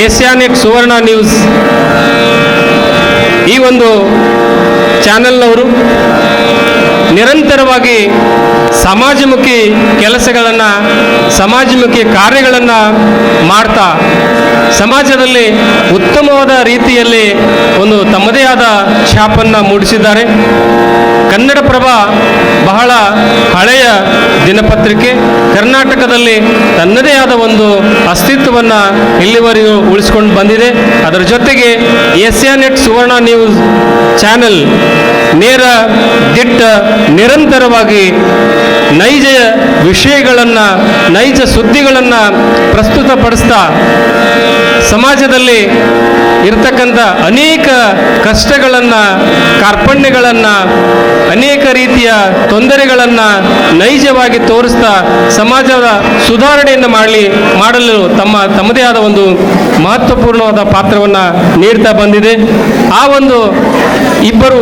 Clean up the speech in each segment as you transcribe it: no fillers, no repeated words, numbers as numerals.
Asianet ಸುವರ್ಣ news ಈ ಒಂದು ಚಾನೆಲ್ನವರು ನಿರಂತರವಾಗಿ ಸಮಾಜಮುಖಿ ಕೆಲಸಗಳನ್ನು, ಸಮಾಜಮುಖಿ ಕಾರ್ಯಗಳನ್ನು ಮಾಡ್ತಾ ಸಮಾಜದಲ್ಲಿ ಉತ್ತಮವಾದ ರೀತಿಯಲ್ಲಿ ಒಂದು ತಮ್ಮದೇ ಆದ ಛಾಪನ್ನು ಮೂಡಿಸಿದ್ದಾರೆ. ಕನ್ನಡಪ್ರಭ ಬಹಳ ಹಳೆಯ ದಿನಪತ್ರಿಕೆ, ಕರ್ನಾಟಕದಲ್ಲಿ ತನ್ನದೇ ಆದ ಒಂದು ಅಸ್ತಿತ್ವವನ್ನು ಇಲ್ಲಿವರೆಗೂ ಉಳಿಸ್ಕೊಂಡು ಬಂದಿದೆ. ಅದರ ಜೊತೆಗೆ ಏಷ್ಯಾನೆಟ್ ಸುವರ್ಣ ನ್ಯೂಸ್ ಚಾನೆಲ್ ನೇರ ದಿಟ್ಟ ನಿರಂತರವಾಗಿ ನೈಜ ವಿಷಯಗಳನ್ನು, ನೈಜ ಸುದ್ದಿಗಳನ್ನು ಪ್ರಸ್ತುತಪಡಿಸ್ತಾ ಸಮಾಜದಲ್ಲಿ ಇರ್ತಕ್ಕಂಥ ಅನೇಕ ಕಷ್ಟಗಳನ್ನು, ಕಾರ್ಪಣ್ಯಗಳನ್ನು, ಅನೇಕ ರೀತಿಯ ತೊಂದರೆಗಳನ್ನು ನೈಜವಾಗಿ ತೋರಿಸ್ತಾ ಸಮಾಜದ ಸುಧಾರಣೆಯನ್ನು ಮಾಡಲು ತಮ್ಮದೇ ಆದ ಒಂದು ಮಹತ್ವಪೂರ್ಣವಾದ ಪಾತ್ರವನ್ನು ನೀಡ್ತಾ ಬಂದಿದೆ. ಆ ಒಂದು ಇಬ್ಬರು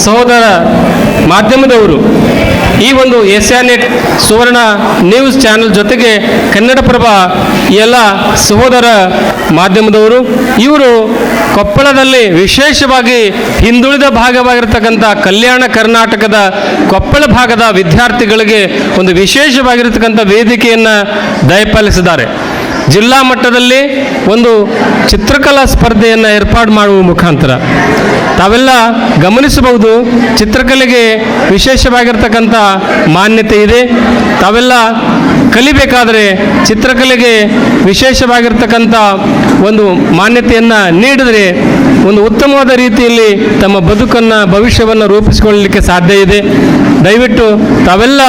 ಸಹೋದರ ಮಾಧ್ಯಮದವರು ಈ ಒಂದು ಏಷ್ಯಾನೆಟ್ ಸುವರ್ಣ ನ್ಯೂಸ್ ಚಾನೆಲ್ ಜೊತೆಗೆ ಕನ್ನಡಪ್ರಭ ಎಲ್ಲ ಸಹೋದರ ಮಾಧ್ಯಮದವರು, ಇವರು ಕೊಪ್ಪಳದಲ್ಲಿ ವಿಶೇಷವಾಗಿ ಹಿಂದುಳಿದ ಭಾಗವಾಗಿರ್ತಕ್ಕಂಥ ಕಲ್ಯಾಣ ಕರ್ನಾಟಕದ ಕೊಪ್ಪಳ ಭಾಗದ ವಿದ್ಯಾರ್ಥಿಗಳಿಗೆ ಒಂದು ವಿಶೇಷವಾಗಿರ್ತಕ್ಕಂಥ ವೇದಿಕೆಯನ್ನು ದಯಪಾಲಿಸಿದ್ದಾರೆ. ಜಿಲ್ಲಾ ಮಟ್ಟದಲ್ಲಿ ಒಂದು ಚಿತ್ರಕಲಾ ಸ್ಪರ್ಧೆಯನ್ನು ಏರ್ಪಾಡು ಮಾಡುವ ಮುಖಾಂತರ ತಾವೆಲ್ಲ ಗಮನಿಸಬಹುದು, ಚಿತ್ರಕಲೆಗೆ ವಿಶೇಷವಾಗಿರ್ತಕ್ಕಂಥ ಮಾನ್ಯತೆ ಇದೆ. ತಾವೆಲ್ಲ ಕಲಿಬೇಕಾದರೆ ಚಿತ್ರಕಲೆಗೆ ವಿಶೇಷವಾಗಿರ್ತಕ್ಕಂಥ ಒಂದು ಮಾನ್ಯತೆಯನ್ನು ನೀಡಿದರೆ ಒಂದು ಉತ್ತಮವಾದ ರೀತಿಯಲ್ಲಿ ತಮ್ಮ ಬದುಕನ್ನು, ಭವಿಷ್ಯವನ್ನು ರೂಪಿಸಿಕೊಳ್ಳಲಿಕ್ಕೆ ಸಾಧ್ಯ ಇದೆ. ದಯವಿಟ್ಟು ತಾವೆಲ್ಲ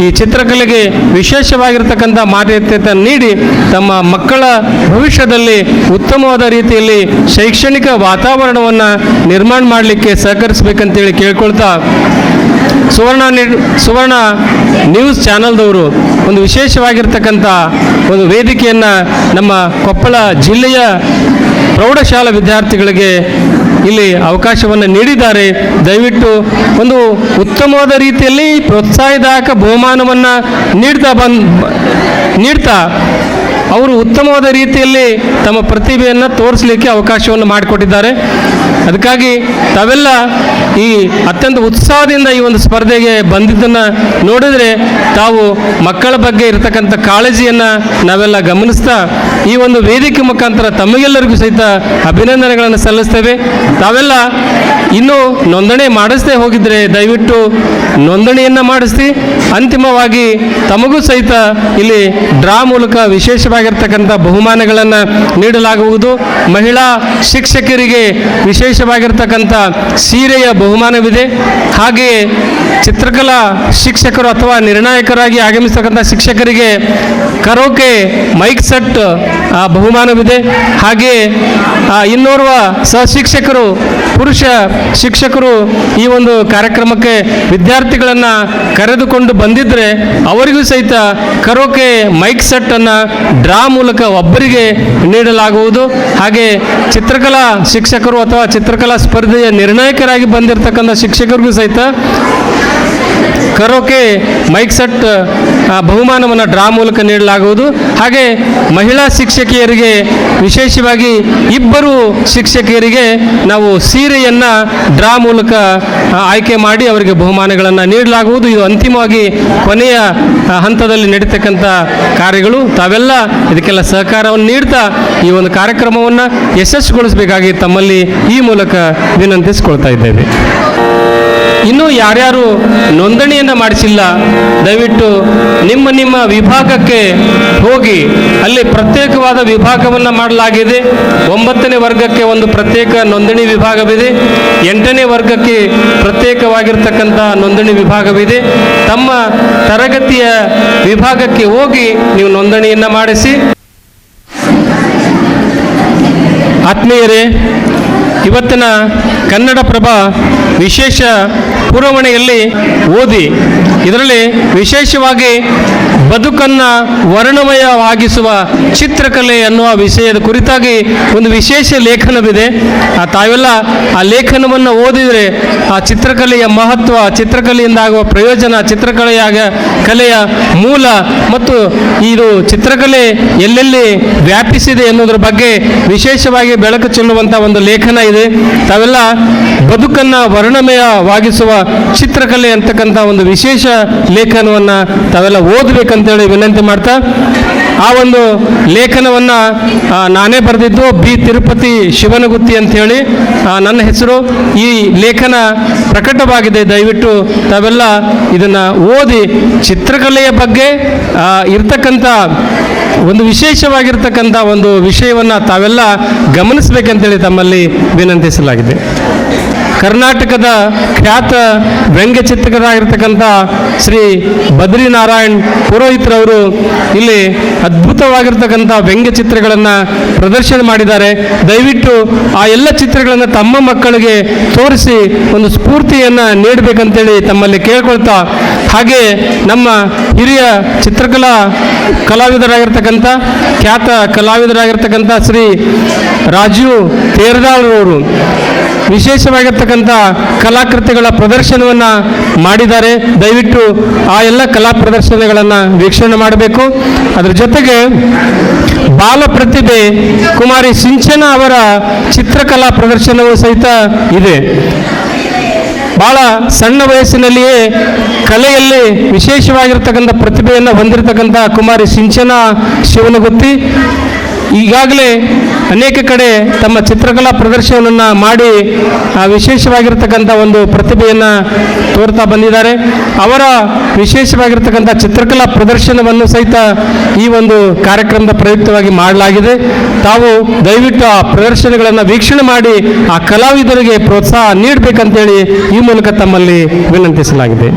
ಈ ಚಿತ್ರಕಲೆಗೆ ವಿಶೇಷವಾಗಿರ್ತಕ್ಕಂಥ ಮಾನ್ಯತೆಯನ್ನು ನೀಡಿ ತಮ್ಮ ಮಕ್ಕಳ ಭವಿಷ್ಯದಲ್ಲಿ ಉತ್ತಮವಾದ ರೀತಿಯಲ್ಲಿ ಶೈಕ್ಷಣಿಕ ವಾತಾವರಣವನ್ನು ನಿರ್ಮಾಣ ಮಾಡಲಿಕ್ಕೆ ಸಹಕರಿಸಬೇಕಂತೇಳಿ ಕೇಳ್ಕೊಳ್ತಾ, ಸುವರ್ಣ ನ್ಯೂಸ್ ಚಾನಲ್ದವರು ಒಂದು ವಿಶೇಷವಾಗಿರ್ತಕ್ಕಂಥ ಒಂದು ವೇದಿಕೆಯನ್ನು ನಮ್ಮ ಕೊಪ್ಪಳ ಜಿಲ್ಲೆಯ ಪ್ರೌಢಶಾಲಾ ವಿದ್ಯಾರ್ಥಿಗಳಿಗೆ ಇಲ್ಲಿ ಅವಕಾಶವನ್ನು ನೀಡಿದ್ದಾರೆ. ದಯವಿಟ್ಟು ಒಂದು ಉತ್ತಮವಾದ ರೀತಿಯಲ್ಲಿ ಪ್ರೋತ್ಸಾಹದಾಯಕ ಬಹುಮಾನವನ್ನು ನೀಡ್ತಾ ಅವರು ಉತ್ತಮವಾದ ರೀತಿಯಲ್ಲಿ ತಮ್ಮ ಪ್ರತಿಭೆಯನ್ನು ತೋರಿಸಲಿಕ್ಕೆ ಅವಕಾಶವನ್ನು ಮಾಡಿಕೊಟ್ಟಿದ್ದಾರೆ. ಅದಕ್ಕಾಗಿ ತಾವೆಲ್ಲ ಈ ಅತ್ಯಂತ ಉತ್ಸಾಹದಿಂದ ಈ ಒಂದು ಸ್ಪರ್ಧೆಗೆ ಬಂದಿದ್ದನ್ನು ನೋಡಿದರೆ ತಾವು ಮಕ್ಕಳ ಬಗ್ಗೆ ಇರತಕ್ಕಂಥ ಕಾಳಜಿಯನ್ನು ನಾವೆಲ್ಲ ಗಮನಿಸ್ತಾ ಈ ಒಂದು ವೇದಿಕೆ ಮುಖಾಂತರ ತಮಗೆಲ್ಲರಿಗೂ ಸಹಿತ ಅಭಿನಂದನೆಗಳನ್ನು ಸಲ್ಲಿಸ್ತೇವೆ. ತಾವೆಲ್ಲ ಇನ್ನೂ ನೋಂದಣಿ ಮಾಡಿಸದೇ ಹೋಗಿದ್ರೆ ದಯವಿಟ್ಟು ನೋಂದಣಿಯನ್ನು ಮಾಡಿಸಿ. ಅಂತಿಮವಾಗಿ ತಮಗೂ ಸಹಿತ ಇಲ್ಲಿ ಡ್ರಾ ಮೂಲಕ ವಿಶೇಷವಾಗಿರ್ತಕ್ಕಂಥ ಬಹುಮಾನಗಳನ್ನು ನೀಡಲಾಗುವುದು. ಮಹಿಳಾ ಶಿಕ್ಷಕರಿಗೆ ವಿಶೇಷವಾಗಿರ್ತಕ್ಕಂಥ ಸೀರೆಯ ಬಹುಮಾನವಿದೆ. ಹಾಗೆಯೇ ಚಿತ್ರಕಲಾ ಶಿಕ್ಷಕರು ಅಥವಾ ನಿರ್ಣಾಯಕರಾಗಿ ಆಗಮಿಸತಕ್ಕಂಥ ಶಿಕ್ಷಕರಿಗೆ ಕರೋಕೆ ಮೈಕ್ ಸೆಟ್ ಬಹುಮಾನವಿದೆ. ಹಾಗೆಯೇ ಇನ್ನೋರ್ವ ಸಹಶಿಕ್ಷಕರು, ಪುರುಷ ಶಿಕ್ಷಕರು ಈ ಒಂದು ಕಾರ್ಯಕ್ರಮಕ್ಕೆ ವಿದ್ಯಾರ್ಥಿಗಳನ್ನು ಕರೆದುಕೊಂಡು ಬಂದಿದ್ದರೆ ಅವರಿಗೂ ಸಹಿತ ಕರೋಕೆ ಮೈಕ್ ಸೆಟ್ಟನ್ನು ಡ್ರಾ ಮೂಲಕ ಒಬ್ಬರಿಗೆ ನೀಡಲಾಗುವುದು. ಹಾಗೆ ಚಿತ್ರಕಲಾ ಶಿಕ್ಷಕರು ಅಥವಾ ಚಿತ್ರಕಲಾ ಸ್ಪರ್ಧೆಯ ನಿರ್ಣಾಯಕರಾಗಿ ಬಂದಿರತಕ್ಕಂಥ ಶಿಕ್ಷಕರಿಗೂ ಸಹಿತ ಕರೋಕೆ ಮೈಕ್ ಸೆಟ್ ಬಹುಮಾನವನ್ನು ಡ್ರಾ ಮೂಲಕ ನೀಡಲಾಗುವುದು. ಹಾಗೆ ಮಹಿಳಾ ಶಿಕ್ಷಕಿಯರಿಗೆ ವಿಶೇಷವಾಗಿ ಇಬ್ಬರು ಶಿಕ್ಷಕಿಯರಿಗೆ ನಾವು ಸೀರೆಯನ್ನು ಡ್ರಾ ಮೂಲಕ ಆಯ್ಕೆ ಮಾಡಿ ಅವರಿಗೆ ಬಹುಮಾನಗಳನ್ನು ನೀಡಲಾಗುವುದು. ಇದು ಅಂತಿಮವಾಗಿ ಕೊನೆಯ ಹಂತದಲ್ಲಿ ನಡೀತಕ್ಕಂಥ ಕಾರ್ಯಗಳು. ತಾವೆಲ್ಲ ಇದಕ್ಕೆಲ್ಲ ಸಹಕಾರವನ್ನು ನೀಡ್ತಾ ಈ ಒಂದು ಕಾರ್ಯಕ್ರಮವನ್ನು ಯಶಸ್ವಿಗೊಳಿಸಬೇಕಾಗಿ ತಮ್ಮಲ್ಲಿ ಈ ಮೂಲಕ ವಿನಂತಿಸಿಕೊಳ್ತಾ ಇದ್ದೇವೆ. ಇನ್ನೂ ಯಾರ್ಯಾರು ನೋಂದಣಿಯನ್ನು ಮಾಡಿಸಿಲ್ಲ ದಯವಿಟ್ಟು ನಿಮ್ಮ ವಿಭಾಗಕ್ಕೆ ಹೋಗಿ, ಅಲ್ಲಿ ಪ್ರತ್ಯೇಕವಾದ ವಿಭಾಗವನ್ನು ಮಾಡಲಾಗಿದೆ. 9ನೇ ವರ್ಗಕ್ಕೆ ಒಂದು ಪ್ರತ್ಯೇಕ ನೋಂದಣಿ ವಿಭಾಗವಿದೆ, 8ನೇ ವರ್ಗಕ್ಕೆ ಪ್ರತ್ಯೇಕವಾಗಿರ್ತಕ್ಕಂಥ ನೋಂದಣಿ ವಿಭಾಗವಿದೆ. ತಮ್ಮ ತರಗತಿಯ ವಿಭಾಗಕ್ಕೆ ಹೋಗಿ ನೀವು ನೋಂದಣಿಯನ್ನು ಮಾಡಿಸಿ. ಆತ್ಮೀಯರೇ, ಇವತ್ತಿನ ಕನ್ನಡಪ್ರಭ ವಿಶೇಷ ಪುರವಣೆಯಲ್ಲಿ ಓದಿ ಇದರಲ್ಲಿ ವಿಶೇಷವಾಗಿ ಬದುಕನ್ನು ವರ್ಣಮಯವಾಗಿಸುವ ಚಿತ್ರಕಲೆ ಅನ್ನುವ ವಿಷಯದ ಕುರಿತಾಗಿ ಒಂದು ವಿಶೇಷ ಲೇಖನವಿದೆ. ತಾವೆಲ್ಲ ಆ ಲೇಖನವನ್ನು ಓದಿದರೆ ಆ ಚಿತ್ರಕಲೆಯ ಮಹತ್ವ, ಚಿತ್ರಕಲೆಯಿಂದ ಆಗುವ ಪ್ರಯೋಜನ, ಕಲೆಯ ಮೂಲ ಮತ್ತು ಇದು ಚಿತ್ರಕಲೆ ಎಲ್ಲೆಲ್ಲಿ ವ್ಯಾಪಿಸಿದೆ ಎನ್ನುವುದರ ಬಗ್ಗೆ ವಿಶೇಷವಾಗಿ ಬೆಳಕು ಚೆಲ್ಲುವಂಥ ಒಂದು ಲೇಖನ ಇದೆ. ತಾವೆಲ್ಲ ಬದುಕನ್ನು ವರ್ಣಮಯವಾಗಿಸುವ ಚಿತ್ರಕಲೆ ಅಂತಕ್ಕಂಥ ಒಂದು ವಿಶೇಷ ಲೇಖನವನ್ನು ತಾವೆಲ್ಲ ಓದಬೇಕಂತೇಳಿ ವಿನಂತಿ ಮಾಡ್ತಾ, ಆ ಒಂದು ಲೇಖನವನ್ನು ನಾನೇ ಬರೆದಿದ್ದು, ಬಿ ತಿರುಪತಿ ಶಿವನಗುತ್ತಿ ಅಂಥೇಳಿ ನನ್ನ ಹೆಸರು. ಈ ಲೇಖನ ಪ್ರಕಟವಾಗಿದೆ. ದಯವಿಟ್ಟು ತಾವೆಲ್ಲ ಇದನ್ನು ಓದಿ ಚಿತ್ರಕಲೆಯ ಬಗ್ಗೆ ಇರ್ತಕ್ಕಂಥ ಒಂದು ವಿಶೇಷವಾಗಿರ್ತಕ್ಕಂಥ ಒಂದು ವಿಷಯವನ್ನು ತಾವೆಲ್ಲ ಗಮನಿಸಬೇಕಂತೇಳಿ ತಮ್ಮಲ್ಲಿ ವಿನಂತಿಸಲಾಗಿದೆ. ಕರ್ನಾಟಕದ ಖ್ಯಾತ ವ್ಯಂಗ್ಯ ಚಿತ್ರಕರಾಗಿರ್ತಕ್ಕಂಥ ಶ್ರೀ ಬದ್ರಿನಾರಾಯಣ್ ಪುರೋಹಿತ್ರವರು ಇಲ್ಲಿ ಅದ್ಭುತವಾಗಿರ್ತಕ್ಕಂಥ ವ್ಯಂಗ್ಯ ಚಿತ್ರಗಳನ್ನು ಪ್ರದರ್ಶನ ಮಾಡಿದ್ದಾರೆ. ದಯವಿಟ್ಟು ಆ ಎಲ್ಲ ಚಿತ್ರಗಳನ್ನು ತಮ್ಮ ಮಕ್ಕಳಿಗೆ ತೋರಿಸಿ ಒಂದು ಸ್ಫೂರ್ತಿಯನ್ನು ನೀಡಬೇಕಂತೇಳಿ ತಮ್ಮಲ್ಲಿ ಕೇಳ್ಕೊಳ್ತಾ, ಹಾಗೆ ನಮ್ಮ ಹಿರಿಯ ಕಲಾವಿದರಾಗಿರ್ತಕ್ಕಂಥ ಖ್ಯಾತ ಕಲಾವಿದರಾಗಿರ್ತಕ್ಕಂಥ ಶ್ರೀ ರಾಜೀವ್ ತೇರ್ದಾಳ್ರವರು ವಿಶೇಷವಾಗಿರ್ತಕ್ಕಂಥ ಕಲಾಕೃತಿಗಳ ಪ್ರದರ್ಶನವನ್ನು ಮಾಡಿದ್ದಾರೆ. ದಯವಿಟ್ಟು ಆ ಎಲ್ಲ ಕಲಾ ಪ್ರದರ್ಶನಗಳನ್ನು ವೀಕ್ಷಣೆ ಮಾಡಬೇಕು. ಅದರ ಜೊತೆಗೆ ಬಾಲ ಪ್ರತಿಭೆ ಕುಮಾರಿ ಸಿಂಚನ ಅವರ ಚಿತ್ರಕಲಾ ಪ್ರದರ್ಶನವೂ ಸಹಿತ ಇದೆ. ಭಾಳ ಸಣ್ಣ ವಯಸ್ಸಿನಲ್ಲಿಯೇ ಕಲೆಯಲ್ಲಿ ವಿಶೇಷವಾಗಿರ್ತಕ್ಕಂಥ ಪ್ರತಿಭೆಯನ್ನು ಹೊಂದಿರತಕ್ಕಂಥ ಕುಮಾರಿ ಸಿಂಚನ ಶಿವನಗುತ್ತಿ ಈಗಾಗಲೇ ಅನೇಕ ಕಡೆ ತಮ್ಮ ಚಿತ್ರಕಲಾ ಪ್ರದರ್ಶನವನ್ನು ಮಾಡಿ ವಿಶೇಷವಾಗಿರ್ತಕ್ಕಂಥ ಒಂದು ಪ್ರತಿಭೆಯನ್ನು ತೋರ್ತಾ ಬಂದಿದ್ದಾರೆ. ಅವರ ವಿಶೇಷವಾಗಿರ್ತಕ್ಕಂಥ ಚಿತ್ರಕಲಾ ಪ್ರದರ್ಶನವನ್ನು ಸಹಿತ ಈ ಒಂದು ಕಾರ್ಯಕ್ರಮದ ಪ್ರಯುಕ್ತವಾಗಿ ಮಾಡಲಾಗಿದೆ. ತಾವು ದಯವಿಟ್ಟು ಆ ಪ್ರದರ್ಶನಗಳನ್ನು ವೀಕ್ಷಣೆ ಮಾಡಿ ಆ ಕಲಾವಿದರಿಗೆ ಪ್ರೋತ್ಸಾಹ ನೀಡಬೇಕಂತೇಳಿ ಈ ಮೂಲಕ ತಮ್ಮಲ್ಲಿ ವಿನಂತಿಸಲಾಗಿದೆ.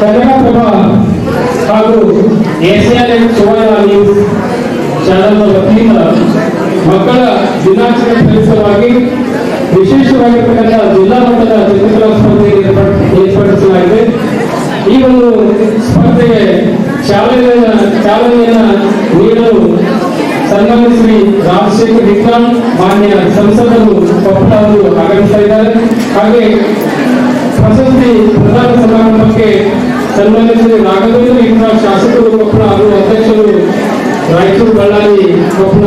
ಕನ್ನಡಪ್ರಭ ಹಾಗೂ ಏಷ್ಯಾನೆಟ್ ಸುವರ್ಣ ನ್ಯೂಸ್ ಚಾನೆಲ್ನ ವತಿಯಿಂದ ಮಕ್ಕಳ ದಿನಾಚರಣೆ ಸಲುವಾಗಿ ವಿಶೇಷವಾಗಿರ್ತಕ್ಕಂಥ ಜಿಲ್ಲಾ ಮಟ್ಟದ ಚಿತ್ರಕಲಾ ಸ್ಪರ್ಧೆ ಏರ್ಪಡಿಸಲಾಗಿದೆ. ಈ ಒಂದು ಸ್ಪರ್ಧೆಗೆ ಚಾಲನೆಯನ್ನು ನೀಡಲು ಸನ್ಮಾನ್ಯ ಶ್ರೀ ರಾಜಶೇಖರ್ ವಿಕ್ರಮ್ ಮಾನ್ಯ ಸಂಸದರು ಕೊಪ್ಪಳ ಅವರು ಆಗಮಿಸ್ತಾ ಇದ್ದಾರೆ. ಹಾಗೆ ಪ್ರಶಸ್ತಿ ಪ್ರದಾನ ಸಮಾರಂಭಕ್ಕೆ ಸನ್ಮಾನ್ಯ ಶ್ರೀ ರಾಘವೇಂದ್ರ ಇಂದ್ರ ಶಾಸಕರು ಕೊಪ್ಪಳ ಹಾಗೂ ಅಧ್ಯಕ್ಷರು ರಾಯಚೂರು ಬಳ್ಳಾರಿ ಕೊಪ್ಪಳ,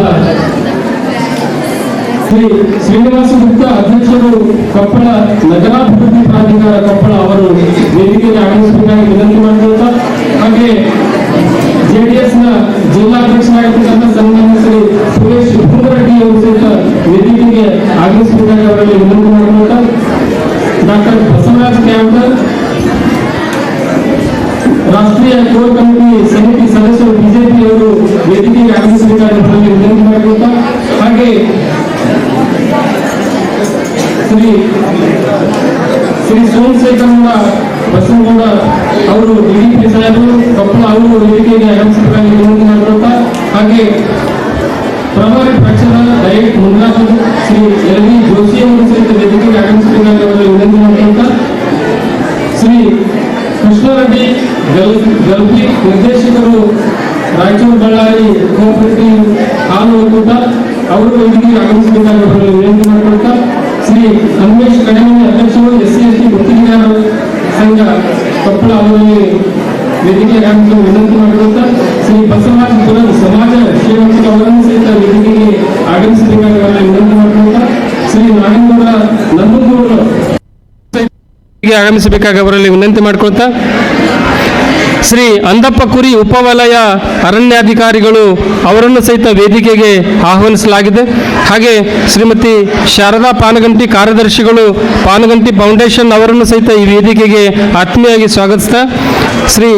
ಶ್ರೀ ಶ್ರೀನಿವಾಸ ಗುಪ್ತಾ ಅಧ್ಯಕ್ಷರು ಕೊಪ್ಪಳ ನಗರಾಭಿವೃದ್ಧಿ ಪ್ರಾಧಿಕಾರ ಕೊಪ್ಪಳ ಅವರು ವೇದಿಕೆಗೆ ಆಗಮಿಸಬೇಕಾಗಿ ವಿನಂತಿ ಮಾಡಿರುತ್ತಾ, ಹಾಗೆ ಜೆಡಿಎಸ್ನ ಜಿಲ್ಲಾಧ್ಯಕ್ಷರಾಗಿರ್ತಕ್ಕಂಥ ಸನ್ಮಾನ್ಯ ಶ್ರೀ ಸುರೇಶ್ ರೆಡ್ಡಿ ಅವರು ಸಹಿತ ವೇದಿಕೆಗೆ ಆಗಮಿಸಬೇಕಾಗಿ ಅವರಲ್ಲಿ ವಿನಂತಿ ಮಾಡಿರುತ್ತಾ, ಡಾಕ್ಟರ್ ಬಸವರಾಜ್ ಕ್ಯಾಂಪರ್ ರಾಷ್ಟ್ರೀಯ ಕೋರ್ ಕಮಿಟಿ ಸಮಿತಿ ಸದಸ್ಯರು ಬಿಜೆಪಿಯವರು ವೇದಿಕೆಗೆ ಆಗಮಿಸಬೇಕಾಗಿ ಅವರಲ್ಲಿ ವಿನಂತಿ ಮಾಡಿರುತ್ತಾ, ಹಾಗೆ ಶ್ರೀ ಸೋಮಶೇಖರಮ್ಮ ಬಸವಗೌಡ ಅವರು ಡಿಡಿಪಿ ಸಾಹೇಬರು ಕೊಪ್ಪಳ ಅವರು ವೇದಿಕೆಗೆ ಆಗಮಿಸಬೇಕಾಗಿ ವಿನಂತಿ ಮಾಡಿರುತ್ತಾ, ಹಾಗೆ ಪ್ರಭಾರಿ ಪಕ್ಷದ ಡೈರೆಕ್ಟ್ ಮುಂದಾದ ಶ್ರೀ ಎಲ್ ವಿ ಜೋಶಿ ಅವರು ಸಹಿತ ವೇದಿಕೆಗೆ ಆಗಮಿಸಬೇಕಾಗಿ ಅವರಲ್ಲಿ ವಿನಂತಿ ಮಾಡಿರುತ್ತಾ, ಶ್ರೀ ಕೃಷ್ಣರೆಡ್ಡಿ ಗಲ್ಪಿ ನಿರ್ದೇಶಕರು ರಾಯಚೂರು ಬಳ್ಳಾರಿ ಕೋಆಪರೇಟಿವ್ ಹಾಲು ಒಕ್ಕೂಟ ಅವರು ವೇದಿಕೆಗೆ ಆಗಮಿಸಬೇಕಾಗಿ ಅವರಲ್ಲಿ ವಿನಂತಿ ಮಾಡಿರುತ್ತಾ, ಶ್ರೀ ಅನ್ವೇಷ್ ಕಡಿಮೆ ಅಧ್ಯಕ್ಷರು SC/ST ಗುತ್ತಿಗೆದಾರ ಸಂಘ ಕೊಪ್ಪಳ ಅವರಲ್ಲಿ ವೇದಿಕೆಗೆ ಆಗಮಿಸಲು ವಿನಂತಿ ಮಾಡಿರುತ್ತಾ, ಶ್ರೀ ಬಸವರಾಜ್ ಪುರಂ ಸಮಾಜ ಸೇವಕರು ಅವರನ್ನು ಸಹಿತ ವೇದಿಕೆಗೆ ಆಗಮಿಸಬೇಕಾಗಿ ಅವರಲ್ಲಿ ವಿನಂತಿ ಮಾಡಿರುತ್ತಾ, ಶ್ರೀ ನಾಗೇಂದ್ರ ನಂದೂರು ಆಗಮಿಸಬೇಕಾಗಿ ಅವರಲ್ಲಿ ವಿನಂತಿ ಮಾಡಿಕೊಳ್ತಾ, ಶ್ರೀ ಅಂದಪ್ಪ ಕುರಿ ಉಪವಲಯ ಅರಣ್ಯಾಧಿಕಾರಿಗಳು ಅವರನ್ನು ಸಹಿತ ವೇದಿಕೆಗೆ ಆಹ್ವಾನಿಸಲಾಗಿದೆ. ಹಾಗೆ ಶ್ರೀಮತಿ ಶಾರದಾ ಪಾನಗಂಟಿ ಕಾರ್ಯದರ್ಶಿಗಳು ಪಾನಗಂಟಿ ಫೌಂಡೇಶನ್ ಅವರನ್ನು ಸಹಿತ ಈ ವೇದಿಕೆಗೆ ಆತ್ಮೀಯವಾಗಿ ಸ್ವಾಗತಿಸ್ತಾ, ಶ್ರೀ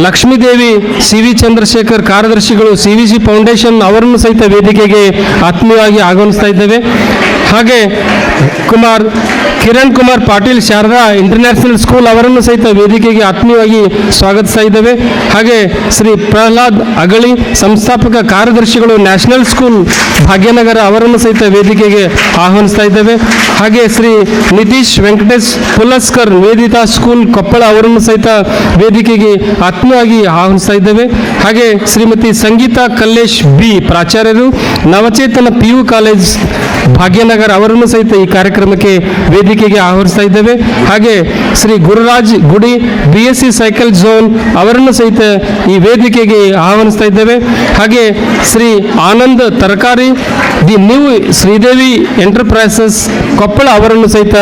ಲಕ್ಷ್ಮೀದೇವಿ ಸಿ.ವಿ. ಚಂದ್ರಶೇಖರ್ ಕಾರ್ಯದರ್ಶಿಗಳು CVC ಫೌಂಡೇಶನ್ ಅವರನ್ನು ಸಹಿತ ವೇದಿಕೆಗೆ ಆತ್ಮೀಯವಾಗಿ ಆಹ್ವಾನಿಸ್ತಾ ಇದ್ದೇವೆ. ಹಾಗೆ ಕಿರಣ್ ಕುಮಾರ್ ಪಾಟೀಲ್ ಶಾರದಾ ಇಂಟರ್ನ್ಯಾಷನಲ್ ಸ್ಕೂಲ್ ಅವರನ್ನು ಸಹಿತ ವೇದಿಕೆಗೆ ಆತ್ಮೀಯವಾಗಿ ಸ್ವಾಗತಿಸ್ತಾ ಇದ್ದೇವೆ. ಹಾಗೆ ಶ್ರೀ ಪ್ರಹ್ಲಾದ್ ಅಗಳಿ ಸಂಸ್ಥಾಪಕ ಕಾರ್ಯದರ್ಶಿಗಳು ನ್ಯಾಷನಲ್ ಸ್ಕೂಲ್ ಭಾಗ್ಯನಗರ ಅವರನ್ನು ಸಹಿತ ವೇದಿಕೆಗೆ ಆಹ್ವಾನಿಸ್ತಾ ಇದ್ದೇವೆ. ಹಾಗೆ ಶ್ರೀ ನಿತೀಶ್ ವೆಂಕಟೇಶ್ ಪುಲಸ್ಕರ್ ವೇದಿತಾ ಸ್ಕೂಲ್ ಕೊಪ್ಪಳ ಅವರನ್ನು ಸಹಿತ ವೇದಿಕೆಗೆ ಆತ್ಮೀಯವಾಗಿ ಆಹ್ವಾನಿಸ್ತಾ ಇದ್ದೇವೆ. ಹಾಗೆ ಶ್ರೀಮತಿ ಸಂಗೀತಾ ಕಲ್ಲೇಶ್ ಬಿ ಪ್ರಾಚಾರ್ಯರು ನವಚೇತನ PU ಕಾಲೇಜ್ ಭಾಗ್ಯನಗರ ಅವರನ್ನು ಸಹಿತ ಈ ಕಾರ್ಯಕ್ರಮಕ್ಕೆ ವೇದಿಕೆಗೆ ಆಹ್ವಾನಿಸ್ತಾ ಇದ್ದೇವೆ. ಹಾಗೆ ಶ್ರೀ ಗುರುರಾಜ್ ಗುಡಿ BSc ಸೈಕಲ್ ಝೋನ್ ಅವರನ್ನು ಸಹಿತ ಈ ವೇದಿಕೆಗೆ ಆಹ್ವಾನಿಸ್ತಾ ಇದ್ದೇವೆ. ಹಾಗೆ ಶ್ರೀ ಆನಂದ್ ತರಕಾರಿ the new Sridevi enterprises Koppal ಅವರನ್ನು ಸಹಿತ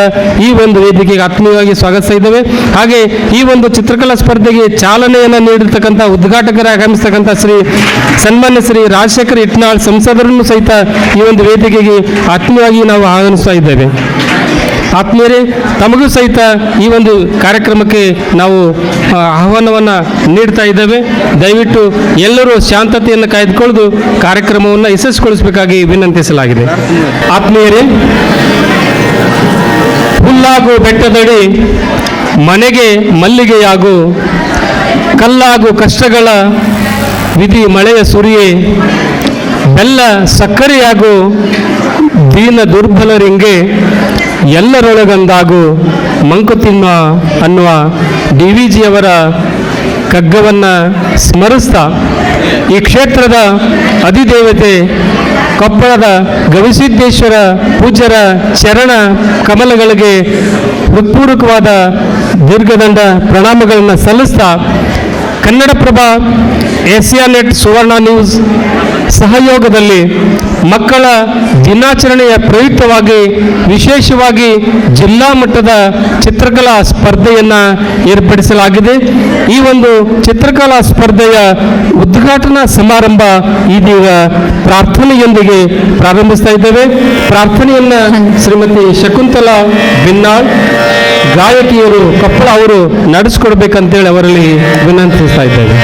ಈ ಒಂದು ವೇದಿಕೆಗೆ ಆತ್ಮೀಯವಾಗಿ ಸ್ವಾಗತಿಸ್ತಾ ಇದ್ದೇವೆ. ಹಾಗೆ ಈ ಒಂದು ಚಿತ್ರಕಲಾ ಸ್ಪರ್ಧೆಗೆ ಚಾಲನೆಯನ್ನು ನೀಡಿರ್ತಕ್ಕಂಥ ಉದ್ಘಾಟಕರಾಗಿ ಆಗಮಿಸ್ತಕ್ಕಂಥ ಸನ್ಮಾನ್ಯ ಶ್ರೀ ರಾಜಶೇಖರ್ ಇಟ್ನಾಳ್ ಸಂಸದರನ್ನು ಸಹಿತ ಈ ಒಂದು ವೇದಿಕೆಗೆ ಆತ್ಮೀಯವಾಗಿ ನಾವು ಆಹ್ವಾನಿಸ್ತಾ ಇದ್ದೇವೆ. ಆತ್ಮೀಯರೇ, ತಮಗೂ ಸಹಿತ ಈ ಒಂದು ಕಾರ್ಯಕ್ರಮಕ್ಕೆ ನಾವು ಆಹ್ವಾನವನ್ನು ನೀಡ್ತಾ ಇದ್ದೇವೆ. ದಯವಿಟ್ಟು ಎಲ್ಲರೂ ಶಾಂತತೆಯನ್ನು ಕಾಯ್ದುಕೊಳ್ಳದು ಕಾರ್ಯಕ್ರಮವನ್ನು ಯಶಸ್ವಿಗೊಳಿಸಬೇಕಾಗಿ ವಿನಂತಿಸಲಾಗಿದೆ. ಆತ್ಮೀಯರೇ, ಹುಲ್ಲಾಗು ಬೆಟ್ಟದಡಿ ಮನೆಗೆ ಮಲ್ಲಿಗೆಯಾಗು, ಕಲ್ಲಾಗು ಕಷ್ಟಗಳ ವಿಧಿ ಮಳೆಯ ಸುರಿಯೇ, ಬೆಲ್ಲ ಸಕ್ಕರೆಯಾಗು ದೀನ ದುರ್ಬಲರಿಂಗೆ, ಎಲ್ಲರೊಳಗೊಂದಾಗು ಮಂಕುತಿಮ್ಮ ಅನ್ನುವ DVಜಿಯವರ ಕಗ್ಗವನ್ನು ಸ್ಮರಿಸ್ತಾ ಈ ಕ್ಷೇತ್ರದ ಅಧಿದೇವತೆ ಕೊಪ್ಪಳದ ಗವಿಸಿದ್ದೇಶ್ವರ ಪೂಜ್ಯರ ಚರಣ ಕಮಲಗಳಿಗೆ ಹೃತ್ಪೂರ್ವಕವಾದ ದೀರ್ಘದಂಡ ಪ್ರಣಾಮಗಳನ್ನು ಸಲ್ಲಿಸ್ತಾ ಕನ್ನಡಪ್ರಭ ಏಷ್ಯಾನೆಟ್ ಸುವರ್ಣ ನ್ಯೂಸ್ ಸಹಯೋಗದಲ್ಲಿ ಮಕ್ಕಳ ದಿನಾಚರಣೆಯ ಪ್ರಯುಕ್ತವಾಗಿ ವಿಶೇಷವಾಗಿ ಜಿಲ್ಲಾ ಮಟ್ಟದ ಚಿತ್ರಕಲಾ ಸ್ಪರ್ಧೆಯನ್ನು ಏರ್ಪಡಿಸಲಾಗಿದೆ. ಈ ಒಂದು ಚಿತ್ರಕಲಾ ಸ್ಪರ್ಧೆಯ ಉದ್ಘಾಟನಾ ಸಮಾರಂಭ ಇದೀಗ ಪ್ರಾರ್ಥನೆಯೊಂದಿಗೆ ಪ್ರಾರಂಭಿಸ್ತಾ ಇದ್ದೇವೆ. ಪ್ರಾರ್ಥನೆಯನ್ನು ಶ್ರೀಮತಿ ಶಕುಂತಲಾ ಬಿನ್ನಾಳ್ ಗಾಯಕಿಯರು ಕೊಪ್ಪಳ ಅವರು ನಡೆಸಿಕೊಡ್ಬೇಕಂತೇಳಿ ಅವರಲ್ಲಿ ವಿನಂತಿಸ್ತಾ ಇದ್ದೇವೆ.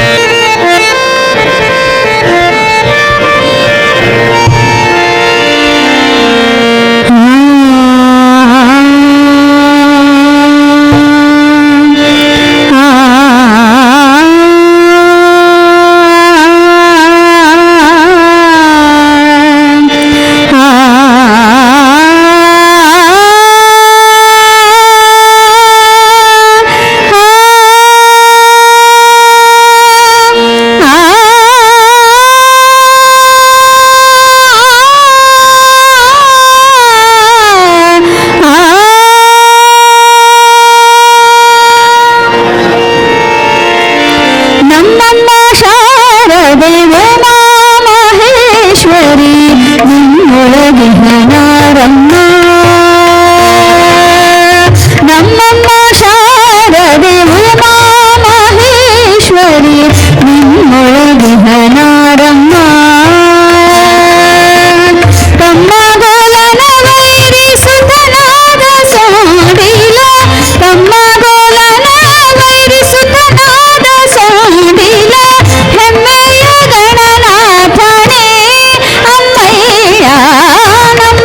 ನಮ್ಮ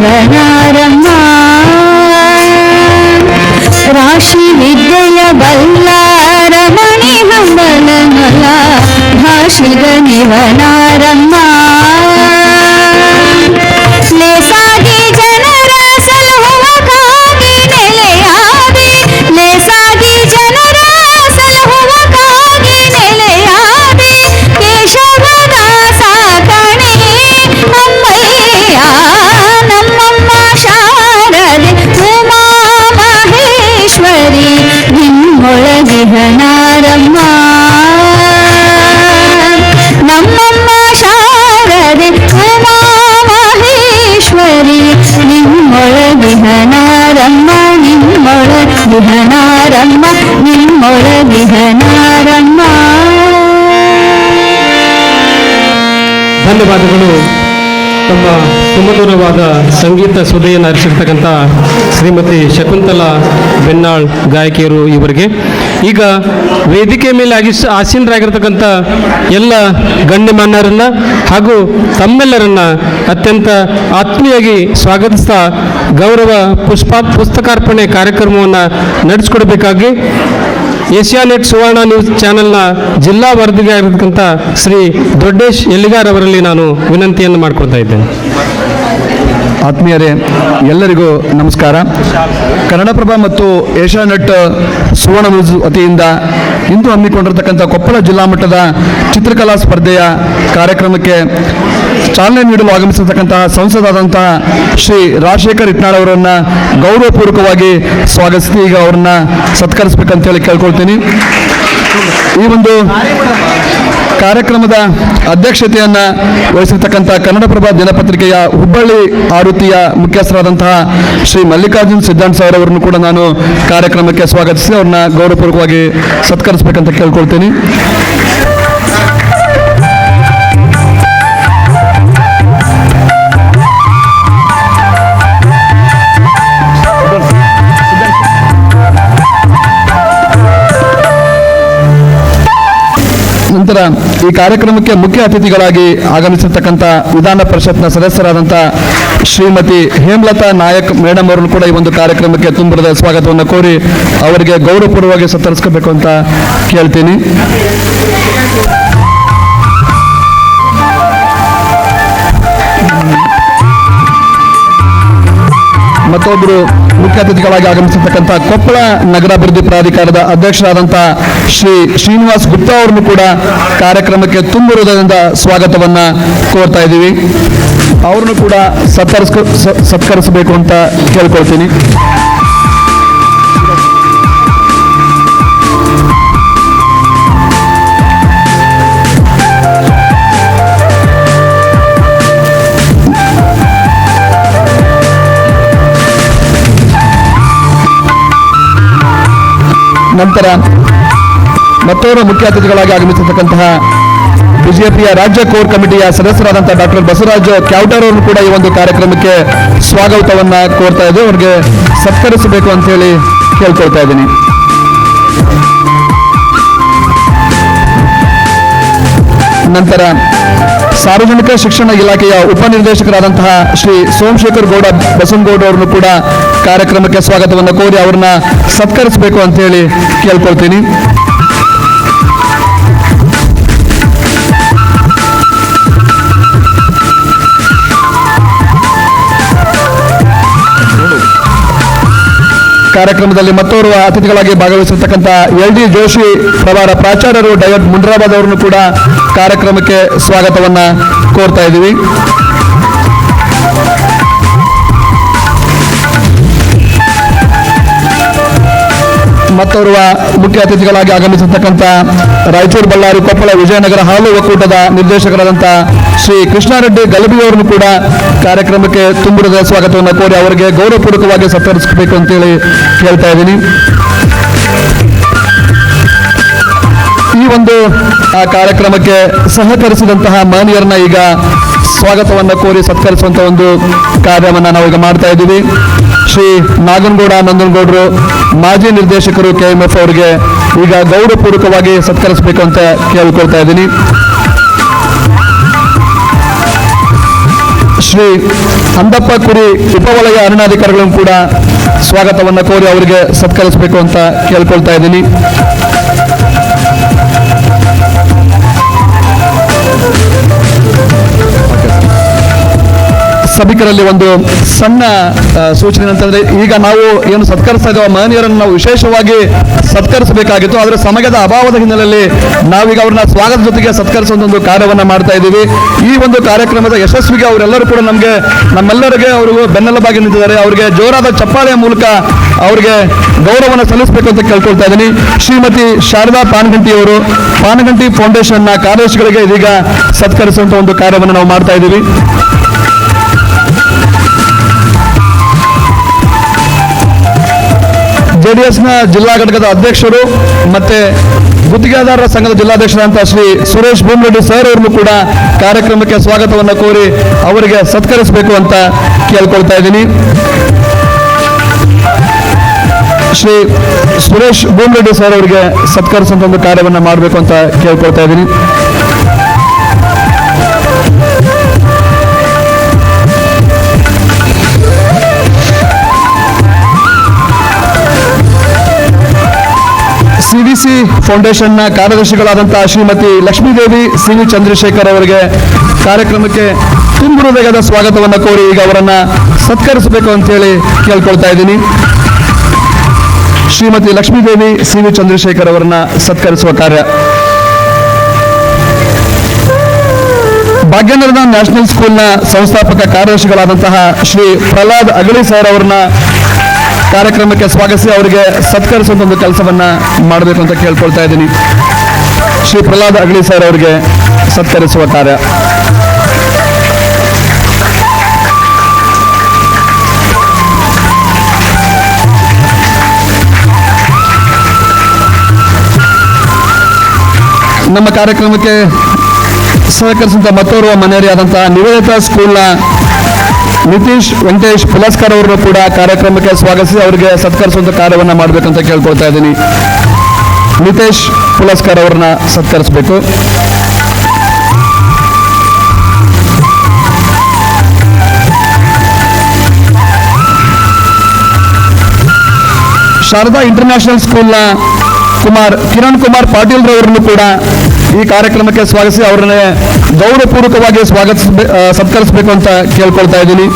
ನಿವನಾರಮ್ಮ ರಾಶಿ ವಿದ್ಯೆಯ ಬಲ್ಲಾರಮಣಿ ಹಂಬಲಮಲ ಭಾಷಿಗ ನಿವನಾರಮ್ಮ ಲೇಸಾಗಿ ಜನರ ಸಲಹುವಕ್ಕಾಗಿ ನೆಲೆಯಾದಿ ಲೇಸಾಗಿ ಜನರ ಸಲಹುವಕ್ಕಾಗಿ ನೆಲೆಯಾದಿ ಕೇಶವದಾಸ ಕಣೆ ಅಮ್ಮಯ್ಯ ನಮ್ಮಮ್ಮ ಶಾರದೆ ಉಮಾ ಮಹೇಶ್ವರಿ ನಿಮ್ಮೊಳಗಿಹನಾರಮ್ಮ ನಮ್ಮಮ್ಮ ಶಾರದೆ ಉಮಾ ಮಹೇಶ್ವರಿ ನಿಮ್ಮೊಳಗಿಹನಾರಮ್ಮ ನಿಮ್ಮೊಳಗಿಹನಾರಮ್ಮ ನಿಮ್ಮೊಳಗಿಹನಾರಮ್ಮ. ಧನ್ಯವಾದಗಳು. ತಮ್ಮ ಸುಮಧುರವಾದ ಸಂಗೀತ ಸುಧೆಯನ್ನು ಹರಿಸಿರ್ತಕ್ಕಂಥ ಶ್ರೀಮತಿ ಶಕುಂತಲಾ ಬೆನ್ನಾಳ್ ಗಾಯಕಿಯರು ಇವರಿಗೆ. ಈಗ ವೇದಿಕೆ ಮೇಲೆ ಆಸೀನರಾಗಿರ್ತಕ್ಕಂಥ ಎಲ್ಲ ಗಣ್ಯಮಾನ್ಯರನ್ನ ಹಾಗೂ ತಮ್ಮೆಲ್ಲರನ್ನ ಅತ್ಯಂತ ಆತ್ಮೀಯವಾಗಿ ಸ್ವಾಗತಿಸ್ತಾ ಗೌರವ ಪುಸ್ತಕಾರ್ಪಣೆ ಕಾರ್ಯಕ್ರಮವನ್ನು ನಡೆಸಿಕೊಡಬೇಕಾಗಿ ಏಷ್ಯಾನೆಟ್ ಸುವರ್ಣ ನ್ಯೂಸ್ ಚಾನೆಲ್ನ ಜಿಲ್ಲಾ ವರದಿಗಾರರಾಗಿರ್ತಕ್ಕಂಥ ಶ್ರೀ ದೊಡ್ಡೇಶ್ ಎಲ್ಲಿಗಾರ್ ಅವರಲ್ಲಿ ನಾನು ವಿನಂತಿಯನ್ನು ಮಾಡಿಕೊಳ್ತಾ ಇದ್ದೇನೆ. ಆತ್ಮೀಯರೇ, ಎಲ್ಲರಿಗೂ ನಮಸ್ಕಾರ. ಕನ್ನಡಪ್ರಭ ಮತ್ತು ಏಷ್ಯಾನೆಟ್ ಸುವರ್ಣ ನ್ಯೂಸ್ ವತಿಯಿಂದ ಇಂದು ಹಮ್ಮಿಕೊಂಡಿರತಕ್ಕಂಥ ಕೊಪ್ಪಳ ಜಿಲ್ಲಾ ಮಟ್ಟದ ಚಿತ್ರಕಲಾ ಸ್ಪರ್ಧೆಯ ಕಾರ್ಯಕ್ರಮಕ್ಕೆ ಚಾಲನೆ ನೀಡಲು ಆಗಮಿಸಿರ್ತಕ್ಕಂತಹ ಸಂಸದಾದಂತಹ ಶ್ರೀ ರಾಜಶೇಖರ್ ಇಟ್ನಾಳ್ ಅವರನ್ನು ಗೌರವಪೂರ್ವಕವಾಗಿ ಸ್ವಾಗತಿಸಿ ಈಗ ಅವರನ್ನು ಸತ್ಕರಿಸಬೇಕಂತೇಳಿ ಕೇಳ್ಕೊಳ್ತೀನಿ. ಈ ಒಂದು ಕಾರ್ಯಕ್ರಮದ ಅಧ್ಯಕ್ಷತೆಯನ್ನು ವಹಿಸಿರ್ತಕ್ಕಂಥ ಕನ್ನಡಪ್ರಭ ದಿನಪತ್ರಿಕೆಯ ಹುಬ್ಬಳ್ಳಿ ಆವೃತ್ತಿಯ ಮುಖ್ಯಸ್ಥರಾದಂತಹ ಶ್ರೀ ಮಲ್ಲಿಕಾರ್ಜುನ್ ಸಿದ್ಧಾಂತ್ ಸರ್ ಅವರನ್ನು ಕೂಡ ನಾನು ಕಾರ್ಯಕ್ರಮಕ್ಕೆ ಸ್ವಾಗತಿಸಿ ಅವ್ರನ್ನ ಗೌರವಪೂರ್ವಕವಾಗಿ ಸತ್ಕರಿಸಬೇಕಂತ ಕೇಳ್ಕೊಳ್ತೀನಿ. ನಂತರ ಈ ಕಾರ್ಯಕ್ರಮಕ್ಕೆ ಮುಖ್ಯ ಅತಿಥಿಗಳಾಗಿ ಆಗಮಿಸಿರ್ತಕ್ಕಂಥ ವಿಧಾನ ಪರಿಷತ್ನ ಸದಸ್ಯರಾದಂಥ ಶ್ರೀಮತಿ ಹೇಮಲತಾ ನಾಯಕ್ ಮೇಡಮ್ ಅವರನ್ನು ಕೂಡ ಈ ಒಂದು ಕಾರ್ಯಕ್ರಮಕ್ಕೆ ತುಂಬರದ ಸ್ವಾಗತವನ್ನು ಕೋರಿ ಅವರಿಗೆ ಗೌರವಪೂರ್ವವಾಗಿ ಸತ್ಕರಿಸಬೇಕು ಅಂತ ಕೇಳ್ತೀನಿ. ಮತ್ತೊಬ್ಬರು ಮುಖ್ಯ ಅತಿಥಿಗಳಾಗಿ ಆಗಮಿಸಿರ್ತಕ್ಕಂಥ ಕೊಪ್ಪಳ ನಗರಾಭಿವೃದ್ಧಿ ಪ್ರಾಧಿಕಾರದ ಅಧ್ಯಕ್ಷರಾದಂಥ ಶ್ರೀ ಶ್ರೀನಿವಾಸ್ ಗುಪ್ತಾ ಅವರನ್ನು ಕೂಡ ಕಾರ್ಯಕ್ರಮಕ್ಕೆ ತುಂಬ ಹೃದಯದಿಂದ ಸ್ವಾಗತವನ್ನು ಕೋರ್ತಾ ಇದ್ದೀವಿ. ಅವ್ರನ್ನು ಕೂಡ ಸತ್ಕರಿಸಬೇಕು ಅಂತ ಕೇಳ್ಕೊಳ್ತೀನಿ. ನಂತರ ಮತ್ತೋರ್ವ ಮುಖ್ಯ ಅತಿಥಿಗಳಾಗಿ ಆಗಮಿಸಿರ್ತಕ್ಕಂತಹ ಬಿಜೆಪಿಯ ರಾಜ್ಯ ಕೋರ್ ಕಮಿಟಿಯ ಸದಸ್ಯರಾದಂತಹ ಡಾಕ್ಟರ್ ಬಸವರಾಜ್ ಕ್ಯಾವ್ಟರ್ ಅವರನ್ನು ಕೂಡ ಈ ಒಂದು ಕಾರ್ಯಕ್ರಮಕ್ಕೆ ಸ್ವಾಗತವನ್ನ ಕೋರ್ತಾ ಇದ್ದು ಅವರಿಗೆ ಸತ್ಕರಿಸಬೇಕು ಅಂತ ಹೇಳಿ ಕೇಳ್ಕೊಳ್ತಾ ಇದ್ದೀನಿ. ನಂತರ ಸಾರ್ವಜನಿಕ ಶಿಕ್ಷಣ ಇಲಾಖೆಯ ಉಪನಿರ್ದೇಶಕರಾದಂತಹ ಶ್ರೀ ಸೋಮಶೇಖರ್ ಗೌಡ ಬಸವನಗೌಡ ಅವರನ್ನು ಕೂಡ ಕಾರ್ಯಕ್ರಮಕ್ಕೆ ಸ್ವಾಗತವನ್ನು ಕೋರಿ ಅವರನ್ನ ಸತ್ಕರಿಸಬೇಕು ಅಂತ ಹೇಳಿ ಕೇಳ್ಕೊಳ್ತೀನಿ. ಕಾರ್ಯಕ್ರಮದಲ್ಲಿ ಮತ್ತೋರ್ವ ಅತಿಥಿಗಳಾಗಿ ಭಾಗವಹಿಸಿರ್ತಕ್ಕಂಥ LD ಜೋಶಿ ಪ್ರಭಾರ ಪ್ರಾಚಾರ್ಯರು ಡೈವರ್ಟ್ ಮುಂಡ್ರಾಬಾದ್ ಅವರನ್ನು ಕೂಡ ಕಾರ್ಯಕ್ರಮಕ್ಕೆ ಸ್ವಾಗತವನ್ನ ಕೋರ್ತಾ ಇದ್ದೀವಿ. ಮತ್ತೋರ್ವ ಮುಖ್ಯ ಅತಿಥಿಗಳಾಗಿ ಆಗಮಿಸಿರ್ತಕ್ಕಂಥ ರಾಯಚೂರು, ಬಳ್ಳಾರಿ, ಕೊಪ್ಪಳ, ವಿಜಯನಗರ ಹಾಲು ಒಕ್ಕೂಟದ ನಿರ್ದೇಶಕರಾದಂಥ ಶ್ರೀ ಕೃಷ್ಣಾರೆಡ್ಡಿ ಗಲಬಿ ಅವರನ್ನು ಕೂಡ ಕಾರ್ಯಕ್ರಮಕ್ಕೆ ತುಂಬುರದ ಸ್ವಾಗತವನ್ನು ಕೋರಿ ಅವರಿಗೆ ಗೌರವಪೂರ್ವಕವಾಗಿ ಸತ್ಕರಿಸಬೇಕು ಅಂತೇಳಿ ಕೇಳ್ತಾ ಇದ್ದೀನಿ. ಈ ಒಂದು ಕಾರ್ಯಕ್ರಮಕ್ಕೆ ಸಹಕರಿಸಿದಂತಹ ಮಾನ್ಯರನ್ನ ಈಗ ಸ್ವಾಗತವನ್ನು ಕೋರಿ ಸತ್ಕರಿಸುವಂತ ಒಂದು ಕಾರ್ಯವನ್ನು ನಾವು ಈಗ ಮಾಡ್ತಾ ಇದ್ದೀವಿ. ಶ್ರೀ ನಾಗನಗೌಡ ನಂದನಗೌಡರು ಮಾಜಿ ನಿರ್ದೇಶಕರು KMF ಅವರಿಗೆ ಈಗ ಗೌರವಪೂರ್ವಕವಾಗಿ ಸತ್ಕರಿಸಬೇಕು ಅಂತ ಕೇಳಿಕೊಳ್ತಾ ಇದ್ದೀನಿ. ಶ್ರೀ ಅಂದಪ್ಪ ಕುರಿ ಉಪವಲಯ ಅರಣ್ಯಾಧಿಕಾರಿಗಳನ್ನು ಕೂಡ ಸ್ವಾಗತವನ್ನು ಕೋರಿ ಅವರಿಗೆ ಸತ್ಕರಿಸಬೇಕು ಅಂತ ಕೇಳ್ಕೊಳ್ತಾ ಇದ್ದೀನಿ. ಸಭಿಕರಲ್ಲಿ ಒಂದು ಸಣ್ಣ ಸೂಚನೆ ಅಂತಂದ್ರೆ, ಈಗ ನಾವು ಏನು ಸತ್ಕರಿಸ್ತಾ ಇದ್ದೇವೆ ಮಹನೀಯರನ್ನು ನಾವು ವಿಶೇಷವಾಗಿ ಸತ್ಕರಿಸಬೇಕಾಗಿತ್ತು. ಆದರೆ ಸಮಯದ ಅಭಾವದ ಹಿನ್ನೆಲೆಯಲ್ಲಿ ನಾವೀಗ ಅವ್ರನ್ನ ಸ್ವಾಗತ ಜೊತೆಗೆ ಸತ್ಕರಿಸುವಂತ ಒಂದು ಕಾರ್ಯವನ್ನು ಮಾಡ್ತಾ ಇದ್ದೀವಿ. ಈ ಒಂದು ಕಾರ್ಯಕ್ರಮದ ಯಶಸ್ವಿಗೆ ಅವರೆಲ್ಲರೂ ಕೂಡ ನಮ್ಮೆಲ್ಲರಿಗೆ ಅವರು ಬೆನ್ನೆಲುಬಾಗಿ ನಿಂತಿದ್ದಾರೆ. ಅವರಿಗೆ ಜೋರಾದ ಚಪ್ಪಾಳೆಯ ಮೂಲಕ ಅವರಿಗೆ ಗೌರವವನ್ನು ಸಲ್ಲಿಸಬೇಕು ಅಂತ ಕೇಳ್ಕೊಳ್ತಾ ಇದ್ದೀನಿ. ಶ್ರೀಮತಿ ಶಾರದಾ ಪಾನಗಂಟಿ ಅವರು ಪಾನಗಂಟಿ ಫೌಂಡೇಶನ್ನ ಕಾರ್ಯದರ್ಶಿಗಳಿಗೆ ಇದೀಗ ಸತ್ಕರಿಸುವಂತ ಒಂದು ಕಾರ್ಯವನ್ನು ನಾವು ಮಾಡ್ತಾ ಇದ್ದೀವಿ. JDSನ ಜಿಲ್ಲಾ ಘಟಕದ ಅಧ್ಯಕ್ಷರು ಮತ್ತೆ ಗುತ್ತಿಗೆದಾರರ ಸಂಘದ ಜಿಲ್ಲಾಧ್ಯಕ್ಷರಾದಂತಹ ಶ್ರೀ ಸುರೇಶ್ ಭೂಮರೆಡ್ಡಿ ಸರ್ ಅವರನ್ನು ಕೂಡ ಕಾರ್ಯಕ್ರಮಕ್ಕೆ ಸ್ವಾಗತವನ್ನು ಕೋರಿ ಅವರಿಗೆ ಸತ್ಕರಿಸಬೇಕು ಅಂತ ಕೇಳ್ಕೊಳ್ತಾ ಇದ್ದೀನಿ. ಶ್ರೀ ಸುರೇಶ್ ಭೂಮರೆಡ್ಡಿ ಸರ್ ಅವರಿಗೆ ಸತ್ಕರಿಸುವಂತ ಒಂದು ಕಾರ್ಯವನ್ನು ಮಾಡಬೇಕು ಅಂತ ಕೇಳ್ಕೊಳ್ತಾ ಇದ್ದೀನಿ. CVC ಫೌಂಡೇಶನ್ನ ಕಾರ್ಯದರ್ಶಿಗಳಾದಂತಹ ಶ್ರೀಮತಿ ಲಕ್ಷ್ಮೀದೇವಿ CV ಚಂದ್ರಶೇಖರ್ ಅವರಿಗೆ ಕಾರ್ಯಕ್ರಮಕ್ಕೆ ತುಂಬು ಹೃದಯದ ಸ್ವಾಗತವನ್ನು ಕೋರಿ ಈಗ ಅವರನ್ನ ಸತ್ಕರಿಸಬೇಕು ಅಂತೇಳಿ ಕೇಳ್ಕೊಳ್ತಾ ಇದ್ದೀನಿ. ಶ್ರೀಮತಿ ಲಕ್ಷ್ಮೀದೇವಿ CV ಚಂದ್ರಶೇಖರ್ ಅವರನ್ನ ಸತ್ಕರಿಸುವ ಕಾರ್ಯ. ಭಾಗ್ಯನಗರದ ನ್ಯಾಷನಲ್ ಸ್ಕೂಲ್ನ ಸಂಸ್ಥಾಪಕ ಕಾರ್ಯದರ್ಶಿಗಳಾದಂತಹ ಶ್ರೀ ಪ್ರಹ್ಲಾದ್ ಅಗಳಿ ಸರ್ ಅವರನ್ನ ಕಾರ್ಯಕ್ರಮಕ್ಕೆ ಸ್ವಾಗತಿಸಿ ಅವರಿಗೆ ಸತ್ಕರಿಸುವಂತ ಒಂದು ಕೆಲಸವನ್ನ ಮಾಡಬೇಕು ಅಂತ ಕೇಳ್ಕೊಳ್ತಾ ಇದ್ದೀನಿ. ಶ್ರೀ ಪ್ರಹ್ಲಾದ್ ಅಗಳಿ ಸರ್ ಅವರಿಗೆ ಸತ್ಕರಿಸುವ ಕಾರ್ಯ. ನಮ್ಮ ಕಾರ್ಯಕ್ರಮಕ್ಕೆ ಸಹಕರಿಸಿದ ಮತ್ತೋರ್ವ ಮನೆಯವರಾದಂತಹ ನಿವೇದಿತ ಸ್ಕೂಲ್ನ ನಿತೀಶ್ ವೆಂಕಟೇಶ್ ಪುಲಸ್ಕರ್ ಅವರನ್ನು ಕೂಡ ಕಾರ್ಯಕ್ರಮಕ್ಕೆ ಸ್ವಾಗತಿಸಿ ಅವರಿಗೆ ಸತ್ಕರಿಸುವಂತ ಕಾರ್ಯವನ್ನು ಮಾಡಬೇಕಂತ ಕೇಳ್ಕೊಳ್ತಾ ಇದ್ದೀನಿ. ನಿತೇಶ್ ಪುಲಸ್ಕರ್ ಅವರನ್ನ ಸತ್ಕರಿಸಬೇಕು. ಶಾರದಾ ಇಂಟರ್ನ್ಯಾಷನಲ್ ಸ್ಕೂಲ್ನ ಕಿರಣ್ ಕುಮಾರ್ ಪಾಟೀಲ್ ರವರನ್ನು ಕೂಡ ಈ ಕಾರ್ಯಕ್ರಮಕ್ಕೆ ಸ್ವಾಗತಿಸಿ ಅವರನ್ನೇ ಗೌರವಪೂರ್ವಕವಾಗಿ ಸತ್ಕರಿಸಬೇಕು ಅಂತ ಕೇಳ್ಕೊಳ್ತಾ ಇದ್ದೀನಿ.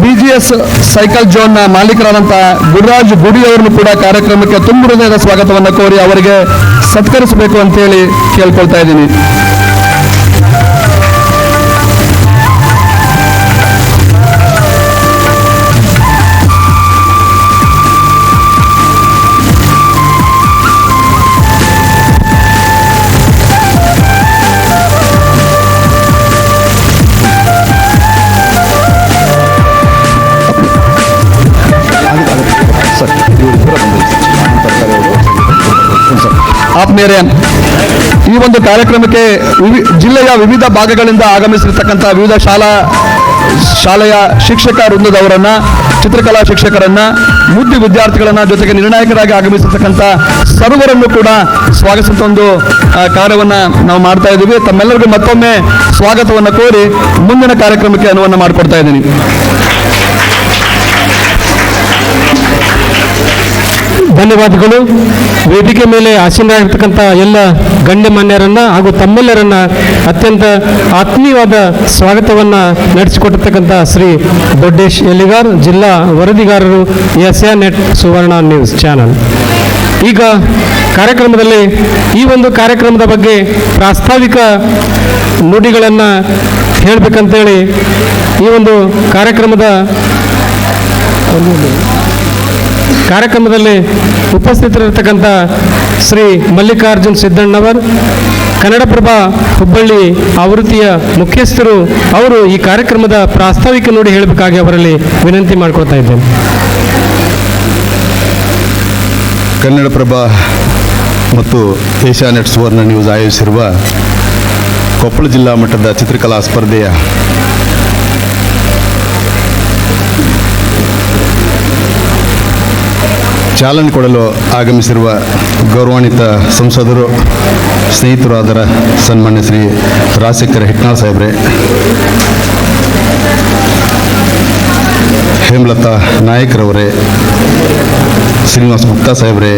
BGS ಸೈಕಲ್ ಜೋನ್ನ ಮಾಲೀಕರಾದಂತಹ ಗುರುರಾಜ್ ಗುಡಿ ಅವರನ್ನು ಕೂಡ ಕಾರ್ಯಕ್ರಮಕ್ಕೆ ತುಂಬು ಹೃದಯದ ಸ್ವಾಗತವನ್ನು ಕೋರಿ ಅವರಿಗೆ ಸತ್ಕರಿಸಬೇಕು ಅಂತೇಳಿ ಕೇಳ್ಕೊಳ್ತಾ ಇದ್ದೀನಿ. ಆತ್ಮೀಯರೇ, ಈ ಒಂದು ಕಾರ್ಯಕ್ರಮಕ್ಕೆ ಜಿಲ್ಲೆಯ ವಿವಿಧ ಭಾಗಗಳಿಂದ ಆಗಮಿಸಿರ್ತಕ್ಕಂಥ ವಿವಿಧ ಶಾಲೆಯ ಶಿಕ್ಷಕ ವೃಂದದವರನ್ನ, ಚಿತ್ರಕಲಾ ಶಿಕ್ಷಕರನ್ನ, ಮುದ್ದು ವಿದ್ಯಾರ್ಥಿಗಳನ್ನ, ಜೊತೆಗೆ ನಿರ್ಣಾಯಕರಾಗಿ ಆಗಮಿಸಿರ್ತಕ್ಕಂಥ ಸರ್ವರನ್ನು ಕೂಡ ಸ್ವಾಗತಿಸುವಂತ ಒಂದು ಕಾರ್ಯವನ್ನ ನಾವು ಮಾಡ್ತಾ ಇದ್ದೀವಿ. ತಮ್ಮೆಲ್ಲರಿಗೂ ಮತ್ತೊಮ್ಮೆ ಸ್ವಾಗತವನ್ನು ಕೋರಿ ಮುಂದಿನ ಕಾರ್ಯಕ್ರಮಕ್ಕೆ ಅನುವನ್ನು ಮಾಡಿಕೊಡ್ತಾ ಇದ್ದೀನಿ. ಧನ್ಯವಾದಗಳು. ವೇದಿಕೆ ಮೇಲೆ ಆಸೀನರಾಗಿರ್ತಕ್ಕಂಥ ಎಲ್ಲ ಗಣ್ಯಮಾನ್ಯರನ್ನ ಹಾಗೂ ತಮ್ಮೆಲ್ಲರನ್ನ ಅತ್ಯಂತ ಆತ್ಮೀಯವಾದ ಸ್ವಾಗತವನ್ನ ನಡೆಸಿಕೊಟ್ಟಿರ್ತಕ್ಕಂಥ ಶ್ರೀ ದೊಡ್ಡೇಶ್ ಎಲ್ಲಿಗಾರ್, ಜಿಲ್ಲಾ ವರದಿಗಾರರು, SN ನೆಟ್ ಸುವರ್ಣ ನ್ಯೂಸ್ ಚಾನಲ್. ಈಗ ಕಾರ್ಯಕ್ರಮದಲ್ಲಿ ಈ ಒಂದು ಕಾರ್ಯಕ್ರಮದ ಬಗ್ಗೆ ಪ್ರಾಸ್ತಾವಿಕ ನುಡಿಗಳನ್ನು ಹೇಳಬೇಕಂತೇಳಿ ಈ ಒಂದು ಕಾರ್ಯಕ್ರಮದಲ್ಲಿ ಉಪಸ್ಥಿತರಿರ್ತಕ್ಕಂಥ ಶ್ರೀ ಮಲ್ಲಿಕಾರ್ಜುನ್ ಸಿದ್ದಣ್ಣವರ್, ಕನ್ನಡಪ್ರಭ ಹುಬ್ಬಳ್ಳಿ ಆವೃತ್ತಿಯ ಮುಖ್ಯಸ್ಥರು, ಅವರು ಈ ಕಾರ್ಯಕ್ರಮದ ಪ್ರಾಸ್ತಾವಿಕ ನುಡಿ ಹೇಳಬೇಕಾಗಿ ಅವರಲ್ಲಿ ವಿನಂತಿ ಮಾಡಿಕೊಳ್ತಾ ಇದ್ದೇನೆ. ಕನ್ನಡಪ್ರಭ ಮತ್ತು ಏಷ್ಯಾನೆಟ್ ಸುವರ್ಣ ನ್ಯೂಸ್ ಆಯೋಜಿಸಿರುವ ಕೊಪ್ಪಳ ಜಿಲ್ಲಾ ಮಟ್ಟದ ಚಿತ್ರಕಲಾ ಸ್ಪರ್ಧೆಯ ಚಾಲನೆ ಕೊಡಲು ಆಗಮಿಸಿರುವ ಗೌರವಾನ್ವಿತ ಸಂಸದರು, ಸ್ನೇಹಿತರು ಆದರ ಸನ್ಮಾನ್ಯ ಶ್ರೀ ರಾಜಶೇಖರ ಹಿಟ್ನಾಳ್ ಸಾಹೇಬ್ರೆ, ಹೇಮಲತಾ ನಾಯಕರವರೇ, ಶ್ರೀನಿವಾಸ್ ಗುಪ್ತಾ ಸಾಹೇಬ್ರೆ,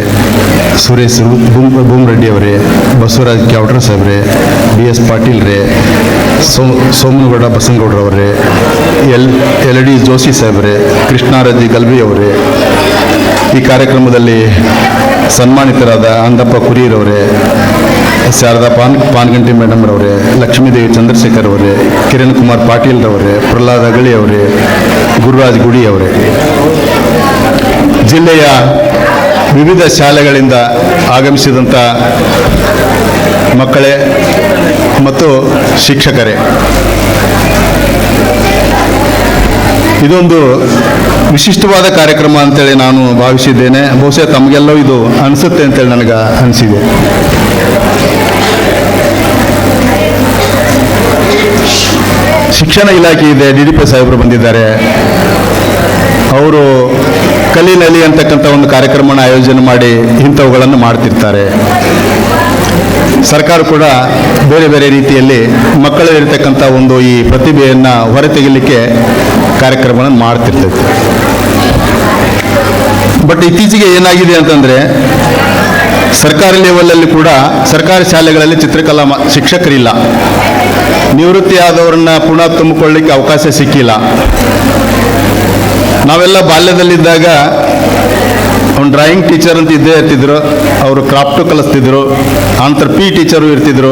ಸುರೇಶ್ ಬೂಮ್ರೆಡ್ಡಿ ಅವರೇ, ಬಸವರಾಜ್ ಕ್ಯಾವಟ್ರ ಸಾಹೇಬ್ರೆ, BS ಪಾಟೀಲ್ ರೇ, ಸೋಮನಗೌಡ ಬಸನಗೌಡ್ರವರೇ, LD ಜೋಶಿ ಸಾಹೇಬ್ರೆ, ಕೃಷ್ಣಾರಜಿ ಗಲ್ಬಿ ಅವರೇ, ಈ ಕಾರ್ಯಕ್ರಮದಲ್ಲಿ ಸನ್ಮಾನಿತರಾದ ಅಂದಪ್ಪ ಕುರಿಯರವರೇ, ಶಾರದಾ ಪಾನ್ಗಂಟಿ ಮೇಡಮ್ ರವರೇ, ಲಕ್ಷ್ಮೀದೇವಿ ಚಂದ್ರಶೇಖರ್ ಅವರೇ, ಕಿರಣ್ ಕುಮಾರ್ ಪಾಟೀಲ್ ರವರೇ, ಪ್ರಹ್ಲಾದ್ ಅಗಳಿ ಅವರೇ, ಗುರುರಾಜ್ ಗುಡಿ ಅವರೇ, ಜಿಲ್ಲೆಯ ವಿವಿಧ ಶಾಲೆಗಳಿಂದ ಆಗಮಿಸಿದಂಥ ಮಕ್ಕಳೇ ಮತ್ತು ಶಿಕ್ಷಕರೇ, ಇದೊಂದು ವಿಶಿಷ್ಟವಾದ ಕಾರ್ಯಕ್ರಮ ಅಂತೇಳಿ ನಾನು ಭಾವಿಸಿದ್ದೇನೆ. ಬಹುಶಃ ತಮಗೆಲ್ಲವೂ ಇದು ಅನಿಸುತ್ತೆ ಅಂತೇಳಿ ನನಗೆ ಅನಿಸಿದೆ. ಶಿಕ್ಷಣ ಇಲಾಖೆ ಇದೆ, DDP ಸಾಹೇಬರು ಬಂದಿದ್ದಾರೆ. ಅವರು ಕಲಿನಲ್ಲಿ ಅಂತಕ್ಕಂಥ ಒಂದು ಕಾರ್ಯಕ್ರಮನ ಆಯೋಜನೆ ಮಾಡಿ ಇಂಥವುಗಳನ್ನು ಮಾಡ್ತಿರ್ತಾರೆ. ಸರ್ಕಾರ ಕೂಡ ಬೇರೆ ಬೇರೆ ರೀತಿಯಲ್ಲಿ ಮಕ್ಕಳಲ್ಲಿರ್ತಕ್ಕಂಥ ಒಂದು ಈ ಪ್ರತಿಭೆಯನ್ನು ಹೊರತೆಗೆಯಲಿಕ್ಕೆ ಕಾರ್ಯಕ್ರಮವನ್ನು ಮಾಡ್ತಿರ್ತೈತೆ. ಬಟ್ ಇತ್ತೀಚೆಗೆ ಏನಾಗಿದೆ ಅಂತಂದರೆ, ಸರ್ಕಾರಿ ಲೆವೆಲಲ್ಲಿ ಕೂಡ ಸರ್ಕಾರಿ ಶಾಲೆಗಳಲ್ಲಿ ಚಿತ್ರಕಲಾ ಶಿಕ್ಷಕರಿಲ್ಲ. ನಿವೃತ್ತಿ ಆದವರನ್ನ ಪುನಃ ತುಂಬಿಕೊಳ್ಳಿಕ್ಕೆ ಅವಕಾಶ ಸಿಕ್ಕಿಲ್ಲ. ನಾವೆಲ್ಲ ಬಾಲ್ಯದಲ್ಲಿದ್ದಾಗ ಒಂದು ಡ್ರಾಯಿಂಗ್ ಟೀಚರ್ ಅಂತ ಇದ್ದೇ ಇರ್ತಿದ್ರು, ಅವರು ಕ್ರಾಫ್ಟು ಕಲಿಸ್ತಿದ್ರು, ಆನಂತರ PE ಟೀಚರು ಇರ್ತಿದ್ರು,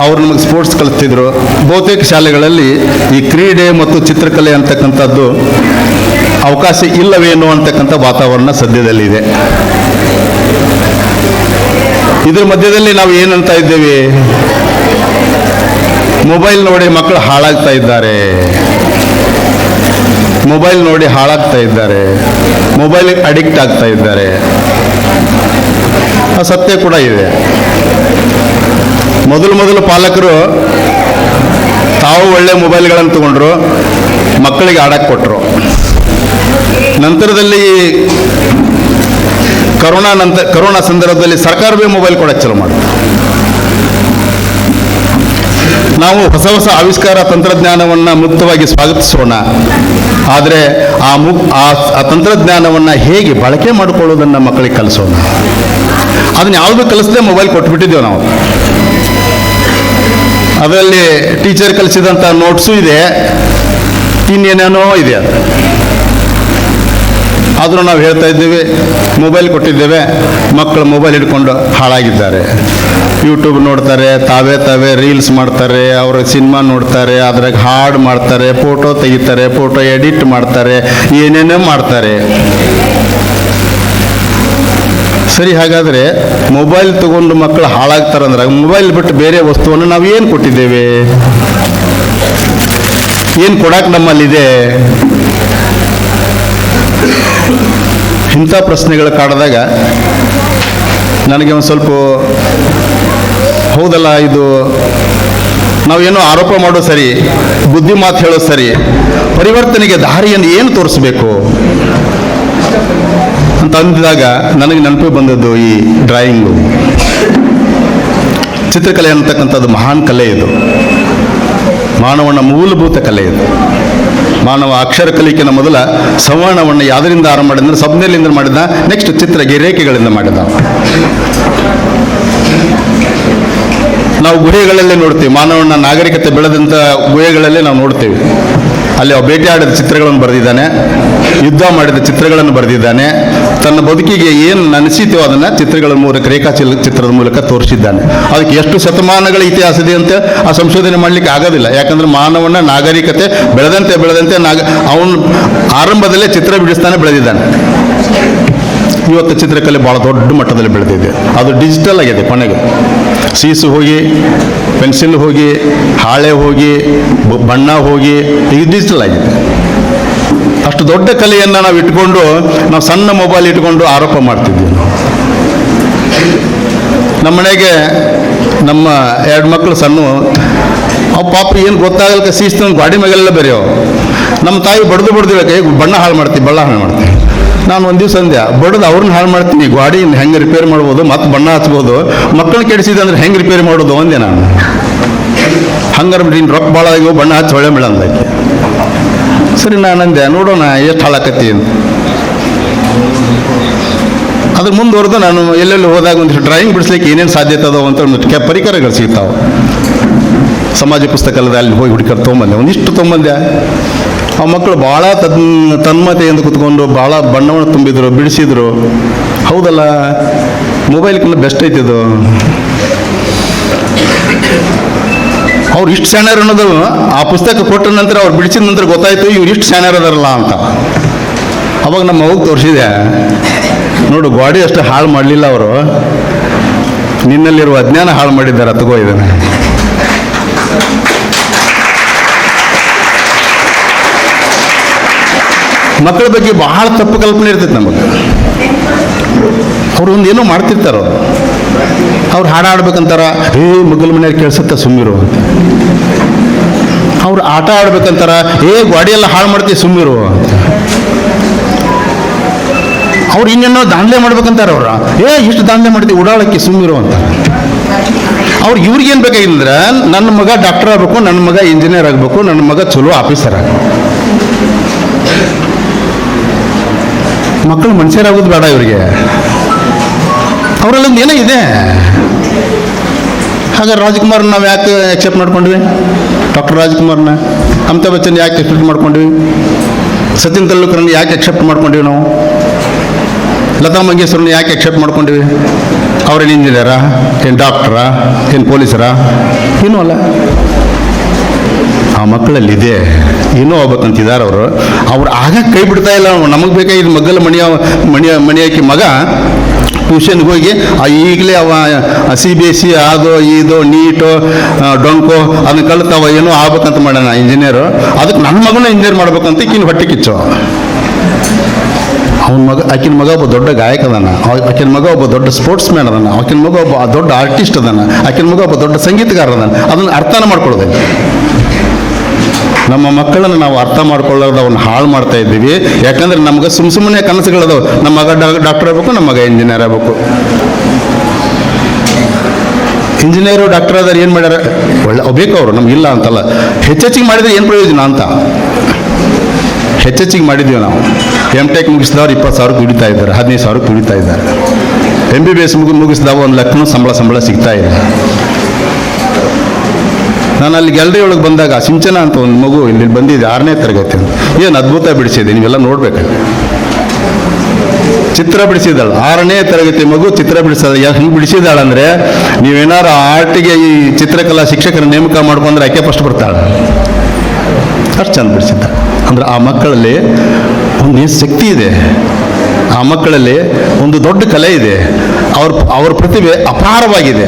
ಅವರು ನಮಗೆ ಸ್ಪೋರ್ಟ್ಸ್ ಕಲಿಸ್ತಿದ್ರು. ಬಹುತೇಕ ಶಾಲೆಗಳಲ್ಲಿ ಈ ಕ್ರೀಡೆ ಮತ್ತು ಚಿತ್ರಕಲೆ ಅಂತಕ್ಕಂಥದ್ದು ಅವಕಾಶ ಇಲ್ಲವೇನೋ ಅಂತಕ್ಕಂಥ ವಾತಾವರಣ ಸದ್ಯದಲ್ಲಿದೆ. ಇದ್ರ ಮಧ್ಯದಲ್ಲಿ ನಾವು ಏನಂತ ಇದ್ದೇವೆ, ಮೊಬೈಲ್ ನೋಡಿ ಮಕ್ಕಳು ಹಾಳಾಗ್ತಾ ಇದ್ದಾರೆ, ಮೊಬೈಲ್ ನೋಡಿ ಹಾಳಾಗ್ತಾ ಇದ್ದಾರೆ, ಮೊಬೈಲಿಗೆ ಅಡಿಕ್ಟ್ ಆಗ್ತಾ ಇದ್ದಾರೆ. ಆ ಸತ್ಯ ಕೂಡ ಇದೆ. ಮೊದಲು ಪಾಲಕರು ತಾವು ಒಳ್ಳೆ ಮೊಬೈಲ್ಗಳನ್ನು ತಗೊಂಡ್ರು, ಮಕ್ಕಳಿಗೆ ಆಡಕ್ಕೆ ಕೊಟ್ಟರು. ನಂತರದಲ್ಲಿ ಕರೋನಾ ಸಂದರ್ಭದಲ್ಲಿ ಸರ್ಕಾರವೇ ಮೊಬೈಲ್ ಕೊಡಕ್ಕೆ ಚಲೋ ಮಾಡಿತು. ನಾವು ಹೊಸ ಆವಿಷ್ಕಾರ ತಂತ್ರಜ್ಞಾನವನ್ನು ಮುಕ್ತವಾಗಿ ಸ್ವಾಗತಿಸೋಣ. ಆದರೆ ಆ ತಂತ್ರಜ್ಞಾನವನ್ನು ಹೇಗೆ ಬಳಕೆ ಮಾಡಿಕೊಳ್ಳೋದನ್ನು ಮಕ್ಕಳಿಗೆ ಕಲಿಸೋಣ. ಅದನ್ನ ಯಾವುದು ಕಲಿಸದೆ ಮೊಬೈಲ್ ಕೊಟ್ಬಿಟ್ಟಿದ್ದೇವೆ ನಾವು. ಅದರಲ್ಲಿ ಟೀಚರ್ ಕಲಿಸಿದಂಥ ನೋಟ್ಸು ಇದೆ, ಇನ್ನೇನೇನೋ ಇದೆ. ಆದರೂ ನಾವು ಹೇಳ್ತಾ ಇದ್ದೇವೆ, ಮೊಬೈಲ್ ಕೊಟ್ಟಿದ್ದೇವೆ, ಮಕ್ಕಳು ಮೊಬೈಲ್ ಹಿಡ್ಕೊಂಡು ಹಾಳಾಗಿದ್ದಾರೆ. ಯೂಟ್ಯೂಬ್ ನೋಡ್ತಾರೆ, ತಾವೇ ರೀಲ್ಸ್ ಮಾಡ್ತಾರೆ, ಅವರ ಸಿನಿಮಾ ನೋಡ್ತಾರೆ, ಅದ್ರಾಗ ಹಾಡು ಮಾಡ್ತಾರೆ, ಫೋಟೋ ತೆಗಿತಾರೆ, ಫೋಟೋ ಎಡಿಟ್ ಮಾಡ್ತಾರೆ, ಏನೇನೋ ಮಾಡ್ತಾರೆ. ಸರಿ, ಹಾಗಾದರೆ ಮೊಬೈಲ್ ತಗೊಂಡು ಮಕ್ಕಳು ಹಾಳಾಗ್ತಾರಂದ್ರೆ ಮೊಬೈಲ್ ಬಿಟ್ಟು ಬೇರೆ ವಸ್ತುವನ್ನು ನಾವು ಏನು ಕೊಟ್ಟಿದ್ದೇವೆ, ಏನು ಕೊಡಕ್ಕೆ ನಮ್ಮಲ್ಲಿದೆ? ಇಂಥ ಪ್ರಶ್ನೆಗಳು ಕಾಡಿದಾಗ ನನಗೆ ಒಂದು ಸ್ವಲ್ಪ ಹೌದಲ್ಲ, ಇದು ನಾವೇನೋ ಆರೋಪ ಮಾಡೋದು ಸರಿ, ಬುದ್ಧಿ ಮಾತು ಹೇಳೋದು ಸರಿ, ಪರಿವರ್ತನೆಗೆ ದಾರಿಯನ್ನು ಏನು ತೋರಿಸ್ಬೇಕು ಅಂತ ಅಂದಿದಾಗ ನನಗೆ ನೆನಪು ಬಂದದ್ದು ಈ ಡ್ರಾಯಿಂಗು. ಚಿತ್ರಕಲೆ ಅಂತಕ್ಕಂಥದ್ದು ಮಹಾನ್ ಕಲೆ. ಇದು ಮಾನವನ ಮೂಲಭೂತ ಕಲೆ. ಇದು ಮಾನವ ಅಕ್ಷರ ಕಲಿಕೆನ ಮೊದಲ ಸಂವರ್ಣವನ್ನು ಯಾವುದರಿಂದ ಆರಂಭ ಮಾಡಿದ್ರೆ ಸಬ್ನೆಲಿಂದ ಮಾಡಿದ, ನೆಕ್ಸ್ಟ್ ರೇಖೆಗಳಿಂದ ಮಾಡಿದ. ನಾವು ಗುಹೆಗಳಲ್ಲೇ ನೋಡ್ತೀವಿ, ಮಾನವನ ನಾಗರಿಕತೆ ಬೆಳೆದಂಥ ಗುಹೆಗಳಲ್ಲೇ ನಾವು ನೋಡ್ತೀವಿ. ಅಲ್ಲಿ ಅವ ಬೇಟೆಯಾಡಿದ ಚಿತ್ರಗಳನ್ನು ಬರೆದಿದ್ದಾನೆ, ಯುದ್ಧ ಮಾಡಿದ ಚಿತ್ರಗಳನ್ನು ಬರೆದಿದ್ದಾನೆ, ತನ್ನ ಬದುಕಿಗೆ ಏನು ಅನಿಸಿತೋ ಅದನ್ನು ಚಿತ್ರಗಳ ಮೂಲಕ, ಚಿತ್ರದ ಮೂಲಕ ತೋರಿಸಿದ್ದಾನೆ. ಅದಕ್ಕೆ ಎಷ್ಟು ಶತಮಾನಗಳ ಇತಿಹಾಸ ಇದೆ ಅಂತ ಆ ಸಂಶೋಧನೆ ಮಾಡಲಿಕ್ಕೆ ಆಗೋದಿಲ್ಲ. ಯಾಕಂದ್ರೆ ಮಾನವನ ನಾಗರಿಕತೆ ಬೆಳೆದಂತೆ ಅವನು ಆರಂಭದಲ್ಲೇ ಚಿತ್ರ ಬಿಡಿಸ್ತಾನೆ ಬೆಳೆದಿದ್ದಾನೆ. ಇವತ್ತು ಚಿತ್ರಕಲೆ ಭಾಳ ದೊಡ್ಡ ಮಟ್ಟದಲ್ಲಿ ಬೆಳೆದಿದೆ. ಅದು ಡಿಜಿಟಲ್ ಆಗಿದೆ. ಕೊನೆಗೆ ಸೀಸು ಹೋಗಿ, ಪೆನ್ಸಿಲ್ ಹೋಗಿ, ಹಾಳೆ ಹೋಗಿ, ಬಣ್ಣ ಹೋಗಿ, ಈಗ ಡಿಜಿಟಲ್ ಆಗಿದೆ. ಅಷ್ಟು ದೊಡ್ಡ ಕಲೆಯನ್ನು ನಾವು ಇಟ್ಕೊಂಡು ನಾವು ಸಣ್ಣ ಮೊಬೈಲ್ ಇಟ್ಕೊಂಡು ಆರೋಪ ಮಾಡ್ತಿದ್ವಿ. ನಮ್ಮ ಮನೆಗೆ ನಮ್ಮ 2 ಮಕ್ಕಳು ಸಣ್ಣ, ಅವು ಪಾಪ ಏನು ಗೊತ್ತಾಗಲಿಕ್ಕೆ ಸೀಸ್ತು ಗಾಡಿ ಮೇಲೆಲ್ಲ ಬೆರೆಯೋ. ನಮ್ಮ ತಾಯಿ ಬಡ್ದು ಬಡ್ದಿಳಕ್ಕೆ ಬಣ್ಣ ಹಾಳು ಮಾಡ್ತೀವಿ, ಬಣ್ಣ ಹಾಳು ಮಾಡ್ತೀವಿ. ನಾನು ಒಂದು ದಿವಸ ಅಂದೆ ಬಡದು ಅವ್ರನ್ನ ಹಾಳು ಮಾಡ್ತೀನಿ, ಗಾಡಿ ಹೆಂಗೆ ರಿಪೇರ್ ಮಾಡ್ಬೋದು, ಮತ್ತೆ ಬಣ್ಣ ಹಚ್ಬೋದು, ಮಕ್ಕಳನ್ನ ಕೆಡಿಸಿದೆ ಅಂದ್ರೆ ಹೆಂಗೆ ರಿಪೇರಿ ಮಾಡೋದು ಅಂದೆ ನಾನು. ಹಂಗಾರೆ ನೀನು ರೊಕ್ಕ ಭಾಳ ಆಗ್ಯೋ, ಬಣ್ಣ ಹಚ್ಚಿ ಹೊಳೆ ಮೇಳ ಅಂದಕ್ಕೆ. ಸರಿ ನಾನು ಅಂದೆ ನೋಡೋಣ ಎಷ್ಟು ಹಾಳಾಕತ್ತಿ ಅಂತ. ಅದ್ರ ಮುಂದುವರೆದು ನಾನು ಎಲ್ಲೆಲ್ಲಿ ಹೋದಾಗ ಒಂದಿಷ್ಟು ಡ್ರಾಯಿಂಗ್ ಬಿಡಿಸ್ಲಿಕ್ಕೆ ಏನೇನು ಸಾಧ್ಯತೆ ಅದಾವ ಅಂತ ಒಂದಿಷ್ಟು ಪರಿಕರಗಳು ಸಿಗ್ತಾವೆ. ಸಮಾಜ ಪುಸ್ತಕದ ಅಲ್ಲಿ ಹೋಗಿ ಹುಡುಕರ್ ತೊಗೊಂಬಂದೆ, ಒಂದಿಷ್ಟು ತೊಗೊಂಬಂದೆ. ಆ ಮಕ್ಕಳು ಭಾಳ ತನ್ಮತೆಯಿಂದ ಕುತ್ಕೊಂಡು ಭಾಳ ಬಣ್ಣವನ್ನು ತುಂಬಿದ್ರು, ಬಿಡಿಸಿದ್ರು. ಹೌದಲ್ಲ, ಮೊಬೈಲ್ಗಿಂತ ಬೆಸ್ಟ್ ಐತಿದು. ಅವ್ರು ಇಷ್ಟು ಸ್ಯಾಣರ್ ಅನ್ನೋದು ಆ ಪುಸ್ತಕ ಕೊಟ್ಟ ನಂತರ ಅವ್ರು ಬಿಡಿಸಿದ ನಂತರ ಗೊತ್ತಾಯ್ತು ಇವ್ರು ಇಷ್ಟು ಸ್ಯಾಣರ್ ಅದಾರಲ್ಲ ಅಂತ. ಅವಾಗ ನಮ್ಮ ಮಗುಗೆ ತೋರಿಸಿದೆ, ನೋಡು ಗಾಡಿ ಅಷ್ಟು ಹಾಳು ಮಾಡಲಿಲ್ಲ ಅವರು, ನಿನ್ನಲ್ಲಿರುವ ಅಜ್ಞಾನ ಹಾಳು ಮಾಡಿದ್ದಾರೆ, ತಗೋ ಇದನ್ನು. ಮಕ್ಕಳ ಬಗ್ಗೆ ಬಹಳ ತಪ್ಪು ಕಲ್ಪನೆ ಇರ್ತೈತೆ ನಮಗೆ. ಅವ್ರು ಒಂದು ಏನೋ ಮಾಡ್ತಿರ್ತಾರ, ಅವ್ರು ಹಾಡು ಆಡ್ಬೇಕಂತಾರ, ಮಗ್ಗಲ ಮನೆಯವ್ರು ಕೇಳಿಸುತ್ತ ಸುಮ್ಮಿರು ಅಂತ. ಅವ್ರು ಆಟ ಆಡ್ಬೇಕಂತಾರ, ಗಾಡಿ ಎಲ್ಲ ಹಾಳು ಮಾಡ್ತೀವಿ ಸುಮ್ಮಿರು ಅಂತ. ಅವ್ರು ಇನ್ನೇನೋ ದಾಂಧಲೆ ಮಾಡ್ಬೇಕಂತಾರ, ಅವ್ರ ಇಷ್ಟು ದಾಂಧಲೆ ಮಾಡ್ತೀವಿ ಉಡಾಳಕ್ಕೆ ಸುಮ್ಮಿರು ಅಂತ. ಅವ್ರು ಇವ್ರಿಗೇನು ಬೇಕಾಗಿದ್ರೆ ನನ್ನ ಮಗ ಡಾಕ್ಟರ್ ಆಗಬೇಕು, ನನ್ನ ಮಗ ಇಂಜಿನಿಯರ್ ಆಗಬೇಕು, ನನ್ನ ಮಗ ಚಲೋ ಆಫೀಸರ್ ಆಗಬೇಕು. ಮಕ್ಕಳು ಮನುಷ್ಯರಾಗೋದು ಬೇಡ ಇವರಿಗೆ, ಅವರಲ್ಲೊಂದು ಏನೋ ಇದೆ. ಹಾಗಾದ್ರೆ ರಾಜ್ಕುಮಾರ್ ನಾವು ಯಾಕೆ ಎಕ್ಸೆಪ್ಟ್ ಮಾಡ್ಕೊಂಡ್ವಿ? ಡಾಕ್ಟರ್ ರಾಜ್ಕುಮಾರ್ನ, ಅಮಿತಾಬ್ ಬಚ್ಚನ್ ಯಾಕೆ ಎಕ್ಸೆಪ್ಟ್ ಮಾಡ್ಕೊಂಡ್ವಿ? ಸಚಿನ್ ತೆಂಡೂಲ್ಕರ್ನ ಯಾಕೆ ಎಕ್ಸೆಪ್ಟ್ ಮಾಡ್ಕೊಂಡ್ವಿ ನಾವು? ಲತಾ ಮಂಗೇಶ್ವರನ್ನ ಯಾಕೆ ಎಕ್ಸೆಪ್ಟ್ ಮಾಡ್ಕೊಂಡ್ವಿ? ಅವ್ರೇನು ಇಂಜಿನಿಯರಾ, ಏನು ಡಾಕ್ಟ್ರಾ, ಏನು ಪೊಲೀಸರಾ? ಏನೂ ಅಲ್ಲ. ಆ ಮಕ್ಕಳಲ್ಲಿದೆ, ಏನೋ ಹೋಗ್ಬೇಕಂತಿದ್ದಾರೆ ಅವರು. ಅವ್ರು ಆಗ ಕೈ ಬಿಡ್ತಾ ಇಲ್ಲ. ನಮಗೆ ಬೇಕಾಗಿದ್ದು ಮಗ್ಗಲ ಮಣಿ ಹಾಕಿ ಮಗ ಟ್ಯೂಷನ್ಗೆ ಹೋಗಿ ಈಗಲೇ ಅವ CBSE ಅದು ಇದು ನೀಟು ಡೊಂಕೋ ಅದನ್ನ ಕಲಿತಾವ, ಏನೋ ಆಗ್ಬೇಕಂತ ಮಾಡೋಣ ಇಂಜಿನಿಯರು. ಅದಕ್ಕೆ ನನ್ನ ಮಗನ ಇಂಜಿನಿಯರ್ ಮಾಡ್ಬೇಕಂತ ಈಗಿನ ಹೊಟ್ಟೆ ಕಿಚ್ಚು. ಅವನ ಮಗ, ಆಕಿನ ಮಗ ಒಬ್ಬ ದೊಡ್ಡ ಗಾಯಕ ಅದಾನ, ಆಕಿನ ಮಗ ಒಬ್ಬ ದೊಡ್ಡ ಸ್ಪೋರ್ಟ್ಸ್ ಮ್ಯಾನ್ ಅದಾನ, ಆಕಿನ ಮಗ ಒಬ್ಬ ದೊಡ್ಡ ಆರ್ಟಿಸ್ಟ್ ಅದಾನ, ಆಕಿನ ಮಗ ಒಬ್ಬ ದೊಡ್ಡ ಸಂಗೀತಗಾರ ಅದಾನ. ಅದನ್ನು ಅರ್ಥನ ಮಾಡ್ಕೊಳ್ಳೋದೆ. ನಮ್ಮ ಮಕ್ಕಳನ್ನು ನಾವು ಅರ್ಥ ಮಾಡ್ಕೊಳ್ಳೋದು ಅವನ್ನ ಹಾಳು ಮಾಡ್ತಾ ಇದ್ದೀವಿ. ಯಾಕಂದ್ರೆ ನಮ್ಗೆ ಸುಮ್ಮನೆ ಕನಸುಗಳದಾವೆ, ನಮ್ಮ ಮಗ ಡಾಕ್ಟರ್ ಆಗಬೇಕು, ನಮ್ಮ ಮಗ ಇಂಜಿನಿಯರ್ ಆಗಬೇಕು. ಇಂಜಿನಿಯರು ಡಾಕ್ಟರ್ ಆದ್ರೆ ಏನು ಮಾಡ್ಯಾರ? ಒಳ್ಳೆ ಬೇಕು ಅವರು, ನಮ್ಗಿಲ್ಲ ಅಂತಲ್ಲ. ಹೆಚ್ಚೆಚ್ಚಿಗೆ ಮಾಡಿದ್ರೆ ಏನು ಪ್ರಯೋಜನ ಅಂತ ಹೆಚ್ಚೆಚ್ಚಿಗೆ ಮಾಡಿದ್ದೀವಿ ನಾವು. MTech ಮುಗಿಸಿದವ್ರು 20,000 ದುಡಿತಾ ಇದ್ದಾರೆ, 15,000 ದುಡಿತಾ ಇದ್ದಾರೆ. MBBS ಮುಗಿಸಿದವ 1 ಲಕ್ಷನೂ ಸಂಬಳ ಸಿಗ್ತಾ ಇಲ್ಲ. ನಾನು ಅಲ್ಲಿ ಗ್ಯಾಲರಿ ಒಳಗೆ ಬಂದಾಗ ಸಿಂಚನ ಅಂತ ಒಂದು ಮಗು ಇಲ್ಲಿ ಬಂದಿದೆ, 6ನೇ ತರಗತಿ ಅಂತ. ಏನು ಅದ್ಭುತ ಬಿಡಿಸಿದೆ, ನೀವೆಲ್ಲ ನೋಡ್ಬೇಕು. ಚಿತ್ರ ಬಿಡಿಸಿದಾಳು, 6ನೇ ತರಗತಿ ಮಗು ಚಿತ್ರ ಬಿಡಿಸಿದ. ಹೆಂಗೆ ಬಿಡಿಸಿದಾಳಂದ್ರೆ, ನೀವೇನಾರು ಆರ್ಟಿಗೆ ಈ ಚಿತ್ರಕಲಾ ಶಿಕ್ಷಕರ ನೇಮಕ ಮಾಡ್ಕೊಂಡ್ರೆ ಆಕೆ ಫಸ್ಟ್ ಬರ್ತಾಳೆ. ಅಷ್ಟು ಚಂದ ಬಿಡಿಸಿದ್ದ. ಅಂದ್ರೆ ಆ ಮಕ್ಕಳಲ್ಲಿ ಒಂದು ಶಕ್ತಿ ಇದೆ, ಆ ಮಕ್ಕಳಲ್ಲಿ ಒಂದು ದೊಡ್ಡ ಕಲೆ ಇದೆ, ಅವ್ರ ಪ್ರತಿಭೆ ಅಪಾರವಾಗಿದೆ.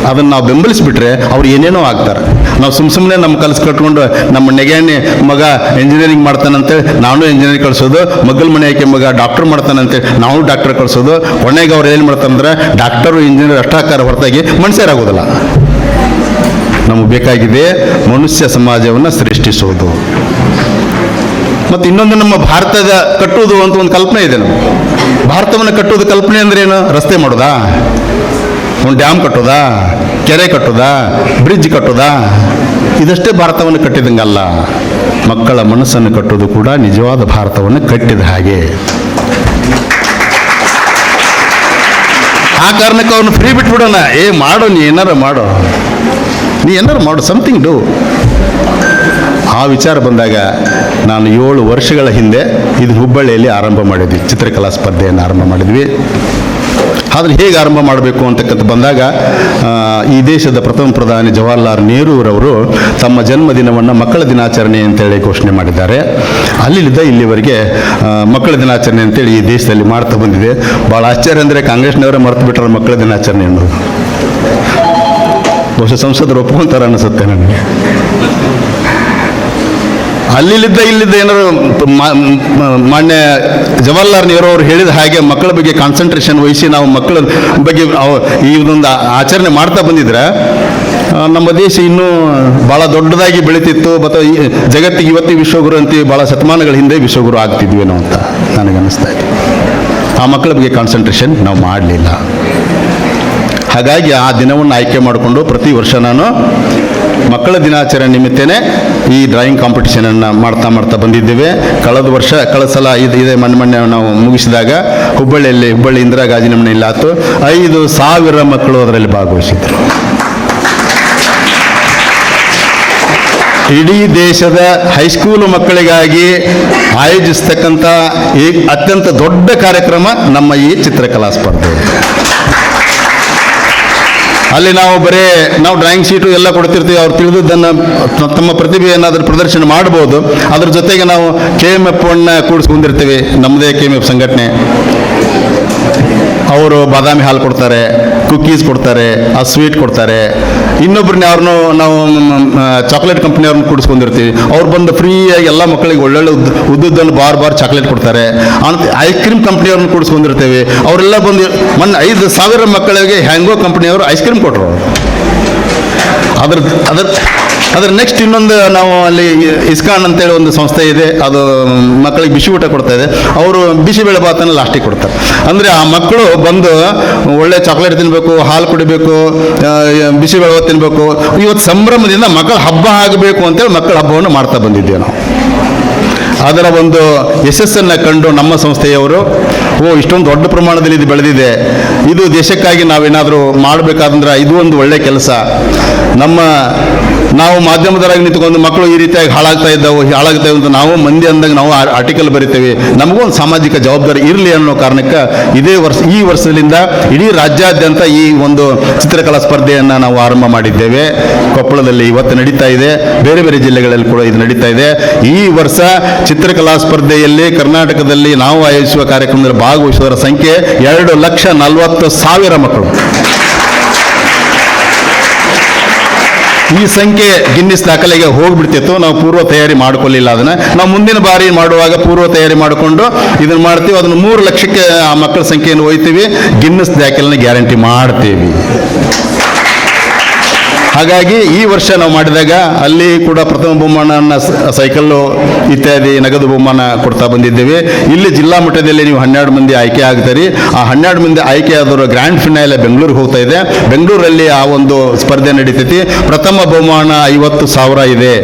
ಅದನ್ನು ನಾವು ಬೆಂಬಲಿಸಿಬಿಟ್ರೆ ಅವ್ರು ಏನೇನೋ ಆಗ್ತಾರೆ. ನಾವು ಸುಮ್ಮನೆ ನಮ್ಮ ಕಲಸು ಕಟ್ಕೊಂಡು ನಮ್ಮ ನೆಗೆಣ್ಣೆ ಮಗ ಇಂಜಿನಿಯರಿಂಗ್ ಮಾಡ್ತಾನಂತೇಳಿ ನಾನು ಇಂಜಿನಿಯರಿಂಗ್ ಕಳಿಸೋದು, ಮಗ್ಗಲ ಮನೆ ಆಕೆ ಮಗ ಡಾಕ್ಟರ್ ಮಾಡ್ತಾನಂತೇಳಿ ನಾವು ಡಾಕ್ಟರ್ ಕಳಿಸೋದು. ಕೊನೆಗೆ ಅವ್ರು ಏನು ಮಾಡ್ತಾರಂದ್ರೆ ಡಾಕ್ಟರು ಇಂಜಿನಿಯರ್ ಅಷ್ಟಾಕಾರ ಹೊರತಾಗಿ ಮನುಷ್ಯರಾಗೋದಿಲ್ಲ. ನಮಗೆ ಬೇಕಾಗಿದೆ ಮನುಷ್ಯ ಸಮಾಜವನ್ನು ಸೃಷ್ಟಿಸೋದು. ಮತ್ತು ಇನ್ನೊಂದು, ನಮ್ಮ ಭಾರತದ ಕಟ್ಟುವುದು ಅಂತ ಒಂದು ಕಲ್ಪನೆ ಇದೆ. ನಾವು ಭಾರತವನ್ನು ಕಟ್ಟುವುದು ಕಲ್ಪನೆ ಅಂದ್ರೆ ಏನು? ರಸ್ತೆ ಮಾಡೋದಾ, ಒಂದು ಡ್ಯಾಮ್ ಕಟ್ಟೋದಾ, ಕೆರೆ ಕಟ್ಟೋದಾ, ಬ್ರಿಡ್ಜ್ ಕಟ್ಟೋದಾ? ಇದಷ್ಟೇ ಭಾರತವನ್ನು ಕಟ್ಟಿದಂಗಲ್ಲ. ಮಕ್ಕಳ ಮನಸ್ಸನ್ನು ಕಟ್ಟೋದು ಕೂಡ ನಿಜವಾದ ಭಾರತವನ್ನು ಕಟ್ಟಿದ ಹಾಗೆ. ಆ ಕಾರಣಕ್ಕೆ ಅವನು ಫ್ರೀ ಬಿಟ್ಬಿಡೋಣ. ಮಾಡು, ನೀ ಏನಾರು ಮಾಡು, ಸಮಥಿಂಗ್ ಡೂ. ಆ ವಿಚಾರ ಬಂದಾಗ ನಾನು 7 ವರ್ಷಗಳ ಹಿಂದೆ ಇದು ಹುಬ್ಬಳ್ಳಿಯಲ್ಲಿ ಆರಂಭ ಮಾಡಿದ್ವಿ, ಚಿತ್ರಕಲಾ ಸ್ಪರ್ಧೆಯನ್ನು ಆರಂಭ ಮಾಡಿದ್ವಿ. ಆದರೆ ಹೇಗೆ ಆರಂಭ ಮಾಡಬೇಕು ಅಂತಕ್ಕಂಥ ಬಂದಾಗ ಈ ದೇಶದ ಪ್ರಥಮ ಪ್ರಧಾನಿ ಜವಾಹರ್ಲಾಲ್ ನೆಹರೂರವರು ತಮ್ಮ ಜನ್ಮದಿನವನ್ನು ಮಕ್ಕಳ ದಿನಾಚರಣೆ ಅಂತೇಳಿ ಘೋಷಣೆ ಮಾಡಿದ್ದಾರೆ. ಅಲ್ಲಿಂದ ಇಲ್ಲಿವರೆಗೆ ಮಕ್ಕಳ ದಿನಾಚರಣೆ ಅಂತೇಳಿ ಈ ದೇಶದಲ್ಲಿ ಮಾಡ್ತಾ ಬಂದಿದೆ. ಭಾಳ ಆಶ್ಚರ್ಯ ಅಂದರೆ ಕಾಂಗ್ರೆಸ್ನವರೇ ಮರೆತು ಬಿಟ್ಟರೆ ಮಕ್ಕಳ ದಿನಾಚರಣೆ ಅನ್ನೋದು. ಬಹುಶಃ ಸಂಸದರು ಒಪ್ಕೊಂತಾರೆ ಅನಿಸುತ್ತೆ ನನಗೆ. ಅಲ್ಲಿದ್ದ ಏನಾದ್ರು ಮಾನ್ಯ ಜವಾಹರ್ಲಾಲ್ ನೆಹರು ಅವರು ಹೇಳಿದ ಹಾಗೆ ಮಕ್ಕಳ ಬಗ್ಗೆ ಕಾನ್ಸಂಟ್ರೇಷನ್ ವಹಿಸಿ ನಾವು ಮಕ್ಕಳ ಬಗ್ಗೆ ಈ ಒಂದು ಆಚರಣೆ ಮಾಡ್ತಾ ಬಂದಿದ್ರೆ ನಮ್ಮ ದೇಶ ಇನ್ನೂ ಭಾಳ ದೊಡ್ಡದಾಗಿ ಬೆಳೀತಿತ್ತು ಮತ್ತು ಜಗತ್ತಿಗೆ ಇವತ್ತಿಗೆ ವಿಶ್ವಗುರು ಅಂತೀವಿ, ಭಾಳ ಶತಮಾನಗಳ ಹಿಂದೆ ವಿಶ್ವಗುರು ಆಗ್ತಿದ್ವೇನೋ ಅಂತ ನನಗನ್ನಿಸ್ತಾ ಇದೆ. ಆ ಮಕ್ಕಳ ಬಗ್ಗೆ ಕಾನ್ಸಂಟ್ರೇಷನ್ ನಾವು ಮಾಡಲಿಲ್ಲ. ಹಾಗಾಗಿ ಆ ದಿನವನ್ನು ಆಯ್ಕೆ ಮಾಡಿಕೊಂಡು ಪ್ರತಿ ವರ್ಷ ನಾನು ಮಕ್ಕಳ ದಿನಾಚರಣೆ ನಿಮಿತ್ತನೇ ಈ ಡ್ರಾಯಿಂಗ್ ಕಾಂಪಿಟಿಷನನ್ನು ಮಾಡ್ತಾ ಬಂದಿದ್ದೇವೆ. ಕಳೆದ ಸಲ ಇದೇ ಮೊನ್ನೆ ನಾವು ಮುಗಿಸಿದಾಗ ಹುಬ್ಬಳ್ಳಿ ಇಂದಿರಾ ಗಾಜಿನ ಮನೆಯಲ್ಲಿ ಆಯ್ತು, 5,000 ಮಕ್ಕಳು ಅದರಲ್ಲಿ ಭಾಗವಹಿಸಿದ್ರು. ಇಡೀ ದೇಶದ ಹೈಸ್ಕೂಲ್ ಮಕ್ಕಳಿಗಾಗಿ ಆಯೋಜಿಸ್ತಕ್ಕಂಥ ಈ ಅತ್ಯಂತ ದೊಡ್ಡ ಕಾರ್ಯಕ್ರಮ ನಮ್ಮ ಈ ಚಿತ್ರಕಲಾ ಸ್ಪರ್ಧೆ. ಅಲ್ಲಿ ನಾವು ಡ್ರಾಯಿಂಗ್ ಶೀಟು ಎಲ್ಲ ಕೊಡ್ತಿರ್ತೀವಿ. ಅವ್ರು ತಿಳಿದದ್ದನ್ನು ತಮ್ಮ ಪ್ರತಿಭೆ ಏನಾದರೂ ಪ್ರದರ್ಶನ ಮಾಡ್ಬೋದು. ಅದ್ರ ಜೊತೆಗೆ ನಾವು KMF ಕೂಡಿಸ್ಕೊಂಡಿರ್ತೀವಿ. ನಮ್ಮದೇ KMF ಸಂಘಟನೆ, ಅವರು ಬಾದಾಮಿ ಹಾಲು ಕೊಡ್ತಾರೆ, ಕುಕ್ಕೀಸ್ ಕೊಡ್ತಾರೆ, ಆ ಸ್ವೀಟ್ ಕೊಡ್ತಾರೆ. ಇನ್ನೊಬ್ಬರನ್ನ ಅವ್ರನ್ನು ನಾವು ಚಾಕ್ಲೇಟ್ ಕಂಪ್ನಿಯವ್ರನ್ನ ಕೂಡಿಸ್ಕೊಂಡಿರ್ತೀವಿ. ಅವ್ರು ಬಂದು ಫ್ರೀಯಾಗಿ ಎಲ್ಲ ಮಕ್ಕಳಿಗೆ ಒಳ್ಳೊಳ್ಳೆ ಉದ್ದುದ್ದನ್ನು ಬಾರ್ ಚಾಕ್ಲೇಟ್ ಕೊಡ್ತಾರೆ. ಐಸ್ ಕ್ರೀಮ್ ಕಂಪ್ನಿಯವ್ರನ್ನ ಕೂಡಿಸ್ಕೊಂಡಿರ್ತೇವೆ. ಅವರೆಲ್ಲ ಬಂದು ಮೊನ್ನೆ 5,000 ಮಕ್ಕಳಿಗೆ ಹ್ಯಾಂಗೋ ಕಂಪ್ನಿಯವರು ಐಸ್ ಕ್ರೀಮ್ ಕೊಟ್ಟರು. ಅದ್ರ ನೆಕ್ಸ್ಟ್ ಇನ್ನೊಂದು ನಾವು ಅಲ್ಲಿ ಇಸ್ಕಾನ್ ಅಂತೇಳಿ ಒಂದು ಸಂಸ್ಥೆ ಇದೆ, ಅದು ಮಕ್ಕಳಿಗೆ ಬಿಸಿ ಊಟ ಕೊಡ್ತಾ ಇದೆ. ಅವರು ಬಿಸಿಬೇಳೆ ಭಾತನ ಲಾಸ್ಟಿಗೆ ಕೊಡ್ತಾರೆ. ಅಂದರೆ ಆ ಮಕ್ಕಳು ಬಂದು ಒಳ್ಳೆ ಚಾಕ್ಲೇಟ್ ತಿನ್ನಬೇಕು, ಹಾಲು ಕುಡಿಬೇಕು, ಬಿಸಿಬೇಳೆ ಭಾತ ತಿನ್ನಬೇಕು. ಇವತ್ತು ಸಂಭ್ರಮದಿಂದ ಮಕ್ಕಳ ಹಬ್ಬ ಆಗಬೇಕು ಅಂತೇಳಿ ಮಕ್ಕಳ ಹಬ್ಬವನ್ನು ಮಾಡ್ತಾ ಬಂದಿದ್ದೇವೆ ನಾವು. ಅದರ ಒಂದು ಯಶಸ್ಸನ್ನು ಕಂಡು ನಮ್ಮ ಸಂಸ್ಥೆಯವರು ಇಷ್ಟೊಂದು ದೊಡ್ಡ ಪ್ರಮಾಣದಲ್ಲಿ ಇದು ಬೆಳೆದಿದೆ, ಇದು ದೇಶಕ್ಕಾಗಿ ನಾವೇನಾದರೂ ಮಾಡಬೇಕಾದ್ರೆ ಇದು ಒಂದು ಒಳ್ಳೆಯ ಕೆಲಸ. ನಾವು ಮಾಧ್ಯಮದವರಾಗಿ ನಿಂತ್ಕೊಂಡು ಮಕ್ಕಳು ಈ ರೀತಿಯಾಗಿ ಹಾಳಾಗ್ತಾ ಇದ್ದಾವೆ ಅಂತ ನಾವು ಮಂದಿ ಅಂದಾಗ ನಾವು ಆರ್ಟಿಕಲ್ ಬರಿತೇವೆ. ನಮಗೂ ಒಂದು ಸಾಮಾಜಿಕ ಜವಾಬ್ದಾರಿ ಇರಲಿ ಅನ್ನೋ ಕಾರಣಕ್ಕೆ ಈ ವರ್ಷದಿಂದ ಇಡೀ ರಾಜ್ಯಾದ್ಯಂತ ಈ ಒಂದು ಚಿತ್ರಕಲಾ ಸ್ಪರ್ಧೆಯನ್ನು ನಾವು ಆರಂಭ ಮಾಡಿದ್ದೇವೆ. ಕೊಪ್ಪಳದಲ್ಲಿ ಇವತ್ತು ನಡೀತಾ ಇದೆ, ಬೇರೆ ಬೇರೆ ಜಿಲ್ಲೆಗಳಲ್ಲಿ ಕೂಡ ಇದು ನಡೀತಾ ಇದೆ. ಈ ವರ್ಷ ಚಿತ್ರಕಲಾ ಸ್ಪರ್ಧೆಯಲ್ಲಿ ಕರ್ನಾಟಕದಲ್ಲಿ ನಾವು ಆಯೋಜಿಸುವ ಕಾರ್ಯಕ್ರಮದಲ್ಲಿ ಭಾಗವಹಿಸುವವರ ಸಂಖ್ಯೆ 2,40,000 ಮಕ್ಕಳು. ಈ ಸಂಖ್ಯೆ ಗಿನ್ನಿಸ್ ದಾಖಲೆಗೆ ಹೋಗ್ಬಿಡ್ತಿತ್ತು. ನಾವು ಪೂರ್ವ ತಯಾರಿ ಮಾಡ್ಕೊಳ್ಳಿಲ್ಲ. ಅದನ್ನು ನಾವು ಮುಂದಿನ ಬಾರಿ ಮಾಡುವಾಗ ಪೂರ್ವ ತಯಾರಿ ಮಾಡಿಕೊಂಡು ಇದನ್ನು ಮಾಡ್ತೀವಿ. ಅದನ್ನು 3 ಲಕ್ಷಕ್ಕೆ ಆ ಮಕ್ಕಳ ಸಂಖ್ಯೆಯನ್ನು ಒಯ್ತೀವಿ. ಗಿನ್ನಿಸ್ ದಾಖಲೆನ ಗ್ಯಾರಂಟಿ ಮಾಡ್ತೀವಿ. ಹಾಗಾಗಿ ಈ ವರ್ಷ ನಾವು ಮಾಡಿದಾಗ ಅಲ್ಲಿ ಕೂಡ ಪ್ರಥಮ ಬಹುಮಾನ ಸೈಕಲ್ಲು ಇತ್ಯಾದಿ ನಗದು ಬಹುಮಾನ ಕೊಡ್ತಾ ಬಂದಿದ್ದೇವೆ. ಇಲ್ಲಿ ಜಿಲ್ಲಾ ಮಟ್ಟದಲ್ಲಿ ನೀವು 12 ಮಂದಿ ಆಯ್ಕೆ ಆಗ್ತಾರೆ. ಆ 12 ಮಂದಿ ಆಯ್ಕೆ ಆದವರು ಗ್ರ್ಯಾಂಡ್ ಫಿನಾಲೆ ಬೆಂಗಳೂರಿಗೆ ಹೋಗ್ತಾ ಇದೆ. ಬೆಂಗಳೂರಲ್ಲಿ ಆ ಒಂದು ಸ್ಪರ್ಧೆ ನಡೀತೈತಿ. ಪ್ರಥಮ ಬಹುಮಾನ 50,000 ಇದೆ,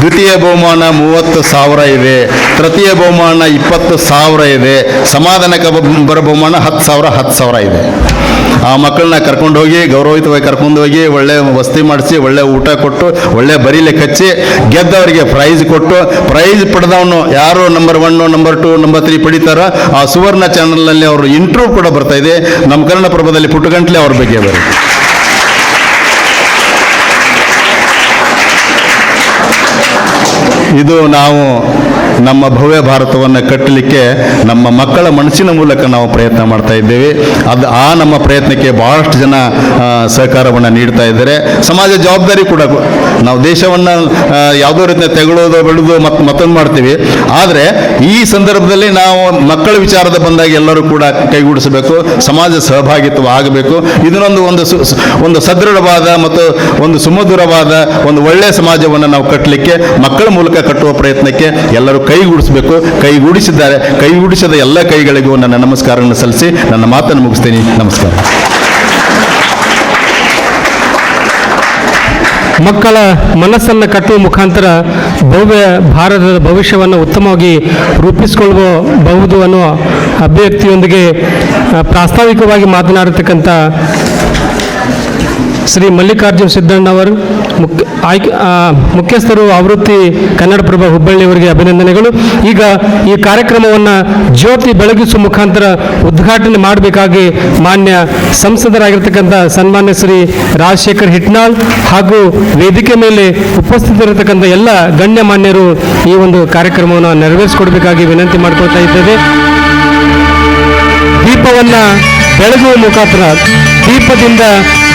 ದ್ವಿತೀಯ ಬಹುಮಾನ 30,000 ಇದೆ, ತೃತೀಯ ಬಹುಮಾನ 20,000 ಇದೆ, ಸಮಾಧಾನಕ ಬರೋ ಬಹುಮಾನ 10,000 ಇದೆ. ಆ ಮಕ್ಕಳನ್ನ ಕರ್ಕೊಂಡು ಹೋಗಿ ಗೌರವಯುತವಾಗಿ ಕರ್ಕೊಂಡು ಹೋಗಿ ಒಳ್ಳೆ ವಸತಿ ಮಾಡಿಸಿ, ಒಳ್ಳೆ ಊಟ ಕೊಟ್ಟು, ಒಳ್ಳೆ ಬರೀಲಿಕ್ಕೆ ಹಚ್ಚಿ, ಗೆದ್ದವರಿಗೆ ಪ್ರೈಸ್ ಕೊಟ್ಟು, ಪ್ರೈಸ್ ಪಡೆದವನು ಯಾರು ನಂಬರ್ 1, ನಂಬರ್ 2, ನಂಬರ್ 3 ಪಡಿತಾರೋ ಆ ಸುವರ್ಣ ಚಾನಲ್ನಲ್ಲಿ ಅವರು ಇಂಟರ್ವ್ಯೂ ಕೂಡ ಬರ್ತಾ ಇದೆ. ನಮ್ಮ ಕನ್ನಡಪ್ರಭದಲ್ಲಿ ಪುಟ್ಟಗಂಟ್ಲೆ ಅವ್ರ ಬಗ್ಗೆ ಬರುತ್ತೆ. ಇದು ನಾವು ನಮ್ಮ ಭವ್ಯ ಭಾರತವನ್ನು ಕಟ್ಟಲಿಕ್ಕೆ ನಮ್ಮ ಮಕ್ಕಳ ಮನಸ್ಸಿನ ಮೂಲಕ ನಾವು ಪ್ರಯತ್ನ ಮಾಡ್ತಾ ಇದ್ದೇವೆ. ಆ ನಮ್ಮ ಪ್ರಯತ್ನಕ್ಕೆ ಬಹಳಷ್ಟು ಜನ ಸಹಕಾರವನ್ನು ನೀಡ್ತಾ ಇದ್ದಾರೆ. ಸಮಾಜ ಜವಾಬ್ದಾರಿ ಕೂಡ, ನಾವು ದೇಶವನ್ನು ಯಾವುದೋ ರೀತಿಯ ತೆಗೊಳ್ಳೋದು ಬೆಳೆದು ಮತ್ತೊಂದು ಮಾಡ್ತೀವಿ. ಆದರೆ ಈ ಸಂದರ್ಭದಲ್ಲಿ ನಾವು ಮಕ್ಕಳ ವಿಚಾರದ ಬಂದಾಗ ಎಲ್ಲರೂ ಕೂಡ ಕೈಗೂಡಿಸಬೇಕು, ಸಮಾಜ ಸಹಭಾಗಿತ್ವ ಆಗಬೇಕು. ಇದನ್ನೊಂದು ಒಂದು ಸದೃಢವಾದ ಮತ್ತು ಒಂದು ಸುಮಧುರವಾದ ಒಂದು ಒಳ್ಳೆಯ ಸಮಾಜವನ್ನು ನಾವು ಕಟ್ಟಲಿಕ್ಕೆ ಮಕ್ಕಳ ಮೂಲಕ ಕಟ್ಟುವ ಪ್ರಯತ್ನಕ್ಕೆ ಎಲ್ಲರೂ ಕೈಗೂಡಿಸಬೇಕು. ಕೈಗೂಡಿಸಿದ ಎಲ್ಲ ಕೈಗಳಿಗೂ ನನ್ನ ನಮಸ್ಕಾರವನ್ನು ಸಲ್ಲಿಸಿ ನನ್ನ ಮಾತನ್ನು ಮುಗಿಸ್ತೀನಿ. ನಮಸ್ಕಾರ. ಮಕ್ಕಳ ಮನಸ್ಸನ್ನು ಕಟ್ಟುವ ಮುಖಾಂತರ ಭವ್ಯ ಭಾರತದ ಭವಿಷ್ಯವನ್ನು ಉತ್ತಮವಾಗಿ ರೂಪಿಸಿಕೊಳ್ಳಬಹುದು ಅನ್ನುವ ಅಭಿವ್ಯಕ್ತಿಯೊಂದಿಗೆ ಪ್ರಾಸ್ತಾವಿಕವಾಗಿ ಮಾತನಾಡತಕ್ಕಂಥ ಶ್ರೀ ಮಲ್ಲಿಕಾರ್ಜುನ್ ಸಿದ್ದಣ್ಣವರು ಮುಖ್ಯಸ್ಥರು ಆವೃತ್ತಿ ಕನ್ನಡಪ್ರಭ ಹುಬ್ಬಳ್ಳಿಯವರಿಗೆ ಅಭಿನಂದನೆಗಳು. ಈಗ ಈ ಕಾರ್ಯಕ್ರಮವನ್ನು ಜ್ಯೋತಿ ಬೆಳಗಿಸುವ ಮುಖಾಂತರ ಉದ್ಘಾಟನೆ ಮಾಡಬೇಕಾಗಿ ಮಾನ್ಯ ಸಂಸದರಾಗಿರ್ತಕ್ಕಂಥ ಸನ್ಮಾನ್ಯ ಶ್ರೀ ರಾಜಶೇಖರ್ ಹಿಟ್ನಾಳ್ ಹಾಗೂ ವೇದಿಕೆ ಮೇಲೆ ಉಪಸ್ಥಿತರಿರತಕ್ಕಂಥ ಎಲ್ಲ ಗಣ್ಯಮಾನ್ಯರು ಈ ಒಂದು ಕಾರ್ಯಕ್ರಮವನ್ನು ನೆರವೇರಿಸಿಕೊಡಬೇಕಾಗಿ ವಿನಂತಿ ಮಾಡಿಕೊಳ್ತಾ ಇದ್ದೇವೆ. ದೀಪವನ್ನು ಬೆಳಗುವ ಮುಖಾಂತರ,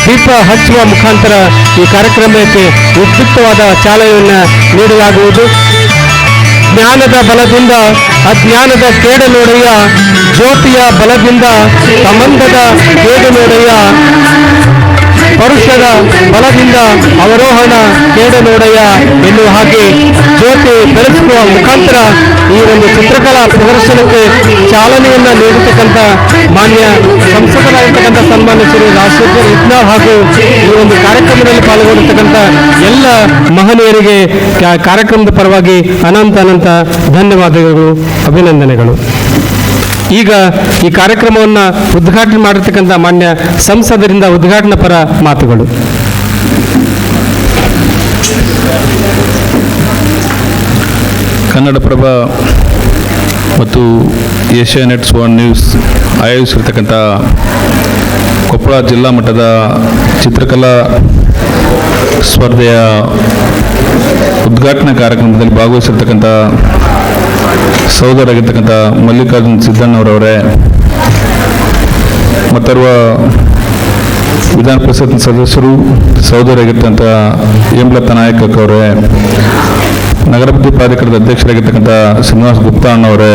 ದೀಪ ಹಚ್ಚುವ ಮುಖಾಂತರ ಈ ಕಾರ್ಯಕ್ರಮಕ್ಕೆ ಉಪಯುಕ್ತವಾದ ಚಾಲನೆಯನ್ನು ನೀಡಲಾಗುವುದು. ಜ್ಞಾನದ ಬಲದಿಂದ ಅಜ್ಞಾನದ ಕೇಡನೋಡೆಯ, ಜ್ಯೋತಿಯ ಬಲದಿಂದ ಸಂಬಂಧದ ಕೇಡನೋಡೆಯ, ಅದೃಷ್ಟದ ಬಲದಿಂದ ಅವರೋಹಣ ಕೇಡ ನೋಡಯ್ಯ ಎನ್ನುವ ಹಾಗೆ ಜ್ಯೋತಿ ಬೆಳೆಸುವ ಮುಖಾಂತರ ಈ ಒಂದು ಚಿತ್ರಕಲಾ ಪ್ರದರ್ಶನಕ್ಕೆ ಚಾಲನೆಯನ್ನ ನೀಡತಕ್ಕಂಥ ಮಾನ್ಯ ಸಂಸದರಾಗಿರ್ತಕ್ಕಂಥ ಸನ್ಮಾನ್ಯ ಶ್ರೀ ರಾಜಶೇಖರ್ ಇಟ್ನಾಳ್ ಹಾಗೂ ಈ ಒಂದು ಕಾರ್ಯಕ್ರಮದಲ್ಲಿ ಪಾಲ್ಗೊಂಡಿರ್ತಕ್ಕಂಥ ಎಲ್ಲ ಮಹನೀಯರಿಗೆ ಕಾರ್ಯಕ್ರಮದ ಪರವಾಗಿ ಅನಂತ ಧನ್ಯವಾದಗಳು, ಅಭಿನಂದನೆಗಳು. ಈಗ ಈ ಕಾರ್ಯಕ್ರಮವನ್ನು ಉದ್ಘಾಟನೆ ಮಾಡಿರ್ತಕ್ಕಂಥ ಮಾನ್ಯ ಸಂಸದರಿಂದ ಉದ್ಘಾಟನಾ ಪರ ಮಾತುಗಳು. ಕನ್ನಡಪ್ರಭ ಮತ್ತು ಏಷ್ಯಾನೆಟ್ ಸುವರ್ಣ ನ್ಯೂಸ್ ಆಯೋಜಿಸಿರ್ತಕ್ಕಂಥ ಕೊಪ್ಪಳ ಜಿಲ್ಲಾ ಮಟ್ಟದ ಚಿತ್ರಕಲಾ ಸ್ಪರ್ಧೆಯ ಉದ್ಘಾಟನಾ ಕಾರ್ಯಕ್ರಮದಲ್ಲಿ ಭಾಗವಹಿಸಿರ್ತಕ್ಕಂಥ ಸಹೋದರರಾಗಿರ್ತಕ್ಕಂಥ ಮಲ್ಲಿಕಾರ್ಜುನ್ ಸಿದ್ದಣ್ಣವರವರೇ, ಮತ್ತೋರ್ವ ವಿಧಾನ ಪರಿಷತ್ ಸದಸ್ಯರು ಸಹೋದರರಾಗಿರ್ತಕ್ಕಂಥ ಹೇಮಲತಾ ನಾಯಕ್ ಅವರೇ, ನಗರಾಭಿವೃದ್ಧಿ ಪ್ರಾಧಿಕಾರದ ಅಧ್ಯಕ್ಷರಾಗಿರ್ತಕ್ಕಂಥ ಶ್ರೀನಿವಾಸ್ ಗುಪ್ತಾ ಅಣ್ಣವರೇ,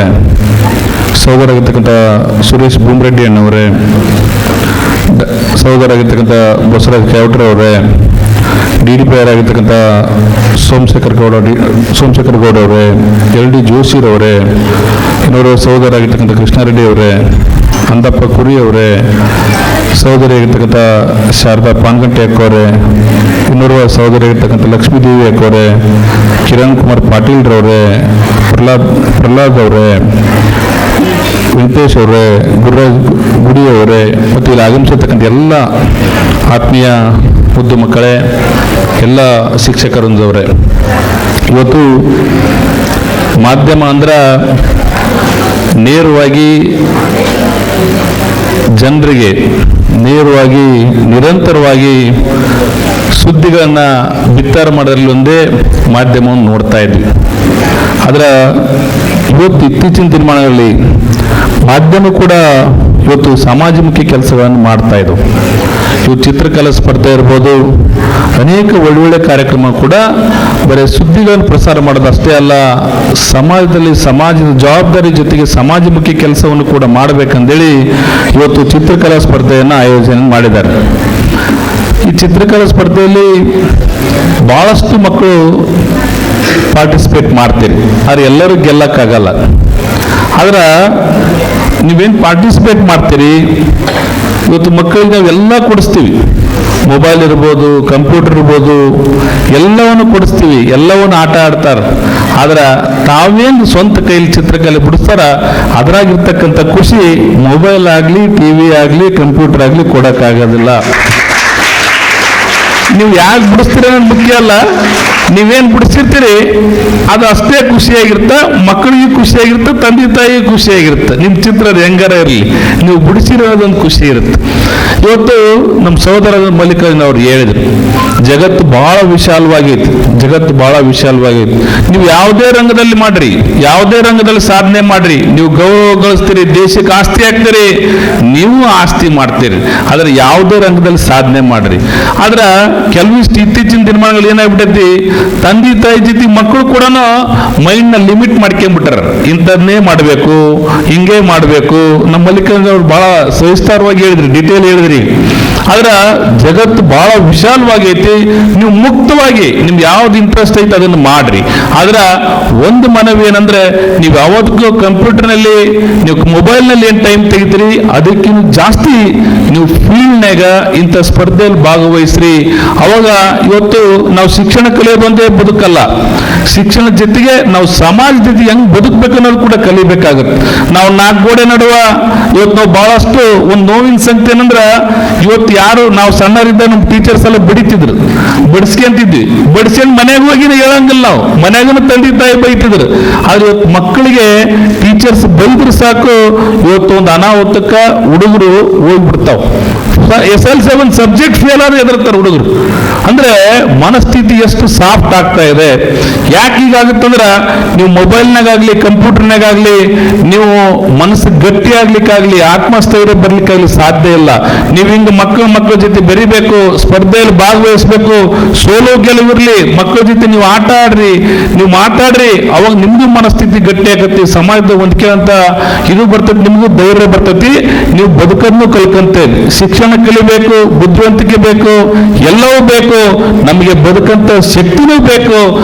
ಸಹೋದರರಾಗಿರ್ತಕ್ಕಂಥ ಸುರೇಶ್ ಭೂಮರೆಡ್ಡಿ ಅಣ್ಣವರೇ, ಸಹೋದರರಾಗಿರ್ತಕ್ಕಂಥ ಬಸವರಾಜ್ ಕ್ಯಾವಟ್ರೆ ಅವರೇ, DDP ಆಗಿರ್ತಕ್ಕಂಥ ಸೋಮಶೇಖರ್ ಗೌಡ ಅವರೇ, LD ಜೋಶಿರವರೇ, ಇನ್ನೋರ್ವ ಸಹೋದರರಾಗಿರ್ತಕ್ಕಂಥ ಕೃಷ್ಣಾರೆಡ್ಡಿ ಅವರೇ, ಅಂದಪ್ಪ ಕುರಿ ಅವರೇ, ಸಹೋದರಿಯಾಗಿರ್ತಕ್ಕಂಥ ಶಾರದಾ ಪಾನ್ಗಂಟೆ ಅಕ್ಕವರೇ, ಇನ್ನೋರ್ವ ಸಹೋದರಿಯಾಗಿರ್ತಕ್ಕಂಥ ಲಕ್ಷ್ಮೀದೇವಿ ಅಕ್ಕವರೇ, ಕಿರಣ್ ಕುಮಾರ್ ಪಾಟೀಲ್ರವರೇ, ಪ್ರಹ್ಲಾದ್ ಅವರೇ, ವೆಂಕಟೇಶ್ ಅವರೇ, ಗುರುರಾಜ್ ಗುಡಿ ಅವರೇ, ಮತ್ತು ಇಲ್ಲಿ ಆಗಮಿಸಿರ್ತಕ್ಕಂಥ ಎಲ್ಲ ಆತ್ಮೀಯ ಮುದ್ದು ಮಕ್ಕಳೇ, ಎಲ್ಲ ಶಿಕ್ಷಕರೊಂದವರೇ, ಇವತ್ತು ಮಾಧ್ಯಮ ಅಂದ್ರೆ ನೇರವಾಗಿ ಜನರಿಗೆ ನೇರವಾಗಿ ನಿರಂತರವಾಗಿ ಸುದ್ದಿಗಳನ್ನು ಬಿತ್ತರ ಮಾಡೋದ್ರಲ್ಲಿ ಒಂದೇ ಮಾಧ್ಯಮವನ್ನು ನೋಡ್ತಾ ಇದ್ವಿ. ಆದರೆ ಇವತ್ತು ಇತ್ತೀಚಿನ ದಿನಮಾನಗಳಲ್ಲಿ ಮಾಧ್ಯಮ ಕೂಡ ಇವತ್ತು ಸಮಾಜಮುಖಿ ಕೆಲಸಗಳನ್ನು ಮಾಡ್ತಾ ಇದ್ದವು. ಇವತ್ತು ಚಿತ್ರಕಲಾ ಸ್ಪರ್ಧೆ ಇರ್ಬೋದು, ಅನೇಕ ಒಳ್ಳೊಳ್ಳೆ ಕಾರ್ಯಕ್ರಮ ಕೂಡ ಬರೀ ಸುದ್ದಿಗಳನ್ನು ಪ್ರಸಾರ ಮಾಡೋದು ಅಷ್ಟೇ ಅಲ್ಲ, ಸಮಾಜದಲ್ಲಿ ಸಮಾಜದ ಜವಾಬ್ದಾರಿ ಜೊತೆಗೆ ಸಮಾಜಮುಖಿ ಕೆಲಸವನ್ನು ಕೂಡ ಮಾಡಬೇಕಂದೇಳಿ ಇವತ್ತು ಚಿತ್ರಕಲಾ ಸ್ಪರ್ಧೆಯನ್ನು ಆಯೋಜನೆ ಮಾಡಿದ್ದಾರೆ. ಈ ಚಿತ್ರಕಲಾ ಸ್ಪರ್ಧೆಯಲ್ಲಿ ಬಹಳಷ್ಟು ಮಕ್ಕಳು ಪಾರ್ಟಿಸಿಪೇಟ್ ಮಾಡ್ತೀರಿ, ಆದರೆ ಎಲ್ಲರೂ ಗೆಲ್ಲಕ್ಕಾಗಲ್ಲ. ಆದ್ರೆ ನೀವೇನು ಪಾರ್ಟಿಸಿಪೇಟ್ ಮಾಡ್ತೀರಿ, ಇವತ್ತು ಮಕ್ಕಳಿಗೆ ನಾವೆಲ್ಲ ಕೊಡಿಸ್ತೀವಿ, ಮೊಬೈಲ್ ಇರ್ಬೋದು, ಕಂಪ್ಯೂಟರ್ ಇರ್ಬೋದು, ಎಲ್ಲವನ್ನು ಕೊಡಿಸ್ತೀವಿ, ಎಲ್ಲವನ್ನು ಆಟ ಆಡ್ತಾರೆ. ಆದ್ರೆ ತಾವೇನು ಸ್ವಂತ ಕೈಲಿ ಚಿತ್ರಕಲೆ ಬಿಡಿಸ್ತಾರ ಅದ್ರಾಗಿರ್ತಕ್ಕಂಥ ಖುಷಿ ಮೊಬೈಲ್ ಆಗಲಿ, TV ಆಗಲಿ, ಕಂಪ್ಯೂಟರ್ ಆಗಲಿ ಕೊಡೋಕ್ಕಾಗೋದಿಲ್ಲ. ನೀವು ಯಾಕೆ ಬಿಡಿಸ್ತೀರ ಅನ್ನೋದು ಮುಖ್ಯ ಅಲ್ಲ, ನೀವೇನು ಬಿಡಿಸಿರ್ತೀರಿ ಅದು ಅಷ್ಟೇ ಖುಷಿಯಾಗಿರುತ್ತೆ, ಮಕ್ಕಳಿಗೆ ಖುಷಿಯಾಗಿರುತ್ತೆ, ತಂದೆ ತಾಯಿಗೆ ಖುಷಿಯಾಗಿರುತ್ತೆ. ನಿಮ್ಮ ಚಿತ್ರ ಅದು ಹೆಂಗಾರ ಇರಲಿ, ನೀವು ಬಿಡಿಸಿರೋದೊಂದು ಖುಷಿ ಇರುತ್ತೆ. ಇವತ್ತು ನಮ್ಮ ಸಹೋದರ ಮಲ್ಲಿಕಾರ್ಜುನ್ ಅವ್ರು ಹೇಳಿದ್ರು, ಜಗತ್ತು ಬಹಳ ವಿಶಾಲವಾಗೈತಿ, ಜಗತ್ತು ಬಹಳ ವಿಶಾಲವಾಗೈತಿ. ನೀವು ಯಾವುದೇ ರಂಗದಲ್ಲಿ ಮಾಡ್ರಿ, ಯಾವುದೇ ರಂಗದಲ್ಲಿ ಸಾಧನೆ ಮಾಡ್ರಿ, ನೀವು ಗೌರವ ಗಳಿಸ್ತೀರಿ, ದೇಶಕ್ಕೆ ಆಸ್ತಿ ಆಗ್ತೀರಿ, ನೀವು ಆಸ್ತಿ ಮಾಡ್ತೀರಿ. ಆದರೆ ಯಾವುದೇ ರಂಗದಲ್ಲಿ ಸಾಧನೆ ಮಾಡ್ರಿ. ಆದ್ರೆ ಕೆಲವಿಷ್ಟು ಇತ್ತೀಚಿನ ದಿನಮಾನಗಳು ಏನಾಗ್ಬಿಟ್ಟೈತಿ, ತಂದೆ ತಾಯಿ ಜೊತೆ ಮಕ್ಕಳು ಕೂಡ ಮೈಂಡ್ ನ ಲಿಮಿಟ್ ಮಾಡ್ಕೊಂಡ್ಬಿಟ್ಟಾರ. ಇಂಥದ್ನೇ ಮಾಡಬೇಕು, ಹಿಂಗೆ ಮಾಡಬೇಕು. ನಮ್ಮ ಮಲ್ಲಿಕಾರ್ಜುನ್ ಅವ್ರು ಬಹಳ ಸವಿಸ್ತಾರವಾಗಿ ಹೇಳಿದ್ರಿ, ಡಿಟೇಲ್ ಹೇಳಿದ್ರಿ. ಆದ್ರೆ ಜಗತ್ತು ಬಹಳ ವಿಶಾಲವಾಗೈತಿ, ನೀವು ಮುಕ್ತವಾಗಿ ನಿಮ್ಗೆ ಯಾವ್ದು ಇಂಟ್ರೆಸ್ಟ್ ಐತೆ ಅದನ್ನು ಮಾಡ್ರಿ. ಆದ್ರೆ ಒಂದು ಮನವಿ ಏನಂದ್ರೆ, ನೀವು ಯಾವತ್ತಿಗೂ ಕಂಪ್ಯೂಟರ್ನಲ್ಲಿ, ನೀವು ಮೊಬೈಲ್ನಲ್ಲಿ ಏನು ಟೈಮ್ ತೆಗಿತೀರಿ ಅದಕ್ಕಿಂತ ಜಾಸ್ತಿ ನೀವು ಫೀಲ್ಡ್ನಾಗ ಇಂಥ ಸ್ಪರ್ಧೆಯಲ್ಲಿ ಭಾಗವಹಿಸ್ರಿ. ಅವಾಗ ಇವತ್ತು ನಾವು ಶಿಕ್ಷಣ ಕಲಿಯೋದೊಂದೇ ಬದುಕಲ್ಲ, ಶಿಕ್ಷಣದ ಜೊತೆಗೆ ನಾವು ಸಮಾಜ ಜೊತೆ ಹೆಂಗ್ ಬದುಕಬೇಕು ಅನ್ನೋದು ಕೂಡ ಕಲಿಬೇಕಾಗುತ್ತೆ. ನಾವು 4 ಗೋಡೆ ನಡುವ ಇವತ್ತು ನಾವು ಬಹಳಷ್ಟು ಒಂದು ನೋವಿನ ಸಂಗತಿ ಏನಂದ್ರೆ, ಇವತ್ತು ಯಾರು ನಾವು ಸಣ್ಣರಿದ್ದ ನಮ್ಮ ಟೀಚರ್ಸ್ ಎಲ್ಲ ಬಿಡಿತಿದ್ರು, ಬಡಿಸ್ಕೊಂತಿದ್ವಿ, ಬಡಿಸ್ಕೊಂಡು ಮನೆಗೆ ಹೋಗಿ ಹೇಳಂಗಿಲ್ಲ, ನಾವು ಮನೆಗೂ ತಂದೆ ತಾಯಿ ಬೈತಿದ್ರು. ಆದ್ರೆ ಇವತ್ತು ಮಕ್ಕಳಿಗೆ ಟೀಚರ್ಸ್ ಬೈದ್ರು ಸಾಕು, ಇವತ್ತು ಒಂದು ಅನಾಹುತಕ್ಕ ಹುಡುಗರು ಹೋಗ್ಬಿಡ್ತಾವ. SL7 ಸಬ್ಜೆಕ್ಟ್ ಫೇಲ್ ಆದ್ರೆ ಎದುರ್ತಾರೆ ಹುಡುಗರು. ಅಂದ್ರೆ ಮನಸ್ಥಿತಿ ಎಷ್ಟು ಸಾಫ್ಟ್ ಆಗ್ತಾ ಇದೆ. ಯಾಕೆ ಹೀಗಾಗುತ್ತಂದ್ರ, ನೀವು ಮೊಬೈಲ್ನಾಗಾಗ್ಲಿ, ಕಂಪ್ಯೂಟರ್ನಾಗಾಗ್ಲಿ ನೀವು ಮನಸ್ಸು ಗಟ್ಟಿ ಆಗ್ಲಿಕ್ಕಾಗ್ಲಿ, ಆತ್ಮಸ್ಥೈರ್ಯ ಬರ್ಲಿಕ್ಕಾಗ್ಲಿ ಸಾಧ್ಯ ಇಲ್ಲ. ನೀವು ಹಿಂಗೆ ಮಕ್ಕಳು ಮಕ್ಕಳ ಜೊತೆ ಬೆರಿಬೇಕು, ಸ್ಪರ್ಧೆಯಲ್ಲಿ ಭಾಗವಹಿಸ್ಬೇಕು. ಸೋಲು ಗೆಲುವಿರ್ಲಿ, ಮಕ್ಕಳ ಜೊತೆ ನೀವು ಆಟ ಆಡ್ರಿ, ನೀವು ಮಾತಾಡ್ರಿ, ಅವಾಗ ನಿಮ್ದು ಮನಸ್ಥಿತಿ ಗಟ್ಟಿ ಆಗತ್ತೆ, ಸಮಾಜದ ಹೊಂದಿಕೆ ಅಂತ ಇದು ಬರ್ತೈತಿ, ನಿಮ್ಗೂ ಧೈರ್ಯ ಬರ್ತೈತಿ, ನೀವು ಬದುಕನ್ನು ಕಲ್ಕಂತೇವೆ. ಶಿಕ್ಷಣ ಕಲಿಬೇಕು, ಬುದ್ಧಿವಂತಿಕೆ ಬೇಕು, ಎಲ್ಲವೂ ಬೇಕು, ನಮಗೆ ಬದುಕಂತ ಶಕ್ತಿನೂ ಬೇಕು.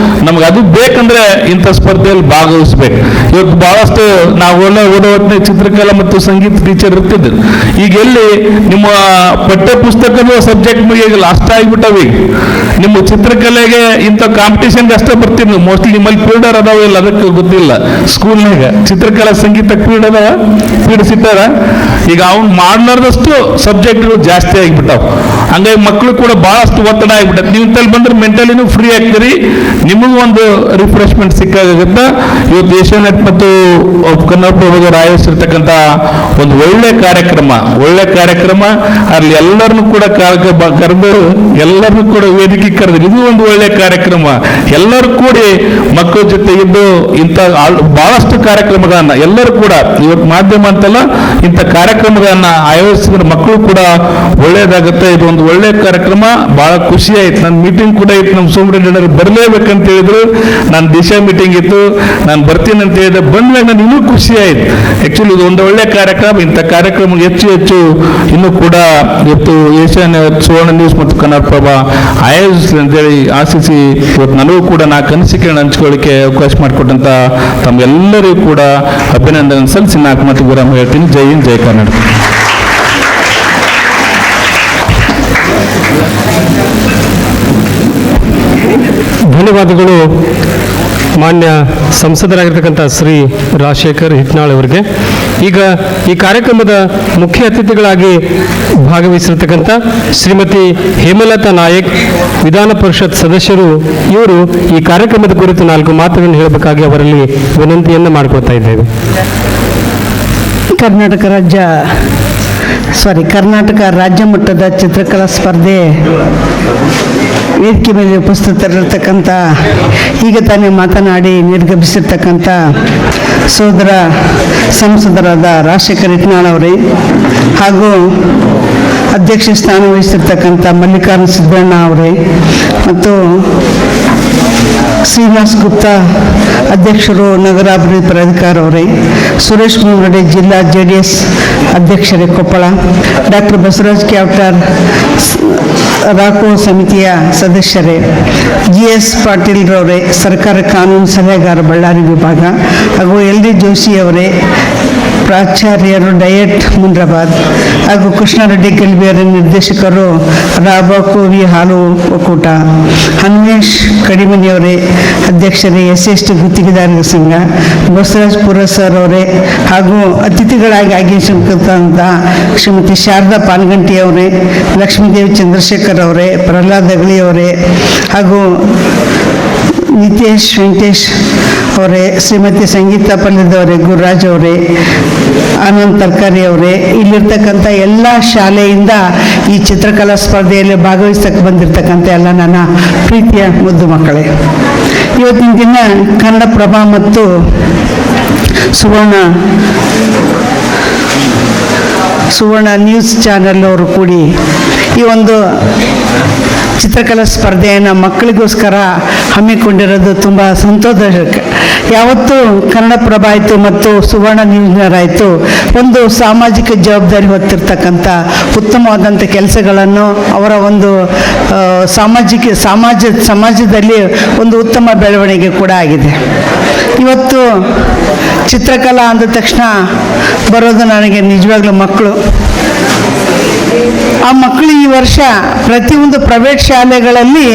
ನಮ್ಗೆ ಅದು ಬೇಕಂದ್ರೆ ಇಂಥ ಸ್ಪರ್ಧೆಯಲ್ಲಿ ಭಾಗವಹಿಸ್ಬೇಕು. ಇವತ್ತು ಬಹಳಷ್ಟು ನಾವು ಓದೋ ಹೊತ್ತಿನ ಚಿತ್ರಕಲಾ ಮತ್ತು ಸಂಗೀತ ಟೀಚರ್ ಇರ್ತಿದ್ರು. ಈಗ ಎಲ್ಲಿ ನಿಮ್ಮ ಪಠ್ಯ ಪುಸ್ತಕದ ಸಬ್ಜೆಕ್ಟ್ ಈಗ ಲಾಸ್ಟ್ ಆಗಿಬಿಟ್ಟವಿ. ನಿಮ್ಮ ಚಿತ್ರಕಲೆಗೆ ಇಂಥ ಕಾಂಪಿಟೇಷನ್ಗೆ ಅಷ್ಟೇ ಬರ್ತೀವಿ ನೀವು. ಮೋಸ್ಟ್ಲಿ ನಿಮ್ಮಲ್ಲಿ ಪೀರಿಯಡ್ ಅದಾವ ಇಲ್ಲ ಅದಕ್ಕೆ ಗೊತ್ತಿಲ್ಲ. ಸ್ಕೂಲ್ನಾಗ ಚಿತ್ರಕಲಾ ಸಂಗೀತ ಪೀರಿಯಡ್ ಅದಾವ, ಪೀರಿಯಡ್ಸ್ ಇಟ್ಟಾರ. ಈಗ ಅವ್ನು ಮಾಡ್ಲಾರ್ದಷ್ಟು ಸಬ್ಜೆಕ್ಟ್ಗಳು ಜಾಸ್ತಿ ಆಗಿಬಿಟ್ಟಾವ. ಹಂಗಾಗಿ ಮಕ್ಕಳು ಕೂಡ ಬಹಳಷ್ಟು ಒತ್ತಡ ಆಗಿಬಿಟ್ಟೆ. ನೀವು ಇಂತಲ್ಲಿ ಬಂದ್ರೆ ಮೆಂಟಲಿನೂ ಫ್ರೀ ಆಗ್ತೀರಿ, ನಿಮಗೂ ಒಂದು ರಿಫ್ರೆಶ್ಮೆಂಟ್ ಸಿಕ್ಕಾಗುತ್ತೆ. ಇವತ್ತು ಏಷ್ಯಾನೆಟ್ ಮತ್ತು ಕನ್ನಡಪ್ರಭದವರು ಆಯೋಜಿಸಿರ್ತಕ್ಕಂಥ ಒಂದು ಒಳ್ಳೆ ಕಾರ್ಯಕ್ರಮ, ಅಲ್ಲಿ ಎಲ್ಲರನ್ನು ಕೂಡ ಕರೆದು ಎಲ್ಲರನ್ನು ಕೂಡ ವೇದಿಕೆ ಕರೆದು ಇದು ಒಂದು ಒಳ್ಳೆ ಕಾರ್ಯಕ್ರಮ. ಎಲ್ಲರೂ ಕೂಡಿ ಮಕ್ಕಳ ಜೊತೆ ಇದ್ದು ಇಂಥ ಬಹಳಷ್ಟು ಕಾರ್ಯಕ್ರಮಗಳನ್ನ ಎಲ್ಲರೂ ಕೂಡ ಇವತ್ತು ಮಾಧ್ಯಮ ಅಂತಲ್ಲ ಇಂಥ ಕಾರ್ಯಕ್ರಮಗಳನ್ನ ಆಯೋಜಿಸಿದ್ರೆ ಮಕ್ಕಳು ಕೂಡ ಒಳ್ಳೇದಾಗುತ್ತೆ. ಇದು ಒಂದು ಒಳ್ಳೆ ಕಾರ್ಯಕ್ರಮ. ಬಹಳ ಖುಷಿ ಆಯ್ತು. ನನ್ನ ಮೀಟಿಂಗ್ ಕೂಡ ಇತ್ತು, ನಮ್ಮ ಸೂಪರಿಂಟೆಂಡೆಂಟ್ ಬರಲೇಬೇಕಂತ ಹೇಳಿದ್ರು. ನಾನು ದಿಶಾ ಮೀಟಿಂಗ್ ಇತ್ತು, ನಾನು ಬರ್ತೀನಿ ಅಂತ ಹೇಳಿದೆ. ಬಂದ್ಮೇಲೆ ನಾನು ಇನ್ನೂ ಖುಷಿ ಆಯ್ತು. ಆಕ್ಚುಲಿ ಇದು ಒಂದು ಒಳ್ಳೆ ಕಾರ್ಯಕ್ರಮ. ಇಂಥ ಕಾರ್ಯಕ್ರಮ ಹೆಚ್ಚು ಇನ್ನೂ ಕೂಡ ಇವತ್ತು ಏಷ್ಯಾನೆಟ್, ಸುವರ್ಣ ನ್ಯೂಸ್ ಮತ್ತು ಕನ್ನಡಪ್ರಭ ಆಯೋಜಿಸಲಿ ಅಂತೇಳಿ ಆಶಿಸಿ ಇವತ್ತು ನನಗೂ ಕೂಡ ನಾಲ್ಕು ಅನಿಸಿಕೆಗಳನ್ನು ಹಂಚ್ಕೊಳ್ಳಿಕ್ಕೆ ಅವಕಾಶ ಮಾಡಿಕೊಟ್ಟಂತ ತಮ್ಮೆಲ್ಲರಿಗೂ ಕೂಡ ಅಭಿನಂದನೆ ಸಲ್ಲಿಸಿ ನಾಲ್ಕು ಮಾತು ವಿರಾಮ ಹೇಳ್ತೀನಿ. ಜೈ ಹಿಂದ್, ಜೈ ಕನ್ನಡ. ಧನ್ಯವಾದಗಳು ಮಾನ್ಯ ಸಂಸದರಾಗಿರ್ತಕ್ಕಂಥ ಶ್ರೀ ರಾಜಶೇಖರ್ ಹಿಟ್ನಾಳ್ ಅವರಿಗೆ. ಈಗ ಈ ಕಾರ್ಯಕ್ರಮದ ಮುಖ್ಯ ಅತಿಥಿಗಳಾಗಿ ಭಾಗವಹಿಸಿರ್ತಕ್ಕಂಥ ಶ್ರೀಮತಿ ಹೇಮಲತಾ ನಾಯಕ್, ವಿಧಾನ ಪರಿಷತ್ ಸದಸ್ಯರು, ಇವರು ಈ ಕಾರ್ಯಕ್ರಮದ ಕುರಿತು ನಾಲ್ಕು ಮಾತುಗಳನ್ನು ಹೇಳಬೇಕಾಗಿ ಅವರಲ್ಲಿ ವಿನಂತಿಯನ್ನು ಮಾಡಿಕೊಳ್ತಾ ಇದ್ದೇವೆ. ಕರ್ನಾಟಕ ರಾಜ್ಯ ಮಟ್ಟದ ಚಿತ್ರಕಲಾ ಸ್ಪರ್ಧೆ ವೇದಿಕೆ ಮೇಲೆ ಉಪಸ್ಥಿತರಿರ್ತಕ್ಕಂಥ, ಈಗ ತಾನೇ ಮಾತನಾಡಿ ನಿರ್ಗಮಿಸಿರ್ತಕ್ಕಂಥ ಸೋದರ ಸಂಸದರಾದ ರಾಜಶೇಖರ್ ಹಿಟ್ನಾಳ್ ಅವರೇ, ಹಾಗೂ ಅಧ್ಯಕ್ಷ ಸ್ಥಾನ ವಹಿಸಿರ್ತಕ್ಕಂಥ ಮಲ್ಲಿಕಾರ್ಜುನ ಸಿದ್ದಣ್ಣ ಅವರೇ, ಮತ್ತು ಶ್ರೀನಿವಾಸ್ ಗುಪ್ತಾ ಅಧ್ಯಕ್ಷರು ನಗರಾಭಿವೃದ್ಧಿ ಪ್ರಾಧಿಕಾರ ಅವರೇ, ಸುರೇಶ್ ಮುಂಗಡೆ ಜಿಲ್ಲಾ JDS ಅಧ್ಯಕ್ಷರೇ ಕೊಪ್ಪಳ, ಡಾಕ್ಟರ್ ಬಸವರಾಜ್ ಕ್ಯಾಪ್ಟರ್ ರಾಕೋ ಸಮಿತಿಯ ಸದಸ್ಯರೇ, GS ಪಾಟೀಲ್ರವರೇ, ಸರ್ಕಾರ ಕಾನೂನು ಸಲಹೆಗಾರ ಬಳ್ಳಾರಿ ವಿಭಾಗ, ಹಾಗೂ LD ಜೋಶಿ ಅವರೇ, ಪ್ರಾಚಾರ್ಯರು ಡಯಟ್ ಮುಂಡ್ರಾಬಾದ್, ಹಾಗೂ ಕೃಷ್ಣಾರೆಡ್ಡಿ ಗಲ್ಬಿಯರ ನಿರ್ದೇಶಕರು ರಾಬಕೋವಿ ಹಾಲು ಒಕ್ಕೂಟ, ಹನುಮೇಶ್ ಕಡಿಮನಿಯವರೇ ಅಧ್ಯಕ್ಷರೇ SST ಗುತ್ತಿಗೆದಾರರ ಸಂಘ, ಬಸವರಾಜ್ ಪುರಸರ್ ಅವರೇ, ಹಾಗೂ ಅತಿಥಿಗಳಾಗಿ ಆಗಮಿಸಿರ್ತಕ್ಕಂಥ ಶ್ರೀಮತಿ ಶಾರದಾ ಪಾಲ್ಗಂಟಿ ಅವರೇ, ಲಕ್ಷ್ಮೀದೇವಿ ಚಂದ್ರಶೇಖರ್ ಅವರೇ, ಪ್ರಹ್ಲಾದ್ ಅಗಳಿ ಅವರೇ, ಹಾಗೂ ನಿತೇಶ್ ವೆಂಕಟೇಶ್ ಅವರೇ, ಶ್ರೀಮತಿ ಸಂಗೀತಾ ಪಲ್ಯದವರೇ, ಗುರುರಾಜ್ ಅವರೇ, ಆನಂದ್ ತರ್ಕಾರಿ ಅವರೇ, ಇಲ್ಲಿರ್ತಕ್ಕಂಥ ಎಲ್ಲ ಶಾಲೆಯಿಂದ ಈ ಚಿತ್ರಕಲಾ ಸ್ಪರ್ಧೆಯಲ್ಲಿ ಭಾಗವಹಿಸಕ್ಕೆ ಬಂದಿರತಕ್ಕಂಥ ಎಲ್ಲ ನನ್ನ ಪ್ರೀತಿಯ ಮುದ್ದು ಮಕ್ಕಳೇ, ಇವತ್ತಿನ ದಿನ ಕನ್ನಡಪ್ರಭ ಮತ್ತು ಸುವರ್ಣ ನ್ಯೂಸ್ ಚಾನೆಲ್ ಅವರು ಕೂಡಿ ಈ ಒಂದು ಚಿತ್ರಕಲಾ ಸ್ಪರ್ಧೆಯನ್ನು ಮಕ್ಕಳಿಗೋಸ್ಕರ ಹಮ್ಮಿಕೊಂಡಿರೋದು ತುಂಬ ಸಂತೋಷಕ್ಕೆ. ಯಾವತ್ತೂ ಕನ್ನಡಪ್ರಭ ಆಯಿತು ಮತ್ತು ಸುವರ್ಣ ನ್ಯೂಸ್ನವರಾಯಿತು ಒಂದು ಸಾಮಾಜಿಕ ಜವಾಬ್ದಾರಿ ಹೊತ್ತಿರ್ತಕ್ಕಂಥ ಉತ್ತಮವಾದಂಥ ಕೆಲಸಗಳನ್ನು ಅವರ ಒಂದು ಸಮಾಜದಲ್ಲಿ ಒಂದು ಉತ್ತಮ ಬೆಳವಣಿಗೆ ಕೂಡ ಆಗಿದೆ. ಇವತ್ತು ಚಿತ್ರಕಲಾ ಅಂದ ತಕ್ಷಣ ಬರೋದು ನನಗೆ ನಿಜವಾಗ್ಲೂ ಮಕ್ಕಳು. ಆ ಮಕ್ಕಳು ಈ ವರ್ಷ ಪ್ರತಿಯೊಂದು ಪ್ರೈವೇಟ್ ಶಾಲೆಗಳಲ್ಲಿ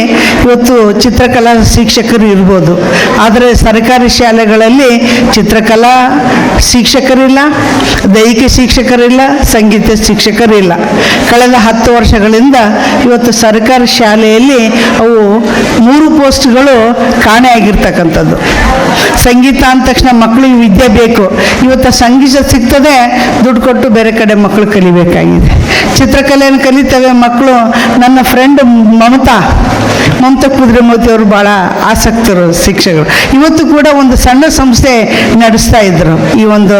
ಇವತ್ತು ಚಿತ್ರಕಲಾ ಶಿಕ್ಷಕರು ಇರ್ಬೋದು, ಆದರೆ ಸರ್ಕಾರಿ ಶಾಲೆಗಳಲ್ಲಿ ಚಿತ್ರಕಲಾ ಶಿಕ್ಷಕರಿಲ್ಲ, ದೈಹಿಕ ಶಿಕ್ಷಕರಿಲ್ಲ, ಸಂಗೀತ ಶಿಕ್ಷಕರಿಲ್ಲ. ಕಳೆದ 10 ವರ್ಷಗಳಿಂದ ಇವತ್ತು ಸರ್ಕಾರಿ ಶಾಲೆಯಲ್ಲಿ ಅವು 3 ಪೋಸ್ಟ್ಗಳು ಕಾಣೆಯಾಗಿರ್ತಕ್ಕಂಥದ್ದು. ಸಂಗೀತ ಅಂದ ತಕ್ಷಣ ಮಕ್ಕಳಿಗೆ ವಿದ್ಯೆ ಬೇಕು. ಇವತ್ತು ಸಂಗೀತ ಸಿಗ್ತದೆ, ದುಡ್ಡು ಕೊಟ್ಟು ಬೇರೆ ಕಡೆ ಮಕ್ಕಳು ಕಲಿಬೇಕಾಗಿದೆ. ಚಿತ್ರಕಲೆಯನ್ನು ಕಲಿತವೆ ಮಕ್ಕಳು. ನನ್ನ ಫ್ರೆಂಡ್ ಮಮತಾ ಕುದುರೆಮೂರ್ತಿ ಅವರು ಭಾಳ ಆಸಕ್ತರು ಶಿಕ್ಷಕರು. ಇವತ್ತು ಕೂಡ ಒಂದು ಸಣ್ಣ ಸಂಸ್ಥೆ ನಡೆಸ್ತಾ ಇದ್ರು, ಈ ಒಂದು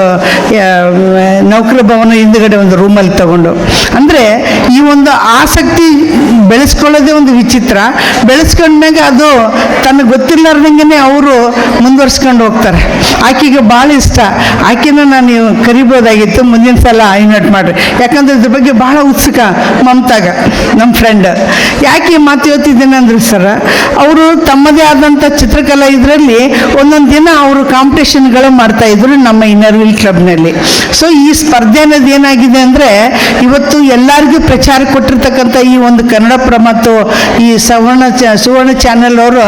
ನೌಕರ ಭವನ ಹಿಂದುಗಡೆ ಒಂದು ರೂಮಲ್ಲಿ ತಗೊಂಡು. ಅಂದರೆ ಈ ಒಂದು ಆಸಕ್ತಿ ಬೆಳೆಸ್ಕೊಳ್ಳೋದೇ ಒಂದು ವಿಚಿತ್ರ. ಬೆಳೆಸ್ಕೊಂಡ್ಮ್ಯಾಗ ಅದು ತನಗೆ ಗೊತ್ತಿಲ್ಲಾರ್ದಂಗೆ ಅವರು ಮುಂದುವರ್ಸ್ಕೊಂಡು ಹೋಗ್ತಾರೆ. ಆಕೆಗೆ ಭಾಳ ಇಷ್ಟ. ಆಕೆನ ನಾನು ಕರಿಬೋದಾಗಿತ್ತು, ಮುಂದಿನ ಸಲ ಇನ್ವೈಟ್ ಮಾಡಿರಿ. ಯಾಕಂದ್ರೆ ಇದ್ರ ಬಗ್ಗೆ ಭಾಳ ಉತ್ಸುಕ ಮಮತಾಗ, ನಮ್ಮ ಫ್ರೆಂಡ್. ಯಾಕೆ ಮಾತು ಹೇಳ್ತಿದ್ದೇನೆ ಅಂದ್ರೆ ಸರ್, ಅವರು ತಮ್ಮದೇ ಆದಂಥ ಚಿತ್ರಕಲಾ ಇದರಲ್ಲಿ ಒಂದೊಂದು ದಿನ ಅವರು ಕಾಂಪಿಟೇಷನ್ಗಳು ಮಾಡ್ತಾಯಿದ್ರು ನಮ್ಮ ಇನ್ನರ್ವಿಲ್ ಕ್ಲಬ್ನಲ್ಲಿ. ಸೊ ಈ ಸ್ಪರ್ಧೆ ಅನ್ನೋದು ಏನಾಗಿದೆ ಅಂದರೆ, ಇವತ್ತು ಎಲ್ಲರಿಗೂ ಪ್ರಚಾರ ಕೊಟ್ಟಿರ್ತಕ್ಕಂಥ ಈ ಒಂದು ಕನ್ನಡಪ್ರಭ ಮತ್ತು ಈ ಸುವರ್ಣ ಚಾನೆಲ್ ಅವರು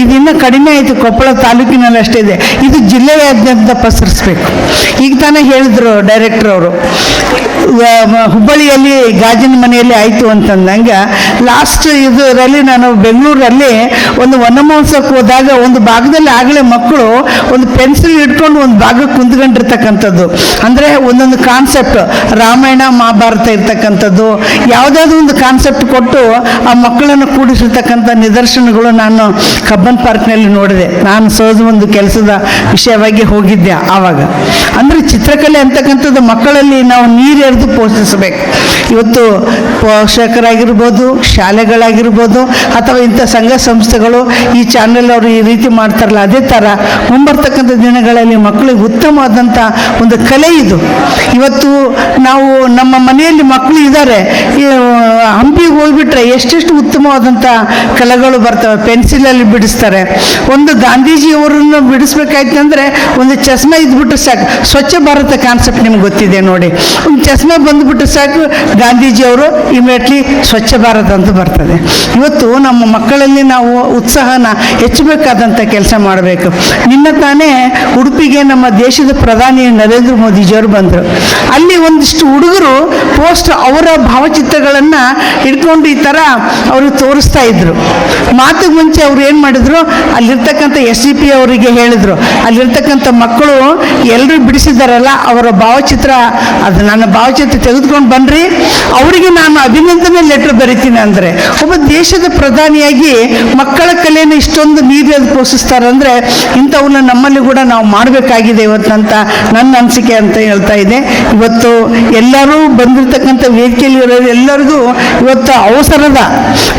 ಇದನ್ನು ಕಡಿಮೆ ಆಯಿತು, ಕೊಪ್ಪಳ ತಾಲೂಕಿನಲ್ಲಿ ಅಷ್ಟೇ ಇದೆ, ಇದು ಜಿಲ್ಲೆಯಾದ್ಯಂತ ಪಸರಿಸ್ಬೇಕು. ಈಗ ತಾನೇ ಹೇಳಿದ್ರು ಡೈರೆಕ್ಟರ್ ಅವರು, ಹುಬ್ಬಳ್ಳಿಯಲ್ಲಿ ಗಾಜಿನ ಮನೆಯಲ್ಲಿ ಆಯಿತು ಅಂತಂದಂಗೆ ಲಾಸ್ಟ್ ಇದರಲ್ಲಿ ನಾನು ಬೆಂಗಳೂರಲ್ಲಿ ಒಂದು ವನ ಮಹೋತ್ಸವಕ್ಕೆ ಹೋದಾಗ ಒಂದು ಭಾಗದಲ್ಲಿ ಆಗಲೇ ಮಕ್ಕಳು ಒಂದು ಪೆನ್ಸಿಲ್ ಇಟ್ಕೊಂಡು ಒಂದು ಭಾಗಕ್ಕೆ ಕುಂತ್ಕೊಂಡಿರ್ತಕ್ಕಂಥದ್ದು. ಅಂದರೆ ಒಂದೊಂದು ಕಾನ್ಸೆಪ್ಟ್, ರಾಮಾಯಣ ಮಹಾಭಾರತ ಇರ್ತಕ್ಕಂಥದ್ದು, ಯಾವುದಾದ್ರು ಒಂದು ಕಾನ್ಸೆಪ್ಟ್ ಕೊಟ್ಟು ಆ ಮಕ್ಕಳನ್ನು ಕೂಡಿಸಿರ್ತಕ್ಕಂಥ ನಿದರ್ಶನಗಳು ನಾನು ಕಬ್ಬನ್ ಪಾರ್ಕ್ನಲ್ಲಿ ನೋಡಿದೆ. ನಾನು ಸಹಜ ಒಂದು ಕೆಲಸದ ವಿಷಯವಾಗಿ ಹೋಗಿದ್ದೆ ಆವಾಗ. ಅಂದರೆ ಚಿತ್ರಕಲೆ ಅಂತಕ್ಕಂಥದ್ದು ಮಕ್ಕಳಲ್ಲಿ ನಾವು ನೀರೆರೆದು ಪೋಷಿಸಬೇಕು. ಇವತ್ತು ಪೋಷಕರಾಗಿರ್ಬೋದು, ಶಾಲೆಗಳಾಗಿರ್ಬೋದು, ಅಥವಾ ಇಂಥ ಸಂಘ ಸಂಸ್ಥೆಗಳು ಈ ಚಾನೆಲ್ ಅವರು ಈ ರೀತಿ ಮಾಡ್ತಾರಲ್ಲ, ಅದೇ ಥರ ಮುಂಬರ್ತಕ್ಕಂಥ ದಿನಗಳಲ್ಲಿ ಮಕ್ಕಳಿಗೆ ಉತ್ತಮವಾದಂಥ ಒಂದು ಕಲೆ ಇದು. ಇವತ್ತು ನಾವು ನಮ್ಮ ಮನೆಯಲ್ಲಿ ಮಕ್ಕಳು ಇದ್ದಾರೆ, ಹಂಪಿಗೆ ಹೋಗ್ಬಿಟ್ರೆ ಎಷ್ಟೆಷ್ಟು ಉತ್ತಮವಾದಂಥ ಕಲೆಗಳು ಬರ್ತವೆ. ಪೆನ್ಸಿಲಲ್ಲಿ ಬಿಡಿಸ್ತಾರೆ. ಒಂದು ಗಾಂಧೀಜಿಯವರನ್ನು ಬಿಡಿಸ್ಬೇಕಾಯ್ತು ಅಂದರೆ ಒಂದು ಚಸ್ಮಾ ಇದ್ಬಿಟ್ರೆ ಸಾಕು. ಸ್ವಚ್ಛ ಭಾರತ ಕಾನ್ಸೆಪ್ಟ್ ನಿಮ್ಗೆ ಗೊತ್ತಿದೆ ನೋಡಿ. ಒಂದು ಚಸ್ಮಾ ಬಂದುಬಿಟ್ರೆ ಸಾಕು, ಗಾಂಧೀಜಿಯವರು ಇಮಿಡಿಯೇಟ್ಲಿ ಸ್ವಚ್ಛ ಭಾರತ ಅಂತ ಬರ್ತದೆ. ಇವತ್ತು ನಮ್ಮ ಮಕ್ಕಳಲ್ಲಿ ನಾವು ಉತ್ಸಾಹನ ಹೆಚ್ಚಬೇಕಾದಂಥ ಕೆಲಸ ಮಾಡಬೇಕು. ನಿನ್ನ ತಾನೇ ಉಡುಪಿಗೆ ನಮ್ಮ ದೇಶದ ಪ್ರಧಾನಿ ನರೇಂದ್ರ ಮೋದಿಜಿಯವರು ಬಂದರು. ಅಲ್ಲಿ ಒಂದಿಷ್ಟು ಹುಡುಗರು ಪೋಸ್ಟ್ ಅವರ ಭಾವಚಿತ್ರಗಳನ್ನು ಹಿಡ್ಕೊಂಡು ಈ ಥರ ಅವರು ತೋರಿಸ್ತಾ ಇದ್ರು. ಮಾತಿಗೆ ಮುಂಚೆ ಅವ್ರು ಏನು ಮಾಡಿದ್ರು, ಅಲ್ಲಿರ್ತಕ್ಕಂಥ SCP ಅವರಿಗೆ ಹೇಳಿದರು, ಅಲ್ಲಿರ್ತಕ್ಕಂಥ ಮಕ್ಕಳು ಎಲ್ಲರೂ ಬಿಡಿಸಿದಾರಲ್ಲ ಅವರ ಭಾವಚಿತ್ರ, ಅದು ನನ್ನ ಭಾವಚಿತ್ರ ತೆಗೆದುಕೊಂಡು ಬನ್ನಿರಿ, ಅವರಿಗೆ ನಾನು ಅಭಿನಂದನೆ ಲೆಟರ್ ಬರಿತೀನಿ. ಅಂದರೆ ಒಬ್ಬ ದೇಶದ ಪ್ರಧಾನಿಯಾಗಿ ಮಕ್ಕಳ ಕಲೆಯನ್ನು ಇಷ್ಟೊಂದು ನೀರಿಯಲ್ಲಿ ಪೋಷಿಸ್ತಾರೆ ಅಂದರೆ ಇಂಥವನ್ನ ನಮ್ಮಲ್ಲಿ ಕೂಡ ನಾವು ಮಾಡಬೇಕಾಗಿದೆ ಇವತ್ತಂತ ನನ್ನ ಅನಿಸಿಕೆ ಅಂತ ಹೇಳ್ತಾ ಇದೆ. ಇವತ್ತು ಎಲ್ಲರೂ ಬಂದಿರತಕ್ಕಂಥ ವೇದಿಕೆಯಲ್ಲಿ ಇರೋರು ಎಲ್ಲರಿಗೂ ಇವತ್ತು ಅವಸರದ,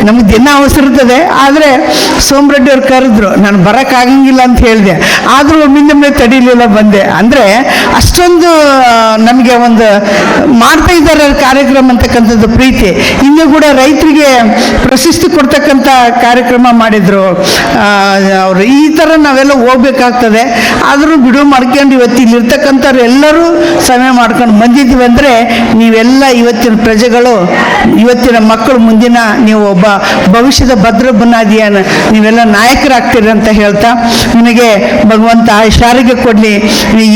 ನಮಗೆ ದಿನ ಅವಸರ ಇರ್ತದೆ. ಆದರೆ ಸೋಮರೆಡ್ಡಿ ಅವ್ರು ಕರೆದ್ರು, ನಾನು ಬರೋಕ್ಕಾಗಂಗಿಲ್ಲ ಅಂತ ಹೇಳಿದೆ, ಆದರೂ ಒಮ್ಮಿಂದೊಮ್ಮೆ ತಡೀಲಿಲ್ಲ, ಬಂದೆ. ಅಂದರೆ ಅಷ್ಟೊಂದು ನಮಗೆ ಒಂದು ಮಾಡ್ತಾ ಇದ್ದಾರೆ ಕಾರ್ಯಕ್ರಮ ಅಂತಕ್ಕಂಥದ್ದು ಪ್ರೀತಿ. ಇನ್ನೂ ಕೂಡ ರೈತರಿಗೆ ಪ್ರಶಸ್ತಿ ಕೊಡ್ತಕ್ಕಂಥ ಕಾರ್ಯಕ್ರಮ ಮಾಡಿದರು ಅವರು. ಈ ಥರ ನಾವೆಲ್ಲ ಹೋಗ್ಬೇಕಾಗ್ತದೆ. ಆದರೂ ಬಿಡುವು ಮಾಡ್ಕೊಂಡು ಇವತ್ತು ಇಲ್ಲಿರ್ತಕ್ಕಂಥವ್ರು ಎಲ್ಲರೂ ಸಮಯ ಮಾಡ್ಕೊಂಡು ಬಂದಿದ್ದೀವಿ ಅಂದರೆ ನೀವೆಲ್ಲ ಇವತ್ತಿನ ಪ್ರಜೆಗಳು, ಇವತ್ತಿನ ಮಕ್ಕಳು, ಮುಂದಿನ ನೀವು ಒಬ್ಬ ಭವಿಷ್ಯದ ಭದ್ರ ಬುನಾದಿಯನ್ನು ನೀವೆಲ್ಲ ನಾಯಕರಾಗ್ತೀರಿ ಅಂತ ಹೇಳ್ತಾ, ನಿನಗೆ ಭಗವಂತ ಆಯುಷ್ಯ ಕೊಡಲಿ.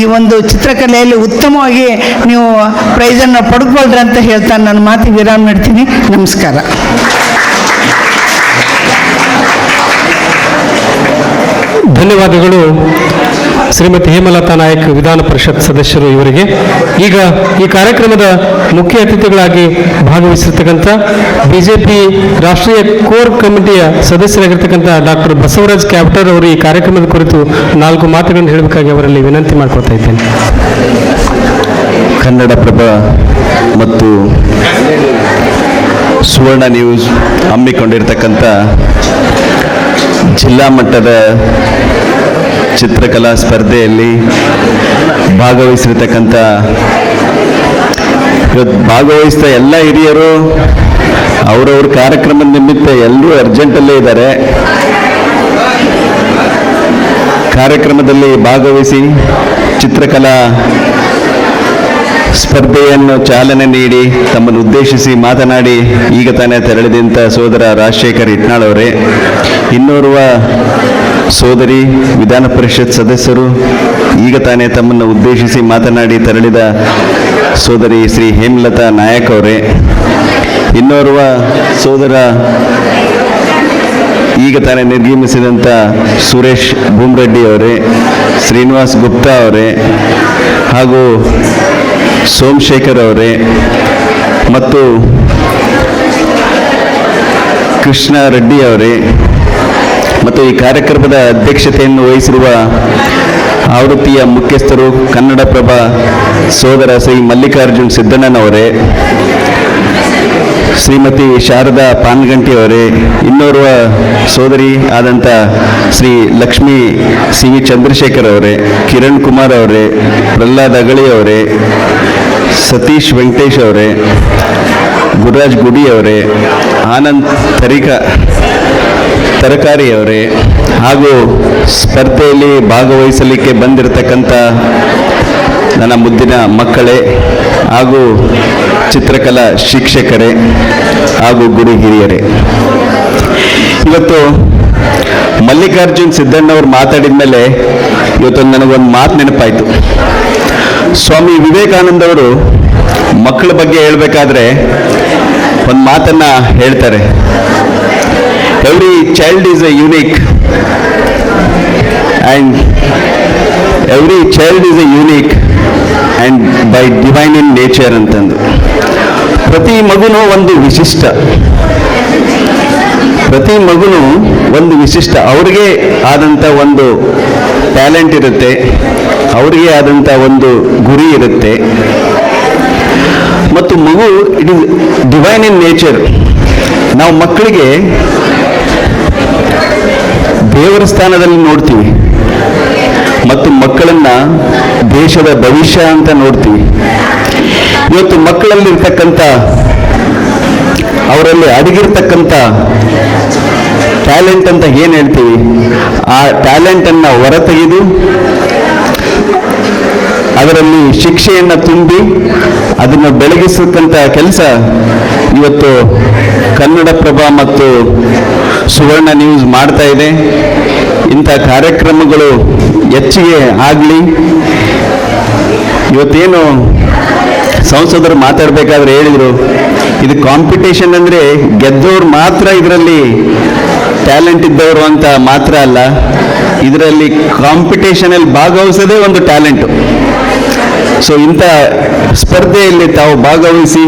ಈ ಒಂದು ಚಿತ್ರಕಲೆಯಲ್ಲಿ ಉತ್ತಮವಾಗಿ ನೀವು ಪ್ರೈಸನ್ನು ಪಡ್ಕೊಳ್ರಿ ಅಂತ ಹೇಳ್ತಾ ನನ್ನ ಮಾತಿಗೆ ವಿರಾಮ ನೀಡ್ತೀನಿ. ನಮಸ್ಕಾರ. ಧನ್ಯವಾದಗಳು ಶ್ರೀಮತಿ ಹೇಮಲತಾ ನಾಯಕ್, ವಿಧಾನ ಪರಿಷತ್ ಸದಸ್ಯರು ಇವರಿಗೆ. ಈಗ ಈ ಕಾರ್ಯಕ್ರಮದ ಮುಖ್ಯ ಅತಿಥಿಗಳಾಗಿ ಭಾಗವಹಿಸಿರ್ತಕ್ಕಂಥ ಬಿಜೆಪಿ ರಾಷ್ಟ್ರೀಯ ಕೋರ್ ಕಮಿಟಿಯ ಸದಸ್ಯರಾಗಿರ್ತಕ್ಕಂಥ ಡಾಕ್ಟರ್ ಬಸವರಾಜ್ ಕ್ಯಾಪ್ಟರ್ ಅವರು ಈ ಕಾರ್ಯಕ್ರಮದ ಕುರಿತು 4 ಮಾತುಗಳನ್ನು ಹೇಳಬೇಕಾಗಿ ಅವರಲ್ಲಿ ವಿನಂತಿ ಮಾಡ್ಕೊಳ್ತಾ ಇದ್ದೇನೆ. ಕನ್ನಡಪ್ರಭ ಮತ್ತು ಸುವರ್ಣ ನ್ಯೂಸ್ ಹಮ್ಮಿಕೊಂಡಿರ್ತಕ್ಕಂಥ ಜಿಲ್ಲಾ ಮಟ್ಟದ ಚಿತ್ರಕಲಾ ಸ್ಪರ್ಧೆಯಲ್ಲಿ ಭಾಗವಹಿಸಿರ್ತಕ್ಕಂಥ ಭಾಗವಹಿಸಿದ ಎಲ್ಲ ಹಿರಿಯರು ಅವರವ್ರ ಕಾರ್ಯಕ್ರಮದ ನಿಮಿತ್ತ ಎಲ್ಲರೂ ಅರ್ಜೆಂಟಲ್ಲೇ ಇದ್ದಾರೆ. ಕಾರ್ಯಕ್ರಮದಲ್ಲಿ ಭಾಗವಹಿಸಿ ಚಿತ್ರಕಲಾ ಸ್ಪರ್ಧೆಯನ್ನು ಚಾಲನೆ ನೀಡಿ ತಮ್ಮನ್ನು ಉದ್ದೇಶಿಸಿ ಮಾತನಾಡಿ ಈಗ ತಾನೇ ತೆರಳಿದಂಥ ಸೋದರ ರಾಜಶೇಖರ್ ಇಟ್ನಾಳ್ ಅವರೇ, ಇನ್ನೋರ್ವ ಸೋದರಿ ವಿಧಾನ ಪರಿಷತ್ ಸದಸ್ಯರು ಈಗ ತಾನೇ ತಮ್ಮನ್ನು ಉದ್ದೇಶಿಸಿ ಮಾತನಾಡಿ ತೆರಳಿದ ಸೋದರಿ ಶ್ರೀ ಹೇಮಲತಾ ನಾಯಕ್ ಅವರೇ, ಇನ್ನೋರ್ವ ಸೋದರ ಈಗ ತಾನೇ ನಿರ್ಗಮಿಸಿದಂಥ ಸುರೇಶ್ ಭೂಮರೆಡ್ಡಿ ಅವರೇ, ಶ್ರೀನಿವಾಸ್ ಗುಪ್ತಾ ಅವರೇ ಹಾಗೂ ಸೋಮಶೇಖರ್ ಅವರೇ ಮತ್ತು ಕೃಷ್ಣ ರೆಡ್ಡಿ ಅವರೇ ಮತ್ತು ಈ ಕಾರ್ಯಕ್ರಮದ ಅಧ್ಯಕ್ಷತೆಯನ್ನು ವಹಿಸಿರುವ ಆವೃತ್ತಿಯ ಮುಖ್ಯಸ್ಥರು ಕನ್ನಡಪ್ರಭ ಸೋದರ ಶ್ರೀ ಮಲ್ಲಿಕಾರ್ಜುನ್ ಸಿದ್ದಣ್ಣನವರೇ, ಶ್ರೀಮತಿ ಶಾರದಾ ಪಾನ್ಗಂಟಿ ಅವರೇ, ಇನ್ನೋರ್ವ ಸೋದರಿ ಆದಂಥ ಶ್ರೀ ಲಕ್ಷ್ಮೀ ಸಿ ವಿ ಚಂದ್ರಶೇಖರ್ ಅವರೇ, ಕಿರಣ್ ಕುಮಾರ್ ಅವರೇ, ಪ್ರಹ್ಲಾದ್ ಅಗಳಿ ಅವರೇ, ಸತೀಶ್ ವೆಂಕಟೇಶ್ ಅವರೇ, ಗುರುರಾಜ್ ಗುಡಿ ಅವರೇ, ಆನಂದ್ ತರಕಾರಿ ಅವರೇ ಹಾಗೂ ಸ್ಪರ್ಧೆಯಲ್ಲಿ ಭಾಗವಹಿಸಲಿಕ್ಕೆ ಬಂದಿರತಕ್ಕಂಥ ನನ್ನ ಮುದ್ದಿನ ಮಕ್ಕಳೇ ಹಾಗೂ ಚಿತ್ರಕಲಾ ಶಿಕ್ಷಕರೇ ಹಾಗೂ ಗುರು ಹಿರಿಯರೇ, ಇವತ್ತು ಮಲ್ಲಿಕಾರ್ಜುನ್ ಸಿದ್ದಣ್ಣವ್ರು ಮಾತಾಡಿದ ಮೇಲೆ ಇವತ್ತು ನನಗೊಂದು ಮಾತು ನೆನಪಾಯಿತು. ಸ್ವಾಮಿ ವಿವೇಕಾನಂದವರು ಮಕ್ಕಳ ಬಗ್ಗೆ ಹೇಳಬೇಕಾದ್ರೆ ಒಂದು ಮಾತನ್ನ ಹೇಳ್ತಾರೆ, every child is A unique and every child is A unique and by divine in nature ಅಂತಂದು. ಪ್ರತಿ ಮಗುನೂ ಒಂದು ವಿಶಿಷ್ಟ, ಪ್ರತಿ ಮಗುನೂ ಒಂದು ವಿಶಿಷ್ಟ, ಅವ್ರಿಗೆ ಆದಂಥ ಒಂದು ಟ್ಯಾಲೆಂಟ್ ಇರುತ್ತೆ, ಅವ್ರಿಗೆ ಆದಂಥ ಒಂದು ಗುರಿ ಇರುತ್ತೆ ಮತ್ತು ಮಗು it is divine in nature. ನಾವು ಮಕ್ಕಳಿಗೆ ದೇವರ ಸ್ಥಾನದಲ್ಲಿ ನೋಡ್ತೀವಿ ಮತ್ತು ಮಕ್ಕಳನ್ನ ದೇಶದ ಭವಿಷ್ಯ ಅಂತ ನೋಡ್ತೀವಿ. ಇವತ್ತು ಮಕ್ಕಳಲ್ಲಿರ್ತಕ್ಕಂಥ, ಅವರಲ್ಲಿ ಅಡಗಿರ್ತಕ್ಕಂಥ ಟ್ಯಾಲೆಂಟ್ ಅಂತ ಏನು ಹೇಳ್ತೀವಿ, ಆ ಟ್ಯಾಲೆಂಟನ್ನು ಹೊರತೆಗೆದು ಅದರಲ್ಲಿ ಶಿಕ್ಷೆಯನ್ನು ತುಂಬಿ ಅದನ್ನು ಬೆಳಗಿಸತಕ್ಕಂಥ ಕೆಲಸ ಇವತ್ತು ಕನ್ನಡಪ್ರಭ ಮತ್ತು ಸುವರ್ಣ ನ್ಯೂಸ್ ಮಾಡ್ತಾ ಇದೆ. ಇಂಥ ಕಾರ್ಯಕ್ರಮಗಳು ಹೆಚ್ಚಿಗೆ ಆಗಲಿ. ಇವತ್ತೇನು ಸಂಸದರು ಮಾತಾಡಬೇಕಾದ್ರೆ ಹೇಳಿದರು, ಇದು ಕಾಂಪಿಟೇಷನ್ ಅಂದರೆ ಗೆದ್ದವರು ಮಾತ್ರ ಇದರಲ್ಲಿ ಟ್ಯಾಲೆಂಟ್ ಇದ್ದವರು ಅಂತ ಮಾತ್ರ ಅಲ್ಲ, ಇದರಲ್ಲಿ ಕಾಂಪಿಟೇಷನಲ್ಲಿ ಭಾಗವಹಿಸೋದೇ ಒಂದು ಟ್ಯಾಲೆಂಟು. ಸೊ ಇಂಥ ಸ್ಪರ್ಧೆಯಲ್ಲಿ ತಾವು ಭಾಗವಹಿಸಿ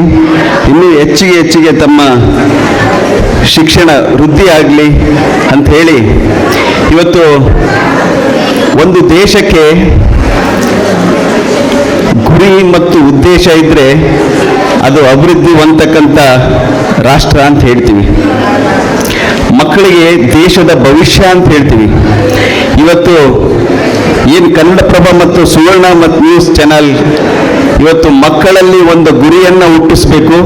ಇನ್ನೂ ಹೆಚ್ಚಿಗೆ ತಮ್ಮ ಶಿಕ್ಷಣ ವೃದ್ಧಿ ಆಗಲಿ ಅಂತ ಹೇಳಿ, ಇವತ್ತು ಒಂದು ದೇಶಕ್ಕೆ ಗುರಿ ಮತ್ತು ಉದ್ದೇಶ ಇದ್ದರೆ ಅದು ಅಭಿವೃದ್ಧಿ ಹೊಂದತಕ್ಕಂಥ ರಾಷ್ಟ್ರ ಅಂತ ಹೇಳ್ತೀವಿ. ಮಕ್ಕಳಿಗೆ ದೇಶದ ಭವಿಷ್ಯ ಅಂತ ಹೇಳ್ತೀವಿ. ಇವತ್ತು ಏನು ಕನ್ನಡಪ್ರಭ ಮತ್ತು ಸುವರ್ಣ ಮತ್ತು ನ್ಯೂಸ್ ಚಾನಲ್ ಇವತ್ತು ಮಕ್ಕಳಲ್ಲಿ ಒಂದು ಗುರಿಯನ್ನು ಹುಟ್ಟಿಸ್ಬೇಕು,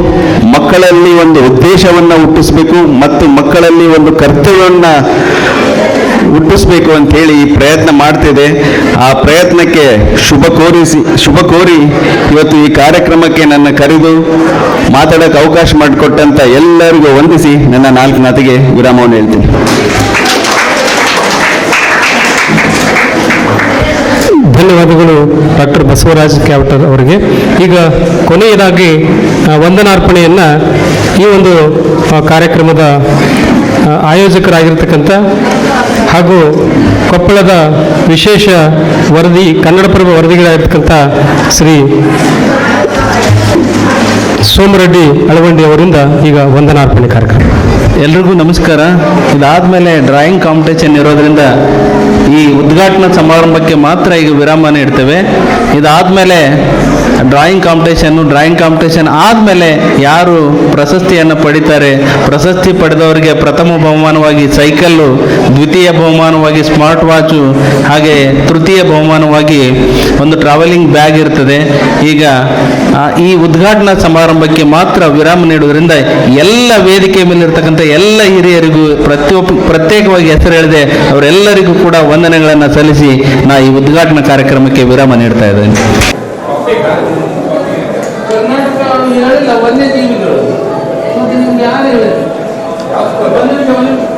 ಮಕ್ಕಳಲ್ಲಿ ಒಂದು ಉದ್ದೇಶವನ್ನು ಹುಟ್ಟಿಸ್ಬೇಕು ಮತ್ತು ಮಕ್ಕಳಲ್ಲಿ ಒಂದು ಕರ್ತವ್ಯವನ್ನು ಹುಟ್ಟಿಸ್ಬೇಕು ಅಂತ ಹೇಳಿ ಈ ಪ್ರಯತ್ನ ಮಾಡ್ತಿದೆ. ಆ ಪ್ರಯತ್ನಕ್ಕೆ ಶುಭ ಕೋರಿ ಇವತ್ತು ಈ ಕಾರ್ಯಕ್ರಮಕ್ಕೆ ನನ್ನ ಕರೆದು ಮಾತಾಡೋಕ್ಕೆ ಅವಕಾಶ ಮಾಡಿಕೊಟ್ಟಂತ ಎಲ್ಲರಿಗೂ ವಂದಿಸಿ ನನ್ನ 4 ಮಾತಿಗೆ ವಿರಾಮವನ್ನು ಹೇಳ್ತೀನಿ. ಧನ್ಯವಾದಗಳು ಡಾಕ್ಟರ್ ಬಸವರಾಜ್ ಕ್ಯಾವಟರ್ ಅವರಿಗೆ. ಈಗ ಕೊನೆಯದಾಗಿ ವಂದನಾರ್ಪಣೆಯನ್ನು ಈ ಒಂದು ಕಾರ್ಯಕ್ರಮದ ಆಯೋಜಕರಾಗಿರ್ತಕ್ಕಂಥ ಹಾಗೂ ಕೊಪ್ಪಳದ ವಿಶೇಷ ವರದಿ ಕನ್ನಡಪ್ರಭ ವರದಿಗಳಾಗಿರ್ತಕ್ಕಂಥ ಶ್ರೀ ಸೋಮರೆಡ್ಡಿ ಅಳವಂಡಿ ಅವರಿಂದ ಈಗ ವಂದನಾರ್ಪಣೆ ಕಾರ್ಯಕ್ರಮ. ಎಲ್ರಿಗೂ ನಮಸ್ಕಾರ. ಇದಾದಮೇಲೆ ಡ್ರಾಯಿಂಗ್ ಕಾಂಪಿಟೇಷನ್ ಇರೋದ್ರಿಂದ ಈ ಉದ್ಘಾಟನಾ ಸಮಾರಂಭಕ್ಕೆ ಮಾತ್ರ ಈಗ ವಿರಾಮನ ಇಡ್ತೇವೆ. ಇದಾದಮೇಲೆ ಡ್ರಾಯಿಂಗ್ ಕಾಂಪಿಟೇಷನ್ ಆದಮೇಲೆ ಯಾರು ಪ್ರಶಸ್ತಿಯನ್ನು ಪಡಿತಾರೆ, ಪ್ರಶಸ್ತಿ ಪಡೆದವರಿಗೆ ಪ್ರಥಮ ಬಹುಮಾನವಾಗಿ ಸೈಕಲ್ಲು, ದ್ವಿತೀಯ ಬಹುಮಾನವಾಗಿ ಸ್ಮಾರ್ಟ್ ವಾಚು, ಹಾಗೆ ತೃತೀಯ ಬಹುಮಾನವಾಗಿ ಒಂದು ಟ್ರಾವೆಲಿಂಗ್ ಬ್ಯಾಗ್ ಇರ್ತದೆ. ಈಗ ಈ ಉದ್ಘಾಟನಾ ಸಮಾರಂಭಕ್ಕೆ ಮಾತ್ರ ವಿರಾಮ ನೀಡುವುದರಿಂದ ಎಲ್ಲ ವೇದಿಕೆ ಮೇಲಿರ್ತಕ್ಕಂಥ ಎಲ್ಲ ಹಿರಿಯರಿಗೂ ಪ್ರತ್ಯೇಕವಾಗಿ ಹೆಸರು ಹೇಳಿದೆ ಅವರೆಲ್ಲರಿಗೂ ಕೂಡ ವಂದನೆಗಳನ್ನು ಸಲ್ಲಿಸಿ ನಾ ಈ ಉದ್ಘಾಟನಾ ಕಾರ್ಯಕ್ರಮಕ್ಕೆ ವಿರಾಮ ನೀಡ್ತಾ ಇದ್ದೇನೆ. ವನ್ಯಜೀವಿಗಳು ನಿಮ್ಗೆ ಯಾರು ಹೇಳಿದ್ರು?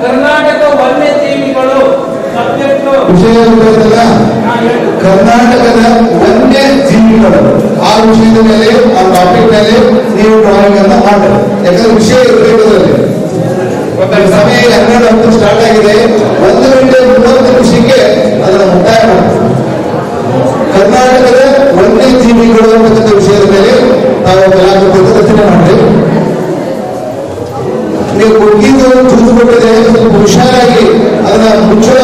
ಕರ್ನಾಟಕ ವನ್ಯಜೀವಿಗಳು ಕರ್ನಾಟಕದ ವನ್ಯ ಜೀವಿಗಳು ಆ ವಿಷಯದ ಮೇಲೆ, ಆ ಟಾಪಿಕ್ ಮೇಲೆ ನೀವು ಡ್ರಾಯಿಂಗ್ ಅನ್ನ ಮಾಡಿ. ಯಾಕಂದ್ರೆ ವಿಷಯ ಇರಬೇಕಲ್ಲಿ ಸಮಯ 12:10 ಸ್ಟಾರ್ಟ್ ಆಗಿದೆ. 1 ಗಂಟೆ 30 ನಿಮಿಷಕ್ಕೆ ಅದನ್ನು ಮುಕ್ತಾಯ ಮಾಡಿ. ವನ್ಯಜೀವಿಗಳು ಅಂತಕ್ಕಂಥ ವಿಷಯದ ಮೇಲೆ ನಾವು ಕಲಾಕೃತಿಯನ್ನು ರಚನೆ ಮಾಡಿ ನೀವು ಹುಡುಗಿದು ತಿಳಿದುಕೊಟ್ಟಿದೆ, ಸ್ವಲ್ಪ ಹುಷಾರಾಗಿ ಅದನ್ನ ಮುಚ್ಚಳ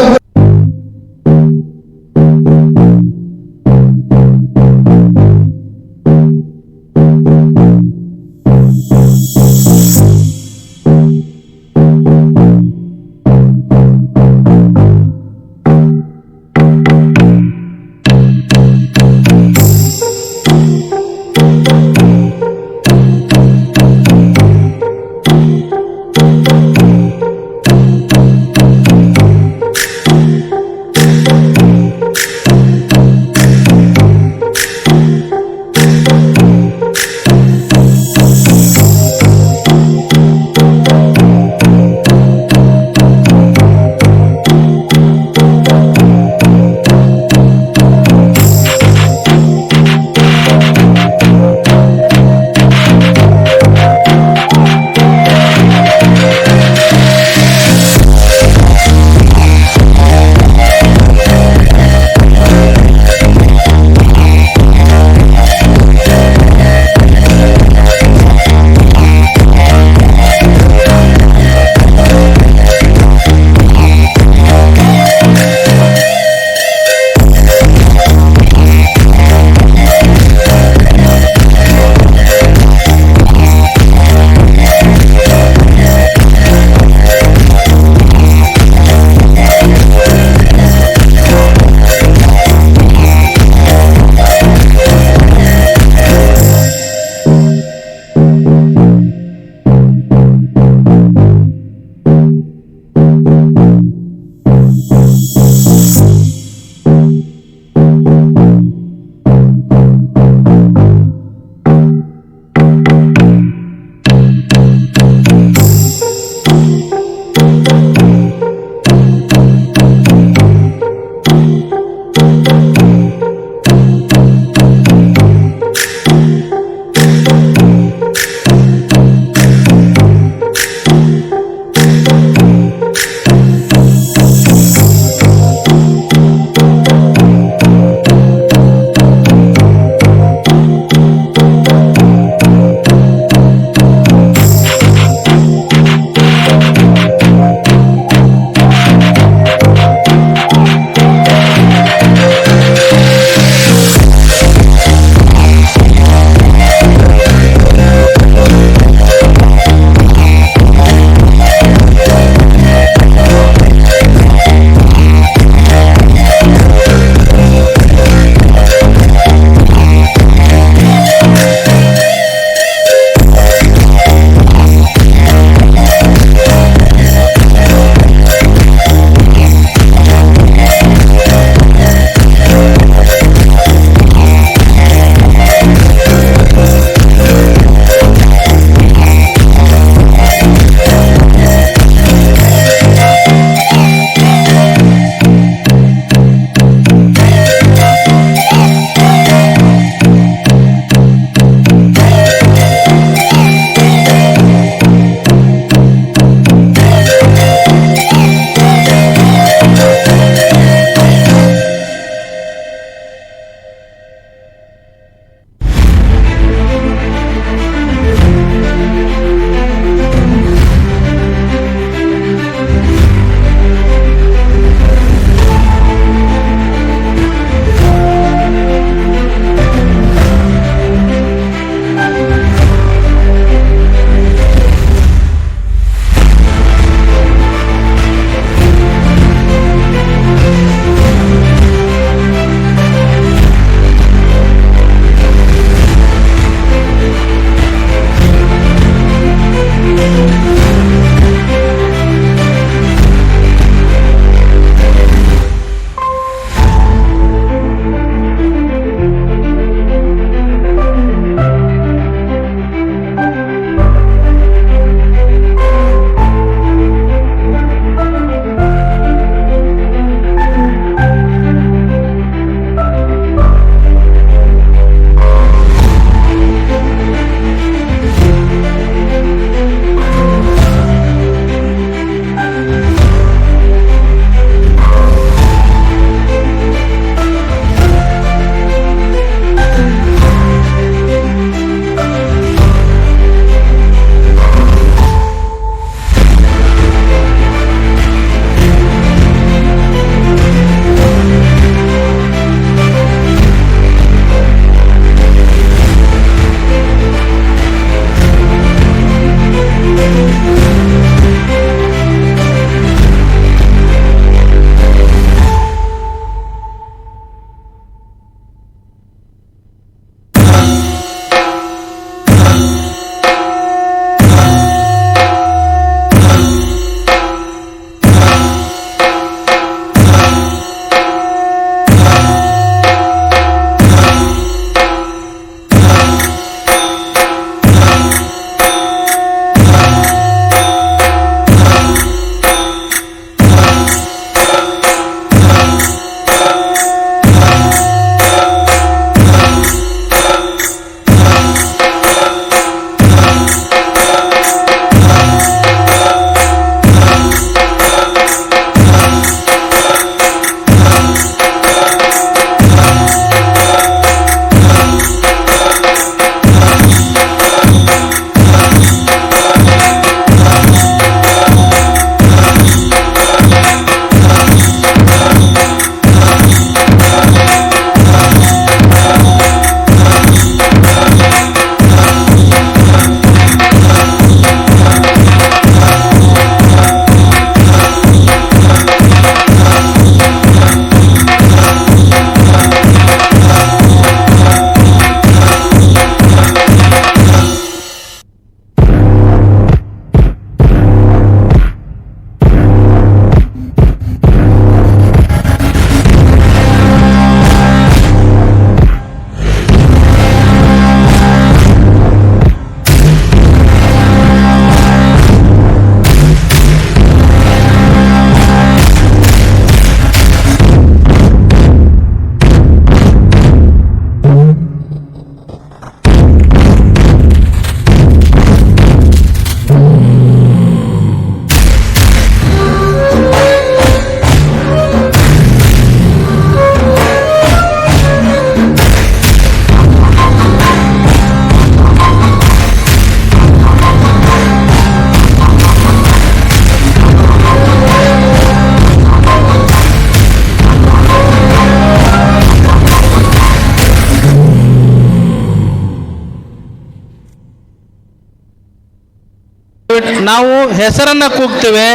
ನಾವು ಹೆಸರನ್ನು ಕೂಗ್ತೇವೆ,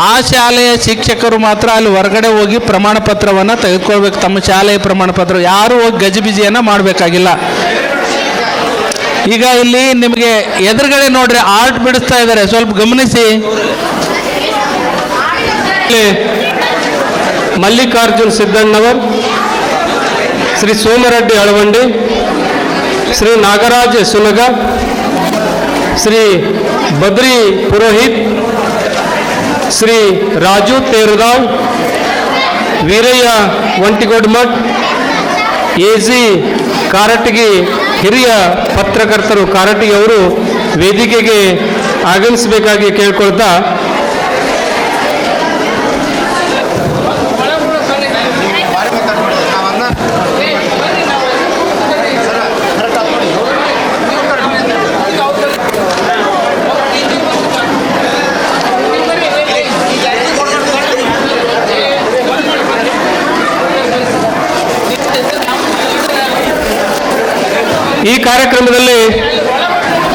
ಆ ಶಾಲೆಯ ಶಿಕ್ಷಕರು ಮಾತ್ರ ಅಲ್ಲಿ ಹೊರಗಡೆ ಹೋಗಿ ಪ್ರಮಾಣ ಪತ್ರವನ್ನು ತೆಗೆದುಕೊಳ್ಬೇಕು. ತಮ್ಮ ಶಾಲೆಯ ಪ್ರಮಾಣ ಪತ್ರ ಯಾರು ಹೋಗಿ ಗಜಿಬಿಜಿಯನ್ನು ಮಾಡಬೇಕಾಗಿಲ್ಲ. ಈಗ ಇಲ್ಲಿ ನಿಮಗೆ ಎದುರುಗಡೆ ನೋಡ್ರಿ ಆರ್ಟ್ ಬಿಡಿಸ್ತಾ ಇದ್ದಾರೆ, ಸ್ವಲ್ಪ ಗಮನಿಸಿ. ಮಲ್ಲಿಕಾರ್ಜುನ್ ಸಿದ್ದಣ್ಣವರ್, ಶ್ರೀ ಸೋಮರೆಡ್ಡಿ ಅಳವಂಡಿ, ಶ್ರೀ ನಾಗರಾಜ್ ಸುನಗ, ಶ್ರೀ ಬದ್ರಿ ಪುರೋಹಿತ್, ಶ್ರೀ ರಾಜು ತೇರದಾವ್, ವೀರಯ್ಯ ಒಂಟಿಗೋಡ್ಮಠ್, ಎ.ಜಿ. ಕಾರಟಗಿ, ಹಿರಿಯ ಪತ್ರಕರ್ತರು ಕಾರಟಗಿ ಅವರು ವೇದಿಕೆಗೆ ಆಗಮಿಸಬೇಕಾಗಿ ಕೇಳ್ಕೊಳ್ತಾ ಈ ಕಾರ್ಯಕ್ರಮದಲ್ಲಿ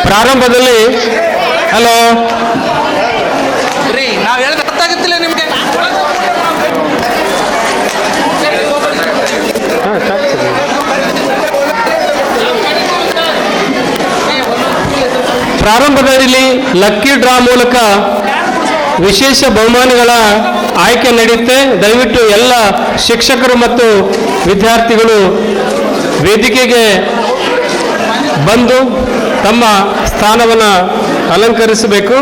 ಪ್ರಾರಂಭದಲ್ಲಿ ಹಲೋ ನಾವು ಹೇಳಿದ ಅರ್ಥ ಆಗುತ್ತಿಲ್ಲ ನಿಮಗೆ? ಪ್ರಾರಂಭದಲ್ಲಿ ಲಕ್ಕಿ ಡ್ರಾ ಮೂಲಕ ವಿಶೇಷ ಬಹುಮಾನಗಳ ಆಯ್ಕೆ ನಡೆಯುತ್ತೆ. ದಯವಿಟ್ಟು ಎಲ್ಲ ಶಿಕ್ಷಕರು ಮತ್ತು ವಿದ್ಯಾರ್ಥಿಗಳು ವೇದಿಕೆಗೆ ಬಂದು ತಮ್ಮ ಸ್ಥಾನವನ್ನು ಅಲಂಕರಿಸಬೇಕು.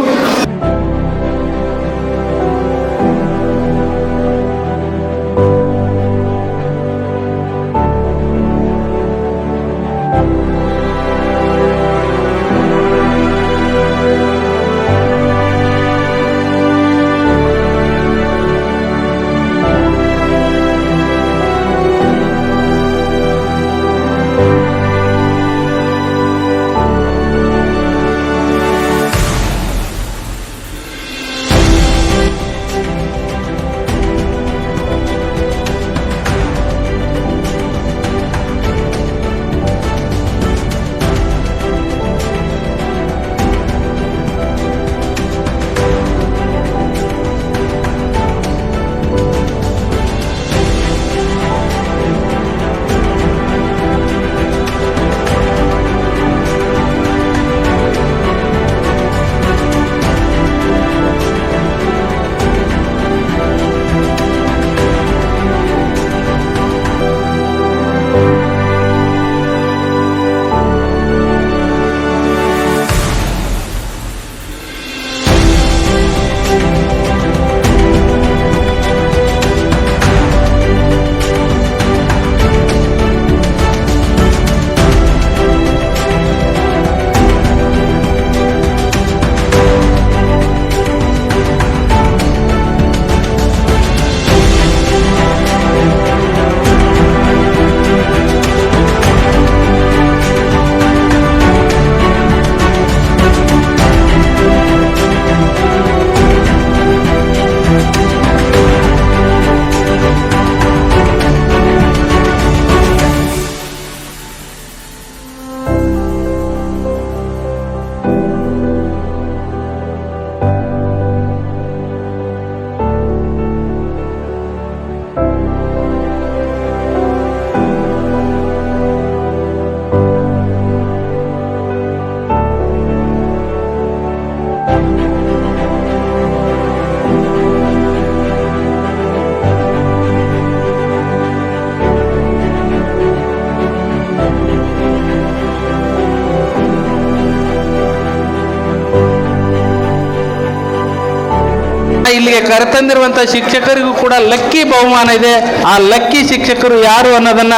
ಇಲ್ಲಿಗೆ ಕರೆತಂದಿರುವಂಥ ಶಿಕ್ಷಕರಿಗೂ ಕೂಡ ಲಕ್ಕಿ ಬಹುಮಾನ ಇದೆ. ಆ ಲಕ್ಕಿ ಶಿಕ್ಷಕರು ಯಾರು ಅನ್ನೋದನ್ನ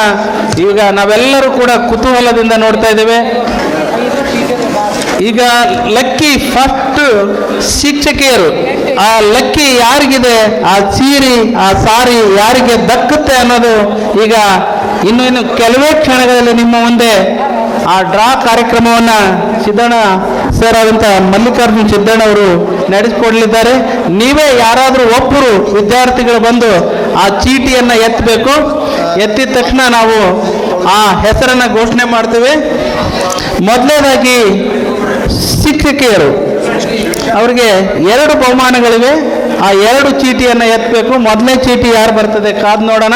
ಈಗ ನಾವೆಲ್ಲರೂ ಕೂಡ ಕುತೂಹಲದಿಂದ ನೋಡ್ತಾ ಇದ್ದೇವೆ. ಈಗ ಲಕ್ಕಿ ಫಸ್ಟ್ ಶಿಕ್ಷಕಿಯರು, ಆ ಲಕ್ಕಿ ಯಾರಿಗಿದೆ, ಆ ಸೀರೆ ಆ ಸಾರಿ ಯಾರಿಗೆ ದಕ್ಕುತ್ತೆ ಅನ್ನೋದು ಈಗ ಇನ್ನು ಕೆಲವೇ ಕ್ಷಣಗಳಲ್ಲಿ ನಿಮ್ಮ ಮುಂದೆ ಆ ಡ್ರಾ ಕಾರ್ಯಕ್ರಮವನ್ನ ಸಿದ್ದಣ್ಣ ಸರ್ ಆದಂಥ ಮಲ್ಲಿಕಾರ್ಜುನ್ ಸಿದ್ದಣ್ಣ ಅವರು ನಡೆಸಿಕೊಡಲಿದ್ದಾರೆ. ನೀವೇ ಯಾರಾದರೂ ಒಬ್ಬರು ವಿದ್ಯಾರ್ಥಿಗಳು ಬಂದು ಆ ಚೀಟಿಯನ್ನು ಎತ್ತಬೇಕು. ಎತ್ತಿದ ತಕ್ಷಣ ನಾವು ಆ ಹೆಸರನ್ನ ಘೋಷಣೆ ಮಾಡ್ತೇವೆ. ಮೊದಲನೇದಾಗಿ ಶಿಕ್ಷಕಿಯರು ಅವ್ರಿಗೆ 2 ಬಹುಮಾನಗಳಿವೆ. ಆ 2 ಚೀಟಿಯನ್ನು ಎತ್ತಬೇಕು. ಮೊದಲನೇ ಚೀಟಿ ಯಾರು ಬರ್ತದೆ ಕಾದ್ ನೋಡೋಣ.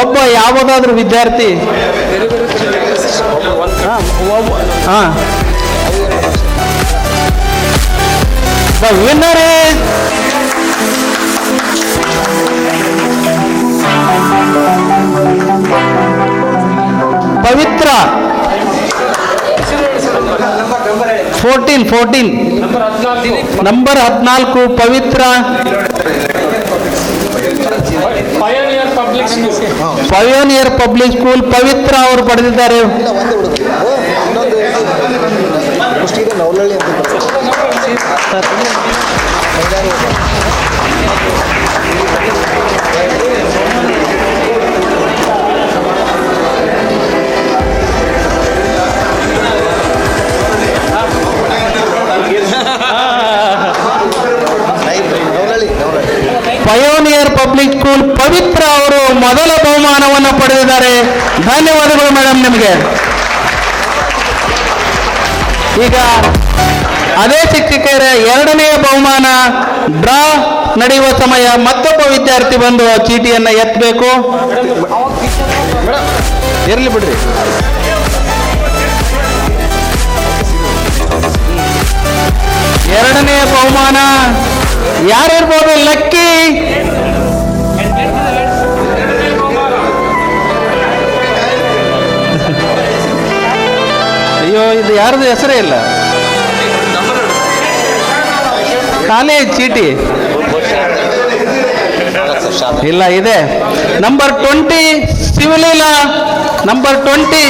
ಒಬ್ಬ ಯಾವುದಾದ್ರೂ ವಿದ್ಯಾರ್ಥಿ The winner is Pavitra 14 number 14 Pavitra pioneer public school Pavitra ಅವರು ಪಡೆದಿದ್ದಾರೆ. ಪಯೋನಿಯರ್ ಪಬ್ಲಿಕ್ ಸ್ಕೂಲ್ ಪವಿತ್ರ ಅವರು ಮೊದಲ ಬಹುಮಾನವನ್ನು ಪಡೆದಿದ್ದಾರೆ. ಧನ್ಯವಾದಗಳು ಮೇಡಮ್ ನಿಮಗೆ. ಈಗ ಅದೇ ಶಿಕ್ಷಕರ 2ನೇ ಬಹುಮಾನ ಡ್ರಾ ನಡೆಯುವ ಸಮಯ ಮತ್ತೊಬ್ಬ ವಿದ್ಯಾರ್ಥಿ ಬಂದು ಚೀಟಿಯನ್ನು ಎತ್ತಬೇಕು. ಇರಲಿ ಬಿಡ್ರಿ. ಎರಡನೇ ಬಹುಮಾನ ಯಾರಿರ್ಬೋದು? ಲಕ್ಕಿ. ಅಯ್ಯೋ, ಇದು ಯಾರ್ದು ಹೆಸರೇ ಇಲ್ಲ. ಖಾಲಿ ಚೀಟಿ ಇಲ್ಲ, ಇದೆ. ನಂಬರ್ 20 ಶಿವಲೀಲಾ. ನಂಬರ್ 20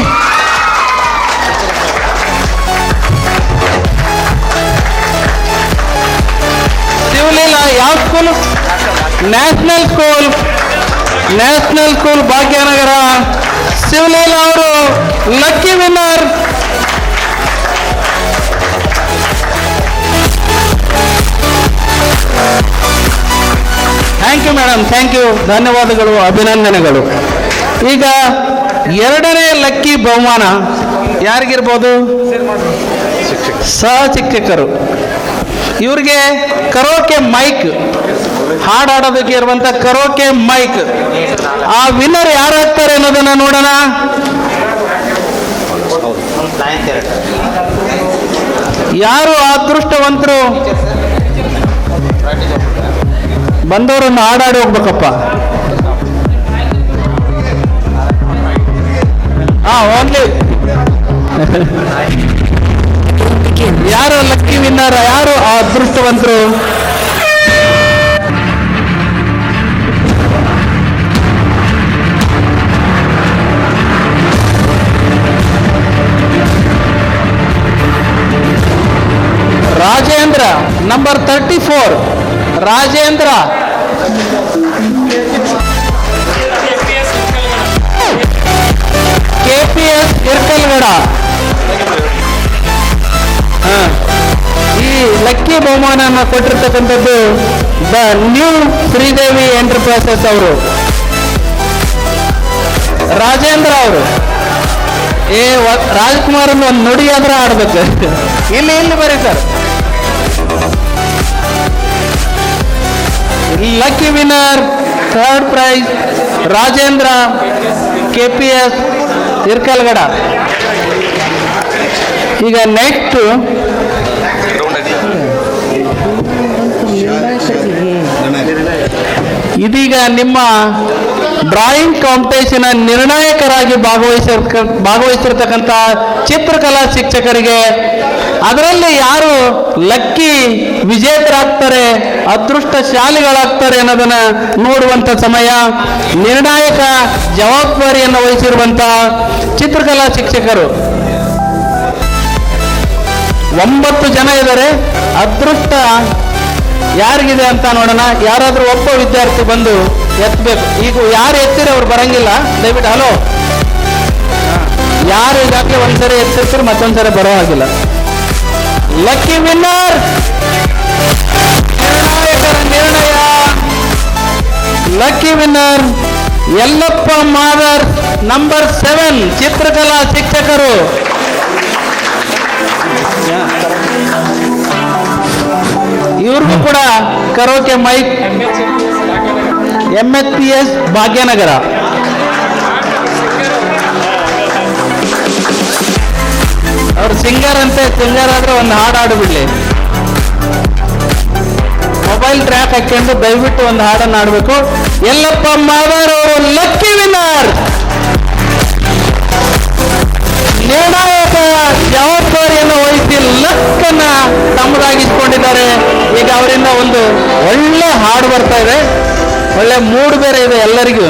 ಶಿವಲೀಲಾ. ಯಾವ school? National school Bhagyanagar. Shivaleela ಅವರು lucky winner. Thank you madam, thank you, ಧನ್ಯವಾದಗಳು, ಅಭಿನಂದನೆಗಳು. ಈಗ 2ನೇ ಲಕ್ಕಿ ಬಹುಮಾನ ಯಾರಿಗಿರ್ಬೋದು? ಸಹ ಶಿಕ್ಷಕರು. ಇವ್ರಿಗೆ ಕರೋಕೆ ಮೈಕ್, ಹಾಡಾಡೋದಕ್ಕೆ ಇರುವಂತ ಕರೋಕೆ ಮೈಕ್. ಆ ವಿನ್ನರ್ ಯಾರಾಗ್ತಾರೆ ಅನ್ನೋದನ್ನ ನೋಡೋಣ. ಯಾರು ಅದೃಷ್ಟವಂತರು? ಬಂದವರನ್ನು ಹಾಡಾಡಿ ಹೋಗ್ಬೇಕಪ್ಪ. ಓನ್ಲಿ ಯಾರು ಲಕ್ಕಿ ವಿನ್ನರ್? ಯಾರು ಆ ಅದೃಷ್ಟವಂತರು? ರಾಜೇಂದ್ರ, ನಂಬರ್ 34 ರಾಜೇಂದ್ರ. KPS ಇರ್ಕಲ್ಗಡ. ಈ ಲಕ್ಕಿ ಬಹುಮಾನ ಕೊಟ್ಟಿರ್ತಕ್ಕಂಥದ್ದು ದ ನ್ಯೂ ಶ್ರೀದೇವಿ ಎಂಟರ್ಪ್ರೈಸಸ್ ಅವರು. ರಾಜೇಂದ್ರ ಅವರು. ರಾಜ್ಕುಮಾರ್ ಒಂದು ನುಡಿ ಆದ್ರೆ ಆಡ್ಬೇಕು. ಇಲ್ಲಿ ಬರೀ sir. Lucky winner, 3rd prize Rajendra, KPS Irkalgada. ಈಗ ನೆಕ್ಸ್ಟ್ ಇದೀಗ ನಿಮ್ಮ ಡ್ರಾಯಿಂಗ್ ಕಾಂಪಿಟೇಷನ್ ನಿರ್ಣಾಯಕರಾಗಿ ಭಾಗವಹಿಸಿರ್ತಕ್ಕಂಥ ಚಿತ್ರಕಲಾ ಶಿಕ್ಷಕರಿಗೆ, ಅದರಲ್ಲಿ ಯಾರು ಲಕ್ಕಿ ವಿಜೇತರಾಗ್ತಾರೆ, ಅದೃಷ್ಟಶಾಲಿಗಳಾಗ್ತಾರೆ ಅನ್ನೋದನ್ನ ನೋಡುವಂತ ಸಮಯ. ನಿರ್ಣಾಯಕ ಜವಾಬ್ದಾರಿಯನ್ನು ವಹಿಸಿರುವಂತ ಚಿತ್ರಕಲಾ ಶಿಕ್ಷಕರು 9 ಜನ ಇದ್ದಾರೆ. ಅದೃಷ್ಟ ಯಾರಿಗಿದೆ ಅಂತ ನೋಡೋಣ. ಯಾರಾದ್ರೂ ಒಬ್ಬ ವಿದ್ಯಾರ್ಥಿ ಬಂದು ಎತ್ತಬೇಕು. ಈಗ ಯಾರು ಎತ್ತಿರಿ ಅವ್ರು ಬರಂಗಿಲ್ಲ, ದಯವಿಟ್ಟು. ಹಲೋ, ಯಾರು ಈಗಾಗಲೇ ಒಂದ್ಸರಿ ಎತ್ತಿರ್ತಾರೆ ಮತ್ತೊಂದ್ಸರಿ ಬರೋ ಹಾಗಿಲ್ಲ. ಲಕ್ಕಿ ವಿನ್ನರ್, ನಿರ್ಣಾಯಕರ ನಿರ್ಣಯ. Lucky winner Yallappa Madar, number 7 ಚಿತ್ರಕಲಾ ಶಿಕ್ಷಕರು. ಇವ್ರಿಗೂ ಕೂಡ ಕರೋಕೆ ಮೈಕ್ MHPS ಭಾಗ್ಯನಗರ. ಅವ್ರು ಸಿಂಗರ್ ಅಂತೆ, ಸಿಂಗರ್ ಆದ್ರೆ ಒಂದು ಹಾಡು ಹಾಡ್ಬಿಡ್ಲಿ. ಮೊಬೈಲ್ ಟ್ರ್ಯಾಕ್ ಹಾಕೊಂಡು ದಯವಿಟ್ಟು ಒಂದು ಹಾಡನ್ನು ಆಡಬೇಕು. ಎಲ್ಲಪ್ಪ ಮಾವರು ಲಕ್ಕಿ ವಿನ್ನರ್, ನಿರ್ಣಾಯಕ ಜವಾಬ್ದಾರಿಯನ್ನು ವಹಿಸಿ ಲಕ್ಕನ್ನ ತಮ್ಮದಾಗಿಸ್ಕೊಂಡಿದ್ದಾರೆ. ಈಗ ಅವರಿಂದ ಒಂದು ಒಳ್ಳೆ ಹಾಡು ಬರ್ತಾ ಇದೆ, ಒಳ್ಳೆ ಮೂಡ್ ಬೇರೆ ಇದೆ ಎಲ್ಲರಿಗೂ.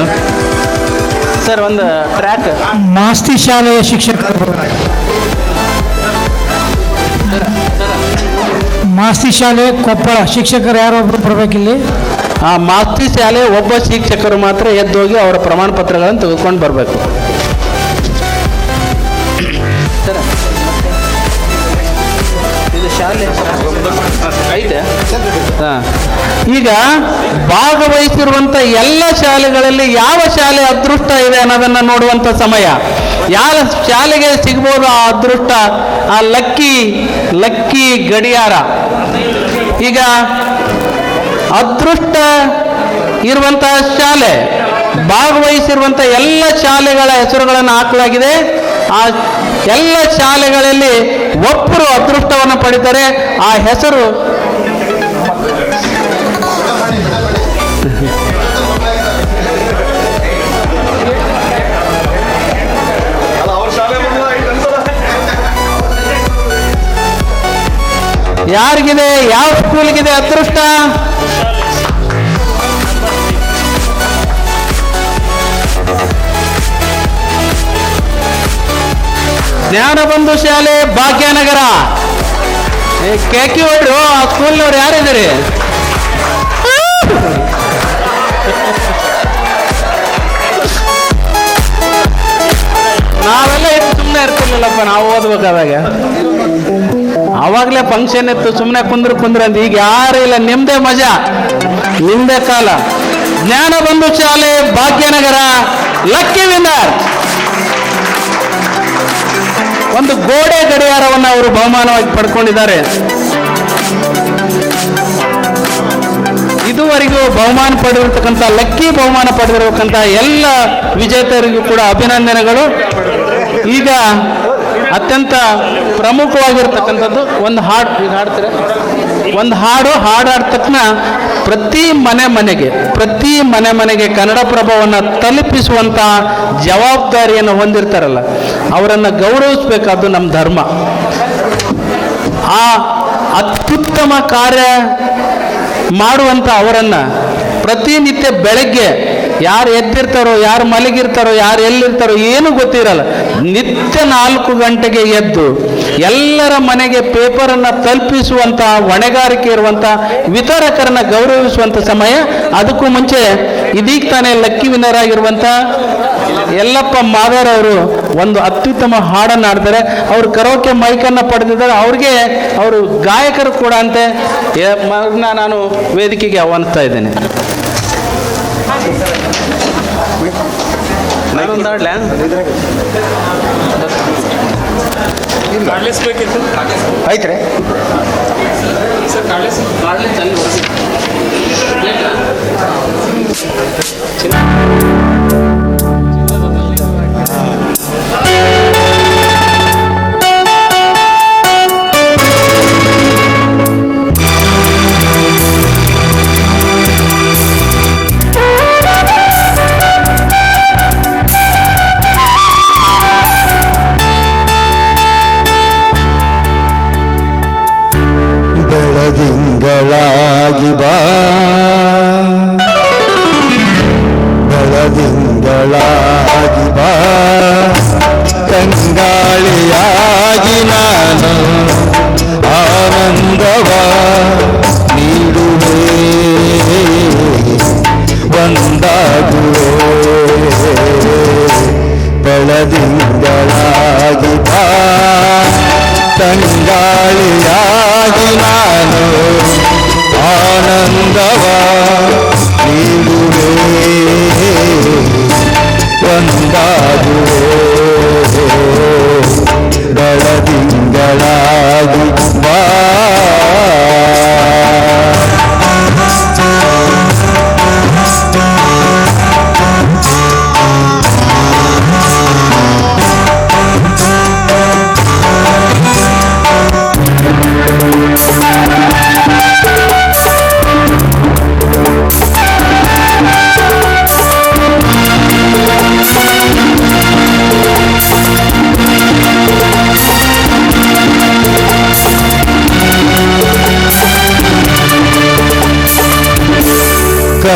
ಸರ್ ಒಂದು ಟ್ರ್ಯಾಕ್. ಮಾಸ್ತಿ ಶಾಲೆಯ ಶಿಕ್ಷಕರು, ಮಾಸ್ತಿ ಶಾಲೆ ಕೊಪ್ಪಳ ಶಿಕ್ಷಕರು ಯಾರೊಬ್ರು ಬರ್ಬೇಕಿಲ್ಲಿ. ಆ ಮಾಸ್ತಿ ಶಾಲೆ ಒಬ್ಬ ಶಿಕ್ಷಕರು ಮಾತ್ರ ಎದ್ದೋಗಿ ಅವರ ಪ್ರಮಾಣ ಪತ್ರಗಳನ್ನು ತೆಗೆದುಕೊಂಡು ಬರಬೇಕು. ಇದು ಶಾಲೆ ಐತೆ. ಈಗ ಭಾಗವಹಿಸಿರುವಂಥ ಎಲ್ಲ ಶಾಲೆಗಳಲ್ಲಿ ಯಾವ ಶಾಲೆ ಅದೃಷ್ಟ ಇದೆ ಅನ್ನೋದನ್ನು ನೋಡುವಂಥ ಸಮಯ. ಯಾವ ಶಾಲೆಗೆ ಸಿಗ್ಬೋದು ಆ ಅದೃಷ್ಟ, ಆ ಲಕ್ಕಿ ಗಡಿಯಾರ. ಈಗ ಅದೃಷ್ಟ ಇರುವಂತಹ ಶಾಲೆ, ಭಾಗವಹಿಸಿರುವಂಥ ಎಲ್ಲ ಶಾಲೆಗಳ ಹೆಸರುಗಳನ್ನು ಹಾಕಲಾಗಿದೆ. ಆ ಎಲ್ಲ ಶಾಲೆಗಳಲ್ಲಿ ಒಬ್ಬರು ಅದೃಷ್ಟವನ್ನು ಪಡಿತಾರೆ. ಆ ಹೆಸರು ಯಾರಿಗಿದೆ, ಯಾವ ಸ್ಕೂಲ್ಗಿದೆ ಅದೃಷ್ಟ? ಜ್ಞಾನಬಂಧು ಶಾಲೆ ಭಾಗ್ಯನಗರ. ಕೇಕಿ ಹೊಡ್ರು, ಆ ಸ್ಕೂಲ್ನವ್ರು ಯಾರಿದ್ದೀರಿ? ನಾವೆಲ್ಲ ಸುಮ್ಮನೆ ಇರ್ತಿರ್ಲಿಲ್ಲಪ್ಪ, ನಾವು ಓದ್ಬೇಕಾದಾಗ. ಅವಾಗಲೇ ಫಂಕ್ಷನ್ ಇತ್ತು, ಸುಮ್ಮನೆ ಕುಂದ್ರ ಅಂತ. ಈಗ ಯಾರು ಇಲ್ಲ, ನಿಮ್ದೇ ಮಜಾ, ನಿಮ್ದೇ ಕಾಲ. ಜ್ಞಾನಬಂಧು ಶಾಲೆ ಭಾಗ್ಯನಗರ ಲಕ್ಕಿ ವಿನ್ನರ್. ಒಂದು ಗೋಡೆ ಗಡಿಯಾರವನ್ನು ಅವರು ಬಹುಮಾನವಾಗಿ ಪಡ್ಕೊಂಡಿದ್ದಾರೆ. ಇದುವರೆಗೂ ಬಹುಮಾನ ಪಡೆದಿರ್ತಕ್ಕಂಥ, ಲಕ್ಕಿ ಬಹುಮಾನ ಪಡೆದಿರತಕ್ಕಂಥ ಎಲ್ಲ ವಿಜೇತರಿಗೂ ಕೂಡ ಅಭಿನಂದನೆಗಳು. ಈಗ ಅತ್ಯಂತ ಪ್ರಮುಖವಾಗಿರ್ತಕ್ಕಂಥದ್ದು ಒಂದು ಹಾಡು. ಈಗ ಹಾಡ್ತಾರೆ ಒಂದು ಹಾಡು ತಕ್ಷಣ ಪ್ರತಿ ಮನೆಗೆ ಕನ್ನಡಪ್ರಭವನ್ನು ತಲುಪಿಸುವಂಥ ಜವಾಬ್ದಾರಿಯನ್ನು ಹೊಂದಿರ್ತಾರಲ್ಲ, ಅವರನ್ನು ಗೌರವಿಸಬೇಕಾದ್ದು ನಮ್ಮ ಧರ್ಮ. ಆ ಅತ್ಯುತ್ತಮ ಕಾರ್ಯ ಮಾಡುವಂಥ ಅವರನ್ನು ಪ್ರತಿನಿತ್ಯ ಬೆಳಗ್ಗೆ ಯಾರು ಎದ್ದಿರ್ತಾರೋ, ಯಾರು ಮಲಗಿರ್ತಾರೋ, ಯಾರು ಎಲ್ಲಿರ್ತಾರೋ ಏನೂ ಗೊತ್ತಿರಲ್ಲ, ನಿತ್ಯ 4 ಗಂಟೆಗೆ ಎದ್ದು ಎಲ್ಲರ ಮನೆಗೆ ಪೇಪರನ್ನು ತಲುಪಿಸುವಂಥ ಹೊಣೆಗಾರಿಕೆ ಇರುವಂಥ ವಿತರಕರನ್ನು ಗೌರವಿಸುವಂಥ ಸಮಯ. ಅದಕ್ಕೂ ಮುಂಚೆ ಇದೀಗ ತಾನೇ ಲಕ್ಕಿ ವಿನ್ನರ್ ಆಗಿರುವಂಥ ಯಲ್ಲಪ್ಪ ಮಾದರ್ ಅವರು ಒಂದು ಅತ್ಯುತ್ತಮ ಹಾಡನ್ನು ಹಾಡ್ತಾರೆ. ಅವರು ಕರೋಕೆ ಮೈಕನ್ನು ಪಡೆದಿದ್ದಾರೆ. ಅವ್ರಿಗೆ ಅವರು ಗಾಯಕರು ಕೂಡ ಅಂತೆ. ನಾನು ವೇದಿಕೆಗೆ ಆಹ್ವಾನಿಸ್ತಾ ಇದ್ದೇನೆ. ಐತ್ರಿ ಬೆಳದಿಂಗಳಾಗಿ ಬಾ, ಬೆಳದಿಂಗಳಾಗಿ ಬಾ, ತಂಗಾಳಿಯಾಗಿ ನಾನು ಆನಂದವ ನೀಡುವೆ, ಒಂದಾಗುವೆ. ಬೆಳದಿಂಗಳಾಗಿ ಬಾ, ತಂಗಾಳಿಯಾಗಿ ನಾನು ಆನಂದವ ನೀಡುವೆ, ಒಂದಾಗುವೆ. ಬೆಳದಿಂಗಳಾಗಿ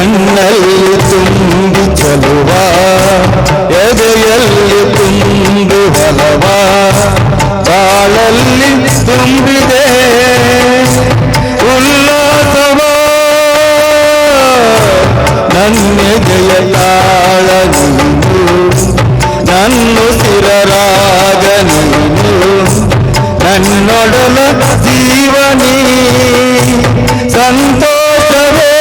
ಕಣ್ಣಲ್ಲಿ ತುಂಬಿ ಚಲುವ ಎದೆಯಲ್ಲಿ ತುಂಬಿ ಹೊಲವ ಬಾಳಲ್ಲಿ ತುಂಬಿದೆ ಉಲ್ಲಾಸವ ನನ್ನೆದೆಯ ತಾಳ ನೀನು ನನ್ನುಸಿರರಾಗ ನೀನು ನನ್ನೊಡಲ ಜೀವನಿ ಸಂತೋಷವೇ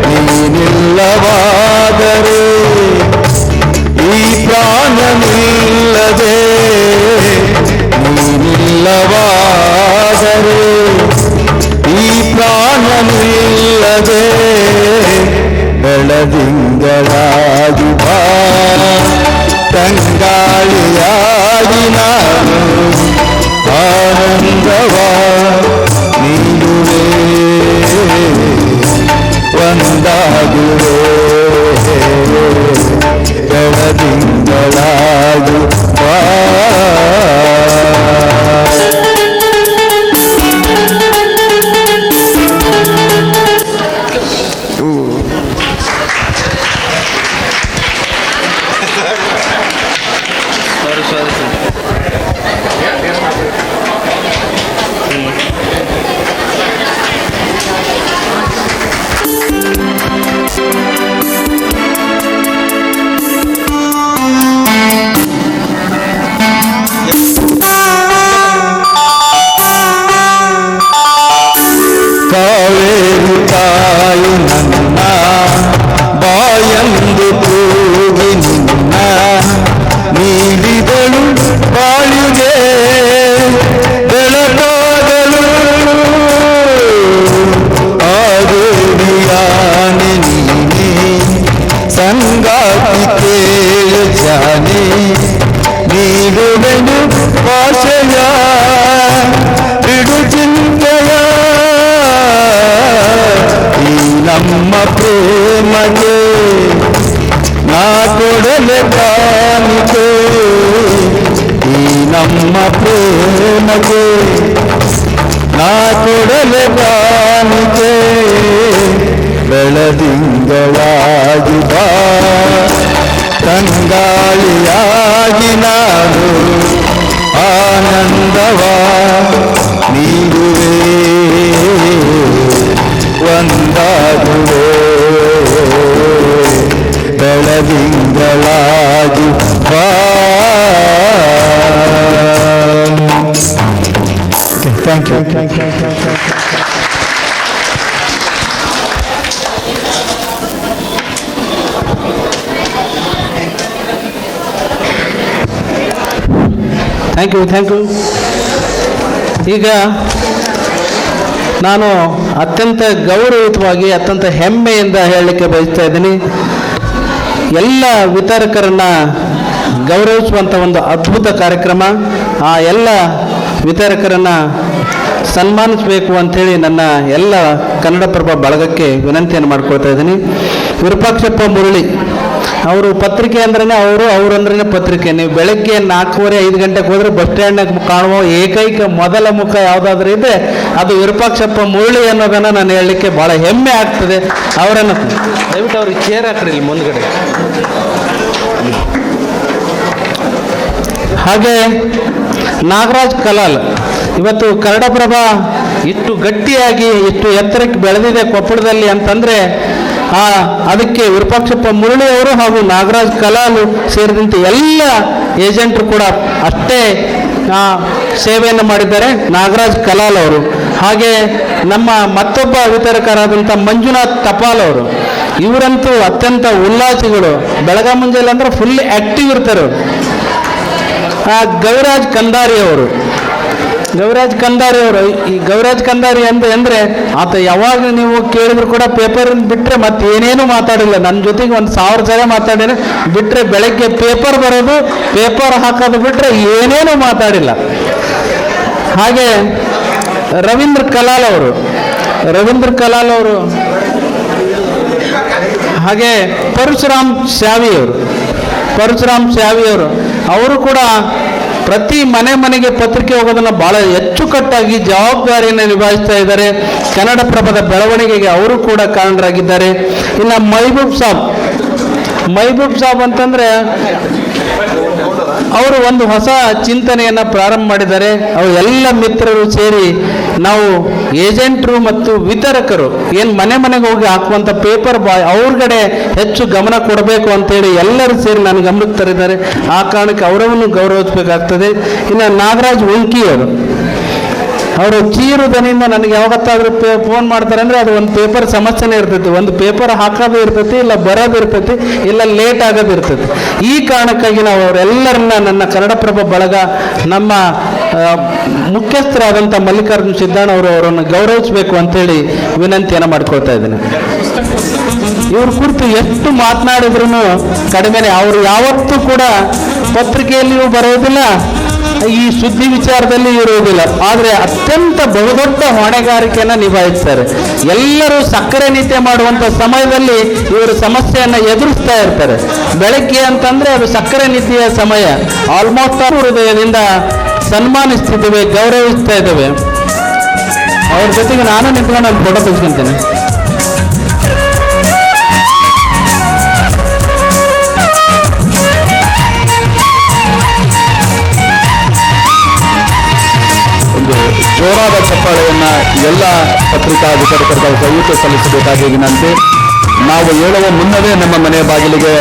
ನೀನಿಲ್ಲವಾದರೆ ಈ ಪ್ರಾಣ ನಿಲ್ಲದೆ ನೀನಿಲ್ಲವಾದರೆ ಈ ಪ್ರಾಣ ನಿಲ್ಲದೆ ಬೆಳದಿಂಗಳಾಗಿ ಬಾ ತಂಗಾಳಿಯಾಗಿ ನಾನು ಆನಂದವ ನೀಡುವೆ ಒಂದಾಗುವೆ ಬೆಳದಿಂಗಳಾಗಿ ಬಾ ಕಾವೇರಿ ತಾಯಿ ನನ್ನ ಬಾಯಂದು ಕೂಗಿ ನಿನ್ನ ನೀಡಿದಳು ಬಾಳಿಗೆ ಬೆಳಕಾಗಲು ಆಗೋಡಿಯಾನೆ ನೀನೆ ಸಂಗಾತಿ ಕೇಳ ಜಾನೆ ನೀಡುವೆನು ಭಾಷೆಯ ಬಿಡು ಚಿಂತೆಯ ಈ ನಮ್ಮ ಪ್ರೇಮಗೆ ನಾ ಕೊಡಲೆ ಕಾಣಿಕೆ ಈ ನಮ್ಮ ಪ್ರೇಮಗೆ ನಾ ಕೊಡಲೆ ಕಾಣಿಕೆ ಬೆಳದಿಂಗಳಾಗಿ ಬಾ ತಂಗಾಳಿಯಾಗಿ ನಾನು ಆನಂದವ ನೀಡುವೆ ಒಂದಾಗುವೆ ಬೆಳದಿಂಗಳಾಗಿ ಬಾ ಥ್ಯಾಂಕ್ ಯು ಥ್ಯಾಂಕ್ ಯು. ಈಗ ನಾನು ಅತ್ಯಂತ ಗೌರವಯುತವಾಗಿ ಅತ್ಯಂತ ಹೆಮ್ಮೆಯಿಂದ ಹೇಳಲಿಕ್ಕೆ ಬಯಸ್ತಾ ಇದ್ದೀನಿ, ಎಲ್ಲ ವಿತರಕರನ್ನ ಗೌರವಿಸುವಂಥ ಒಂದು ಅದ್ಭುತ ಕಾರ್ಯಕ್ರಮ. ಆ ಎಲ್ಲ ವಿತರಕರನ್ನು ಸನ್ಮಾನಿಸಬೇಕು ಅಂಥೇಳಿ ನನ್ನ ಎಲ್ಲ ಕನ್ನಡಪ್ರಭ ಬಳಗಕ್ಕೆ ವಿನಂತಿಯನ್ನು ಮಾಡ್ಕೊಳ್ತಾ ಇದ್ದೀನಿ. ವಿರೂಪಾಕ್ಷಪ್ಪ ಮುರಳಿ ಅವರು ಪತ್ರಿಕೆ ಅಂದ್ರೇ ಅವರಂದ್ರೇ ಪತ್ರಿಕೆ. ನೀವು ಬೆಳಗ್ಗೆ 4:30-5 ಗಂಟೆಗೆ ಹೋದರೆ ಬಸ್ ಸ್ಟ್ಯಾಂಡ್ನಾಗ ಕಾಣುವ ಏಕೈಕ ಮೊದಲ ಮುಖ ಯಾವುದಾದ್ರೂ ಇದೆ ಅದು ವಿರೂಪಾಕ್ಷಪ್ಪ ಮುರಳಿ ಅನ್ನೋದನ್ನು ನಾನು ಹೇಳಲಿಕ್ಕೆ ಭಾಳ ಹೆಮ್ಮೆ ಆಗ್ತದೆ. ಅವರನ್ನು ದಯವಿಟ್ಟು ಅವ್ರಿಗೆ ಚೇರ್ ಹಾಕ್ರಿ ಇಲ್ಲಿ ಮುಂದ್ಗಡೆ. ಹಾಗೆ ನಾಗರಾಜ್ ಕಲಾಲ್, ಇವತ್ತು ಕನ್ನಡಪ್ರಭ ಇಷ್ಟು ಗಟ್ಟಿಯಾಗಿ ಇಷ್ಟು ಎತ್ತರಕ್ಕೆ ಬೆಳೆದಿದೆ ಕೊಪ್ಪಳದಲ್ಲಿ ಅಂತಂದರೆ ಅದಕ್ಕೆ ವಿರೂಪಾಕ್ಷಪ್ಪ ಮುರಳಿ ಅವರು ಹಾಗೂ ನಾಗರಾಜ್ ಕಲಾಲು ಸೇರಿದಂತೆ ಎಲ್ಲ ಏಜೆಂಟರು ಕೂಡ ಅಷ್ಟೇ ಸೇವೆಯನ್ನು ಮಾಡಿದ್ದಾರೆ. ನಾಗರಾಜ್ ಕಲಾಲ್ ಅವರು, ಹಾಗೆ ನಮ್ಮ ಮತ್ತೊಬ್ಬ ವಿತರಕರಾದಂಥ ಮಂಜುನಾಥ್ ತಪಾಲ್ ಅವರು, ಇವರಂತೂ ಅತ್ಯಂತ ಉಲ್ಲಾಸಿಗಳು. ಬೆಳಗ್ಗೆ ಮುಂಜಾನೆ ಅಂದರೆ ಫುಲ್ ಆ್ಯಕ್ಟಿವ್ ಇರ್ತಾರೆ. ಗವಿರಾಜ್ ಕಂದಾರಿ ಅವರು, ಈ ಗವಿರಾಜ್ ಕಂದಾರಿ ಅಂದರೆ ಆತ ಯಾವಾಗ ನೀವು ಕೇಳಿದ್ರು ಕೂಡ ಪೇಪರಿಂದ ಬಿಟ್ಟರೆ ಮತ್ತೆ ಏನೇನು ಮಾತಾಡಿಲ್ಲ. ನನ್ನ ಜೊತೆಗೆ 1000 ಸಲ ಮಾತಾಡಿದ್ರೆ ಬಿಟ್ಟರೆ ಬೆಳಗ್ಗೆ ಪೇಪರ್ ಬರೋದು, ಪೇಪರ್ ಹಾಕೋದು ಬಿಟ್ಟರೆ ಏನೇನು ಮಾತಾಡಿಲ್ಲ. ಹಾಗೆ ರವೀಂದ್ರ ಕಲಾಲ್ ಅವರು, ಹಾಗೆ ಪರಶುರಾಮ್ ಸ್ಯಾವಿ ಅವರು, ಅವರು ಕೂಡ ಪ್ರತಿ ಮನೆಗೆ ಪತ್ರಿಕೆ ಹೋಗೋದನ್ನು ಬಹಳ ಅಚ್ಚುಕಟ್ಟಾಗಿ ಜವಾಬ್ದಾರಿಯನ್ನು ನಿಭಾಯಿಸ್ತಾ ಇದ್ದಾರೆ. ಕನ್ನಡಪ್ರಭದ ಬೆಳವಣಿಗೆಗೆ ಅವರು ಕೂಡ ಕಾರಣರಾಗಿದ್ದಾರೆ. ಇನ್ನು ಮಹಬೂಬ್ ಸಾಬ್ ಅಂತಂದ್ರೆ ಅವರು ಒಂದು ಹೊಸ ಚಿಂತನೆಯನ್ನು ಪ್ರಾರಂಭ ಮಾಡಿದ್ದಾರೆ. ಅವರು ಎಲ್ಲ ಮಿತ್ರರು ಸೇರಿ ನಾವು ಏಜೆಂಟರು ಮತ್ತು ವಿತರಕರು ಏನು ಮನೆಗೆ ಹೋಗಿ ಹಾಕುವಂಥ ಪೇಪರ್ ಬಾಯ್ ಅವ್ರಗಡೆ ಹೆಚ್ಚು ಗಮನ ಕೊಡಬೇಕು ಅಂತೇಳಿ ಎಲ್ಲರೂ ಸೇರಿ ನನ್ನ ಗಮನಕ್ಕೆ ತರಿದ್ದಾರೆ. ಆ ಕಾರಣಕ್ಕೆ ಅವರನ್ನು ಗೌರವಿಸಬೇಕಾಗ್ತದೆ. ಇನ್ನು ನಾಗರಾಜ್ ಅವರು ಚೀರುದನಿಂದ ನನಗೆ ಯಾವತ್ತಾದ್ರೂ ಫೋನ್ ಮಾಡ್ತಾರೆ ಅಂದರೆ ಅದು ಒಂದು ಪೇಪರ್ ಸಮಸ್ಯೆನೇ ಇರ್ತೈತಿ. ಒಂದು ಪೇಪರ್ ಹಾಕೋದು ಇರ್ತೈತಿ, ಇಲ್ಲ ಬರೋದು ಇರ್ತೈತಿ, ಇಲ್ಲ ಲೇಟ್ ಆಗೋದು ಇರ್ತೈತಿ. ಈ ಕಾರಣಕ್ಕಾಗಿ ನಾವು ಅವರೆಲ್ಲರನ್ನ ನನ್ನ ಕನ್ನಡಪ್ರಭ ಬಳಗ ನಮ್ಮ ಮುಖ್ಯಸ್ಥರಾದಂಥ ಮಲ್ಲಿಕಾರ್ಜುನ ಸಿದ್ದಣ್ಣ ಅವರನ್ನು ಗೌರವಿಸಬೇಕು ಅಂತೇಳಿ ವಿನಂತಿಯನ್ನು ಮಾಡ್ಕೊಳ್ತಾ ಇದ್ದೇನೆ. ಇವ್ರ ಕುರಿತು ಎಷ್ಟು ಮಾತನಾಡಿದ್ರು ಕಡಿಮೆನೆ. ಅವರು ಯಾವತ್ತೂ ಕೂಡ ಪತ್ರಿಕೆಯಲ್ಲಿಯೂ ಬರೋದಿಲ್ಲ, ಈ ಸುದ್ದಿ ವಿಚಾರದಲ್ಲಿ ಇರುವುದಿಲ್ಲ. ಆದರೆ ಅತ್ಯಂತ ಬಹುದೊಡ್ಡ ಹೊಣೆಗಾರಿಕೆಯನ್ನು ನಿಭಾಯಿಸ್ತಾರೆ. ಎಲ್ಲರೂ ಸಕ್ಕರೆ ನಿತ್ಯ ಮಾಡುವಂಥ ಸಮಯದಲ್ಲಿ ಇವರು ಸಮಸ್ಯೆಯನ್ನು ಎದುರಿಸ್ತಾ ಇರ್ತಾರೆ. ಬೆಳಗ್ಗೆ ಅಂತಂದ್ರೆ ಅದು ಸಕ್ಕರೆ ನಿತ್ಯ ಸಮಯ. ಆಲ್ಮೋಸ್ಟ್ ಹೃದಯದಿಂದ ಸನ್ಮಾನಿಸ್ತಿದ್ದೇವೆ, ಗೌರವಿಸ್ತಾ ಇದ್ದೇವೆ. ಅವ್ರ ಜೊತೆಗೆ ನಾನು ನಿಂತ್ಕೊಂಡು ಒಂದು ಫೋಟೋ ತೆಗೆಸ್ಕೊಂತೇನೆ. ಜೋರಾದ ಚಪ್ಪಾಳೆಯನ್ನ ಎಲ್ಲ ಪತ್ರಿಕಾ ವಿತರಕರ ದಯವಿಟ್ಟು ಸಲ್ಲಿಸಬೇಕಾಗಿ ವಿನಂತಿ. ನಾವು ಹೇಳುವ ಮುನ್ನವೇ ನಮ್ಮ ಮನೆಯ ಬಾಗಿಲಿಗೆ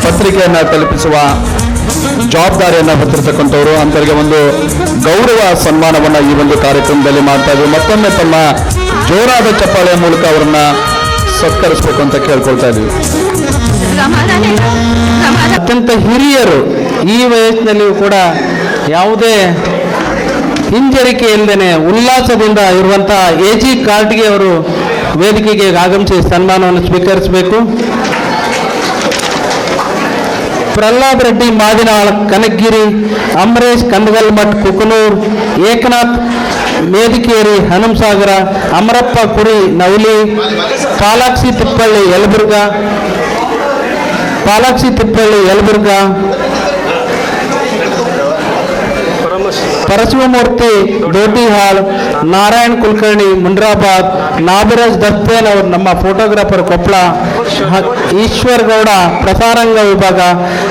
ಪತ್ರಿಕೆಯನ್ನು ತಲುಪಿಸುವ ಜವಾಬ್ದಾರಿಯನ್ನು ಹೊತ್ತಿರ್ತಕ್ಕಂಥವ್ರು ಅಂತವರಿಗೆ ಒಂದು ಗೌರವ ಸನ್ಮಾನವನ್ನು ಈ ಒಂದು ಕಾರ್ಯಕ್ರಮದಲ್ಲಿ ಮಾಡ್ತಾ ಇದ್ವಿ. ಮತ್ತೊಮ್ಮೆ ತಮ್ಮ ಜೋರಾದ ಚಪ್ಪಾಳೆಯ ಮೂಲಕ ಅವರನ್ನ ಸತ್ಕರಿಸಬೇಕು ಅಂತ ಕೇಳ್ಕೊಳ್ತಾ ಇದ್ವಿ. ಅತ್ಯಂತ ಹಿರಿಯರು ಈ ವಯಸ್ಸಿನಲ್ಲಿಯೂ ಕೂಡ ಯಾವುದೇ ಹಿಂಜರಿಕೆ ಇಲ್ಲದೇನೆ ಉಲ್ಲಾಸದಿಂದ ಇರುವಂತಹ AG ಕಾರ್ಡ್ಗೆ ಅವರು ವೇದಿಕೆಗೆ ಆಗಮಿಸಿ ಸನ್ಮಾನವನ್ನು ಸ್ವೀಕರಿಸಬೇಕು. ಪ್ರಹ್ಲಾದ್ ರೆಡ್ಡಿ ಮಾದಿನಾಳ್ ಕನಕಗಿರಿ, ಅಮರೇಶ್ ಕಂದಗಲ್ಮಠ್ ಕುಕನೂರ್, ಏಕನಾಥ್ ಮೇದಿಕೇರಿ ಹನುಮಸಾಗರ, ಅಮರಪ್ಪ ಕುರಿ ನವಲಿ, ಪಾಲಾಕ್ಷಿ ತಿಪ್ಪಳ್ಳಿ ಯಲಬುರ್ಗಾ, ಪರಶಿವಮೂರ್ತಿ ದೋಟಿಹಾಳ್, ನಾರಾಯಣ್ ಕುಲಕರ್ಣಿ ಮುಂಡ್ರಾಬಾದ್, ನಾಬಿರಾಜ್ ದತ್ತೇನ್ ಅವರು ನಮ್ಮ ಫೋಟೋಗ್ರಾಫರ್ ಕೊಪ್ಪಳ, ಈಶ್ವರ್ ಗೌಡ ಪ್ರಸಾರಾಂಗ ವಿಭಾಗ,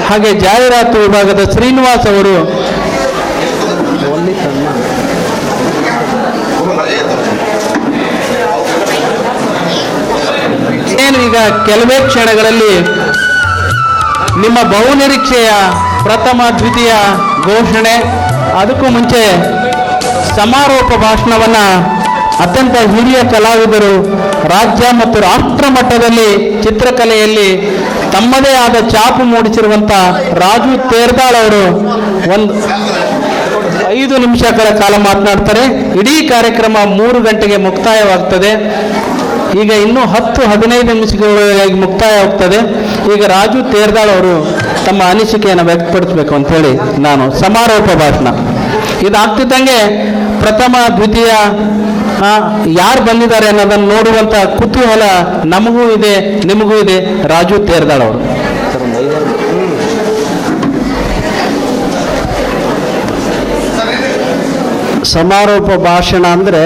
ಹಾಗೆ ಜಾಹೀರಾತು ವಿಭಾಗದ ಶ್ರೀನಿವಾಸ್ ಅವರು, ಏನು ಈಗ ಕೆಲವೇ ಕ್ಷಣಗಳಲ್ಲಿ ನಿಮ್ಮ ಬಹುನಿರೀಕ್ಷೆಯ ಪ್ರಥಮ ದ್ವಿತೀಯ ಘೋಷಣೆ. ಅದಕ್ಕೂ ಮುಂಚೆ ಸಮಾರೋಪ ಭಾಷಣವನ್ನು ಅತ್ಯಂತ ಹಿರಿಯ ಕಲಾವಿದರು ರಾಜ್ಯ ಮತ್ತು ರಾಷ್ಟ್ರ ಮಟ್ಟದಲ್ಲಿ ಚಿತ್ರಕಲೆಯಲ್ಲಿ ತಮ್ಮದೇ ಆದ ಛಾಪು ಮೂಡಿಸಿರುವಂಥ ರಾಜು ತೇರ್ದಾಳ್ ಅವರು 5 ನಿಮಿಷಗಳ ಕಾಲ ಮಾತನಾಡ್ತಾರೆ. ಇಡೀ ಕಾರ್ಯಕ್ರಮ 3 ಗಂಟೆಗೆ ಮುಕ್ತಾಯವಾಗ್ತದೆ. ಈಗ ಇನ್ನೂ 10-15 ನಿಮಿಷಗಳಾಗಿ ಮುಕ್ತಾಯ ಆಗ್ತದೆ. ಈಗ ರಾಜು ತೇರ್ದಾಳ್ ಅವರು ತಮ್ಮ ಅನಿಸಿಕೆಯನ್ನು ವ್ಯಕ್ತಪಡಿಸಬೇಕು ಅಂತ ಹೇಳಿ ನಾನು ಸಮಾರೋಪ ಭಾಷಣ ಇದಾಗ್ತಿದ್ದಂಗೆ ಪ್ರಥಮ ದ್ವಿತೀಯ ಯಾರು ಬಂದಿದ್ದಾರೆ ಅನ್ನೋದನ್ನು ನೋಡುವಂಥ ಕುತೂಹಲ ನಮಗೂ ಇದೆ, ನಿಮಗೂ ಇದೆ. ರಾಜು ತೇರ್ದಾಳ್ ಅವರು ಸಮಾರೋಪ ಭಾಷಣ ಅಂದರೆ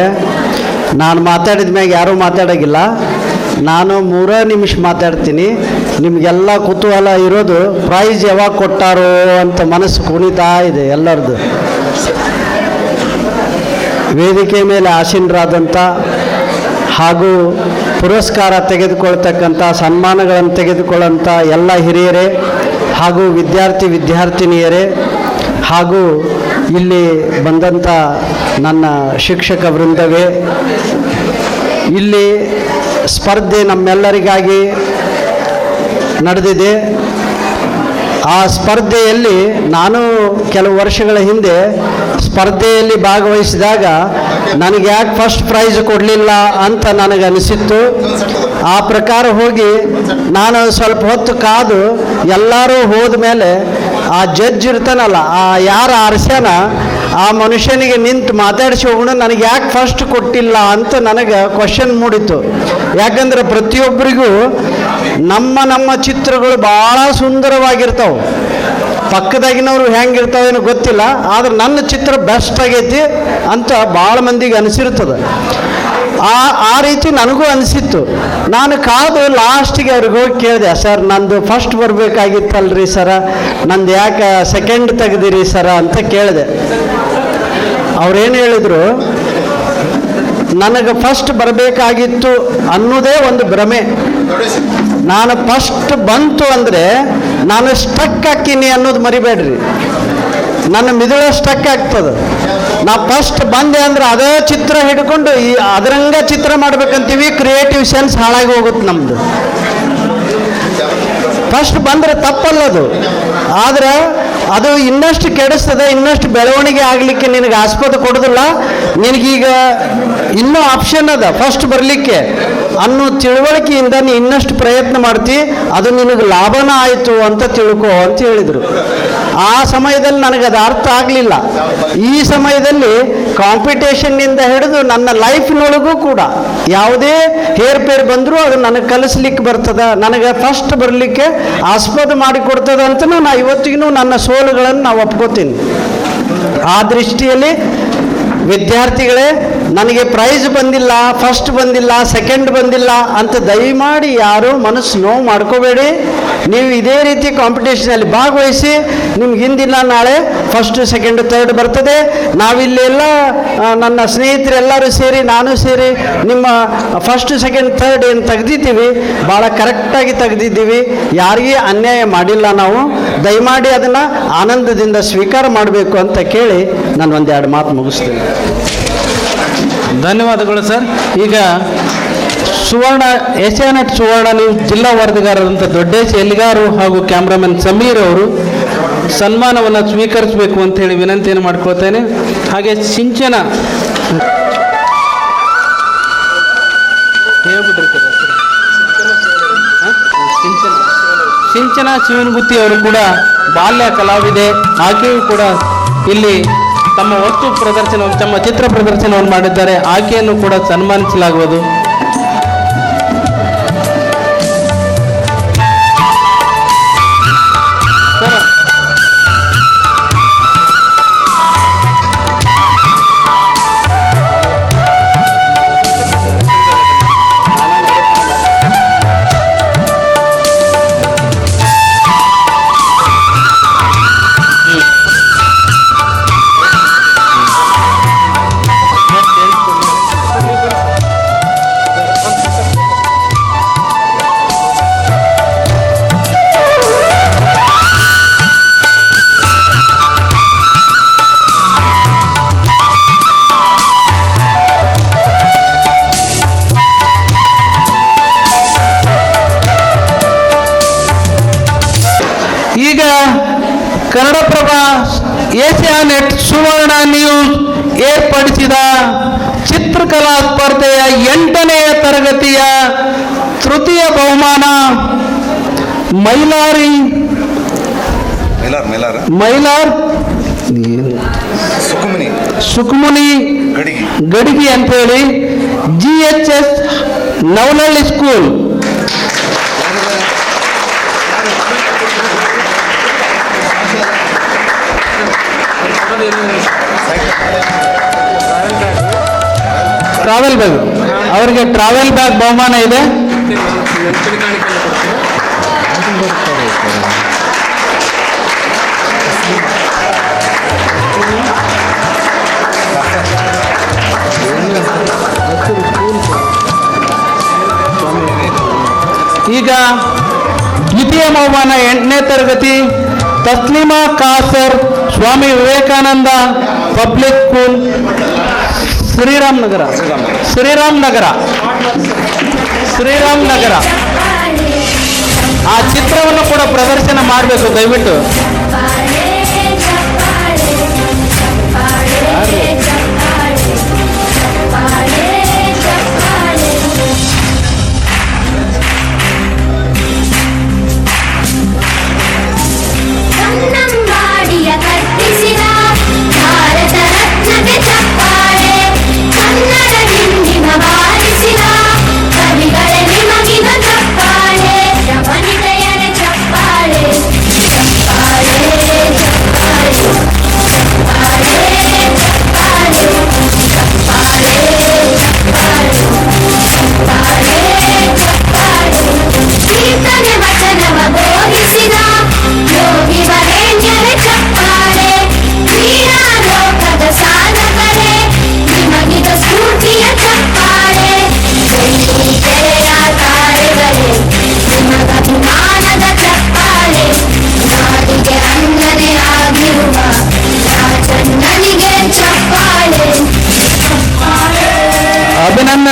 ನಾನು ಮಾತಾಡಿದ ಮ್ಯಾಗ ಯಾರೂ ಮಾತಾಡೋಂಗಿಲ್ಲ. ನಾನು 3 ನಿಮಿಷ ಮಾತಾಡ್ತೀನಿ. ನಿಮಗೆಲ್ಲ ಕುತೂಹಲ ಇರೋದು ಪ್ರೈಸ್ ಯಾವಾಗ ಕೊಟ್ಟಾರೋ ಅಂತ ಮನಸ್ಸು ಕುಣಿತಾ ಇದೆ ಎಲ್ಲರದು. ವೇದಿಕೆ ಮೇಲೆ ಆಸೀನರಾದಂಥ ಹಾಗೂ ಪುರಸ್ಕಾರ ತೆಗೆದುಕೊಳ್ತಕ್ಕಂಥ ಸನ್ಮಾನಗಳನ್ನು ತೆಗೆದುಕೊಳ್ಳುವಂಥ ಎಲ್ಲ ಹಿರಿಯರೇ ಹಾಗೂ ವಿದ್ಯಾರ್ಥಿನಿಯರೇ ಹಾಗೂ ಇಲ್ಲಿ ಬಂದಂಥ ನನ್ನ ಶಿಕ್ಷಕ ವೃಂದವೇ, ಇಲ್ಲಿ ಸ್ಪರ್ಧೆ ನಮ್ಮೆಲ್ಲರಿಗಾಗಿ ನಡೆದಿದೆ. ಆ ಸ್ಪರ್ಧೆಯಲ್ಲಿ ನಾನು ಕೆಲವು ವರ್ಷಗಳ ಹಿಂದೆ ಸ್ಪರ್ಧೆಯಲ್ಲಿ ಭಾಗವಹಿಸಿದಾಗ ನನಗೆ ಯಾಕೆ ಫಸ್ಟ್ ಪ್ರೈಸ್ ಕೊಡಲಿಲ್ಲ ಅಂತ ನನಗೆ ಅನಿಸಿತ್ತು. ಆ ಪ್ರಕಾರ ಹೋಗಿ ನಾನು ಸ್ವಲ್ಪ ಹೊತ್ತು ಕಾದು ಎಲ್ಲರೂ ಹೋದ ಮೇಲೆ ಆ ಜಡ್ಜ್ ಇರ್ತಾನಲ್ಲ, ಆ ಯಾರು ಆರ್ಸ್ಯಾನ ಆ ಮನುಷ್ಯನಿಗೆ ನಿಂತು ಮಾತಾಡಿಸಿ ಹೋಗೋಣ, ನನಗೆ ಯಾಕೆ ಫಸ್ಟ್ ಕೊಟ್ಟಿಲ್ಲ ಅಂತ ನನಗೆ ಕ್ವಶನ್ ಮೂಡಿತು. ಯಾಕಂದ್ರೆ ಪ್ರತಿಯೊಬ್ಬರಿಗೂ ನಮ್ಮ ಚಿತ್ರಗಳು ಭಾಳ ಸುಂದರವಾಗಿರ್ತಾವೆ. ಪಕ್ಕದಾಗಿನವ್ರು ಹೆಂಗಿರ್ತಾವೇನೋ ಗೊತ್ತಿಲ್ಲ, ಆದ್ರೆ ನನ್ನ ಚಿತ್ರ ಬೆಸ್ಟ್ ಆಗೈತಿ ಅಂತ ಭಾಳ ಮಂದಿಗೆ ಅನಿಸಿರ್ತದೆ. ಆ ರೀತಿ ನನಗೂ ಅನಿಸಿತ್ತು. ನಾನು ಕಾದು ಲಾಸ್ಟಿಗೆ ಅವ್ರಿಗೆ ಹೋಗಿ ಕೇಳಿದೆ, ಸರ್ ನಂದು ಫಸ್ಟ್ ಬರಬೇಕಾಗಿತ್ತಲ್ರಿ ಸರ, ನಂದು ಯಾಕೆ ಸೆಕೆಂಡ್ ತೆಗೆದಿರಿ ಸರ ಅಂತ ಕೇಳಿದೆ. ಅವ್ರೇನು ಹೇಳಿದರು, ನನಗೆ ಫಸ್ಟ್ ಬರಬೇಕಾಗಿತ್ತು ಅನ್ನೋದೇ ಒಂದು ಭ್ರಮೆ. ನಾನು ಫಸ್ಟ್ ಬಂತು ಅಂದರೆ ನಾನು ಸ್ಟಕ್ ಹಾಕೀನಿ ಅನ್ನೋದು ಮರಿಬೇಡ್ರಿ. ನನ್ನ ಮಿದುಳು ಸ್ಟಕ್ ಆಗ್ತದೆ. ನಾ ಫಸ್ಟ್ ಬಂದೆ ಅಂದ್ರೆ ಅದೇ ಚಿತ್ರ ಹಿಡ್ಕೊಂಡು ಅದರಂಗ ಚಿತ್ರ ಮಾಡ್ಬೇಕಂತೀವಿ, ಕ್ರಿಯೇಟಿವ್ ಸೆನ್ಸ್ ಹಾಳಾಗಿ ಹೋಗುತ್ತೆ ನಮ್ಮದು. ಫಸ್ಟ್ ಬಂದರೆ ತಪ್ಪಲ್ಲದು, ಆದ್ರೆ ಅದು ಇನ್ನಷ್ಟು ಕೆಡಿಸ್ತದೆ, ಇನ್ನಷ್ಟು ಬೆಳವಣಿಗೆ ಆಗಲಿಕ್ಕೆ ನಿನಗೆ ಆಸ್ಪದ ಕೊಡೋದಿಲ್ಲ. ನಿನಗೀಗ ಇನ್ನೂ ಆಪ್ಷನ್ ಅದ ಫಸ್ಟ್ ಬರಲಿಕ್ಕೆ ಅನ್ನೋ ತಿಳುವಳಿಕೆಯಿಂದ ನೀ ಇನ್ನಷ್ಟು ಪ್ರಯತ್ನ ಮಾಡ್ತಿ, ಅದು ನಿನಗೆ ಲಾಭನ ಆಯಿತು ಅಂತ ತಿಳ್ಕೊ ಅಂತ ಹೇಳಿದರು. ಆ ಸಮಯದಲ್ಲಿ ನನಗೆ ಅದು ಅರ್ಥ ಆಗಲಿಲ್ಲ. ಈ ಸಮಯದಲ್ಲಿ ಕಾಂಪಿಟೇಷನ್ನಿಂದ ಹಿಡಿದು ನನ್ನ ಲೈಫ್ನೊಳಗೂ ಕೂಡ ಯಾವುದೇ ಹೇರ್ಪೇರ್ ಬಂದರೂ ಅದು ನನಗೆ ಕಲಿಸ್ಲಿಕ್ಕೆ ಬರ್ತದೆ, ನನಗೆ ಫಸ್ಟ್ ಬರಲಿಕ್ಕೆ ಆಸ್ಪದ ಮಾಡಿಕೊಡ್ತದೆ ಅಂತ ನಾನು ಇವತ್ತಿಗೂ ನನ್ನ ಸೋಲುಗಳನ್ನು ನಾವು ಒಪ್ಕೋತೀನಿ. ಆ ದೃಷ್ಟಿಯಲ್ಲಿ ವಿದ್ಯಾರ್ಥಿಗಳೇ, ನನಗೆ ಪ್ರೈಸ್ ಬಂದಿಲ್ಲ, ಫಸ್ಟ್ ಬಂದಿಲ್ಲ, ಸೆಕೆಂಡ್ ಬಂದಿಲ್ಲ ಅಂತ ದಯಮಾಡಿ ಯಾರೂ ಮನಸ್ಸು ನೋವು ಮಾಡ್ಕೋಬೇಡಿ. ನೀವು ಇದೇ ರೀತಿ ಕಾಂಪಿಟೇಷನಲ್ಲಿ ಭಾಗವಹಿಸಿ, ನಿಮ್ಗೆ ಹಿಂದಿನ ನಾಳೆ ಫಸ್ಟ್ ಸೆಕೆಂಡ್ ಥರ್ಡ್ ಬರ್ತದೆ. ನಾವಿಲ್ಲೆಲ್ಲ ನನ್ನ ಸ್ನೇಹಿತರೆಲ್ಲರೂ ಸೇರಿ ನಾನು ಸೇರಿ ನಿಮ್ಮ ಫಸ್ಟ್ ಸೆಕೆಂಡ್ ಥರ್ಡ್ ಏನು ತೆಗೆದಿದ್ದೀವಿ ಭಾಳ ಕರೆಕ್ಟಾಗಿ ತೆಗೆದಿದ್ದೀವಿ, ಯಾರಿಗೂ ಅನ್ಯಾಯ ಮಾಡಿಲ್ಲ. ನಾವು ದಯಮಾಡಿ ಅದನ್ನು ಆನಂದದಿಂದ ಸ್ವೀಕಾರ ಮಾಡಬೇಕು ಅಂತ ಕೇಳಿ ನಾನು ಒಂದೆರಡು ಮಾತು ಮುಗಿಸ್ತೇನೆ. ಧನ್ಯವಾದಗಳು ಸರ್. ಈಗ ಸುವರ್ಣ ಏಷ್ಯಾನೆಟ್ ಸುವರ್ಣ ನ್ಯೂಸ್ ಜಿಲ್ಲಾ ವರದಿಗಾರರಂಥ ದೊಡ್ಡೇಶ್ ಎಲ್ಲಿಗಾರು ಹಾಗೂ ಕ್ಯಾಮ್ರಾಮನ್ ಸಮೀರ್ ಅವರು ಸನ್ಮಾನವನ್ನು ಸ್ವೀಕರಿಸಬೇಕು ಅಂತ ಹೇಳಿ ವಿನಂತಿಯನ್ನು ಮಾಡ್ಕೊಳ್ತೇನೆ. ಹಾಗೆ ಸಿಂಚನ ಸಿಂಚನ ಶಿವನಗುತ್ತಿ ಅವರು ಕೂಡ ಬಾಲ್ಯ ಕಲಾವಿದೆ, ಆಕೆಯೂ ಕೂಡ ಇಲ್ಲಿ ತಮ್ಮ ವಸ್ತು ಪ್ರದರ್ಶನ, ತಮ್ಮ ಚಿತ್ರ ಪ್ರದರ್ಶನವನ್ನು ಮಾಡಿದ್ದಾರೆ. ಆಕೆಯನ್ನು ಕೂಡ ಸನ್ಮಾನಿಸಲಾಗುವುದು. ಈಗ ಕನ್ನಡಪ್ರಭ ಏಷ್ಯಾನೆಟ್ ಸುವರ್ಣ ನ್ಯೂಸ್ ಏರ್ಪಡಿಸಿದ ಚಿತ್ರಕಲಾ ಸ್ಪರ್ಧೆಯ 8ನೇ ತರಗತಿಯ ತೃತೀಯ ಬಹುಮಾನ ಮೈಲಾರ್ ಸುಕುಮುನಿ ಗಡಿಗಿ ಅಂತೇಳಿ GHS ನವನಹಳ್ಳಿ ಸ್ಕೂಲ್ ಟ್ರಾವೆಲ್ ಬ್ಯಾಗ್, ಅವರಿಗೆ ಟ್ರಾವೆಲ್ ಬ್ಯಾಗ್ ಬಹುಮಾನ ಇದೆ. ಈಗ ದ್ವಿತೀಯ ಬಹುಮಾನ 8ನೇ ತರಗತಿ ತಸ್ಲಿಮಾ ಕಾಸರ್, ಸ್ವಾಮಿ ವಿವೇಕಾನಂದ ಪಬ್ಲಿಕ್ ಸ್ಕೂಲ್, ಶ್ರೀರಾಮ್ ನಗರ. ಆ ಚಿತ್ರವನ್ನು ಕೂಡ ಪ್ರದರ್ಶನ ಮಾಡಬೇಕು ದಯವಿಟ್ಟು. ಚಪ್ಪಾಳೆ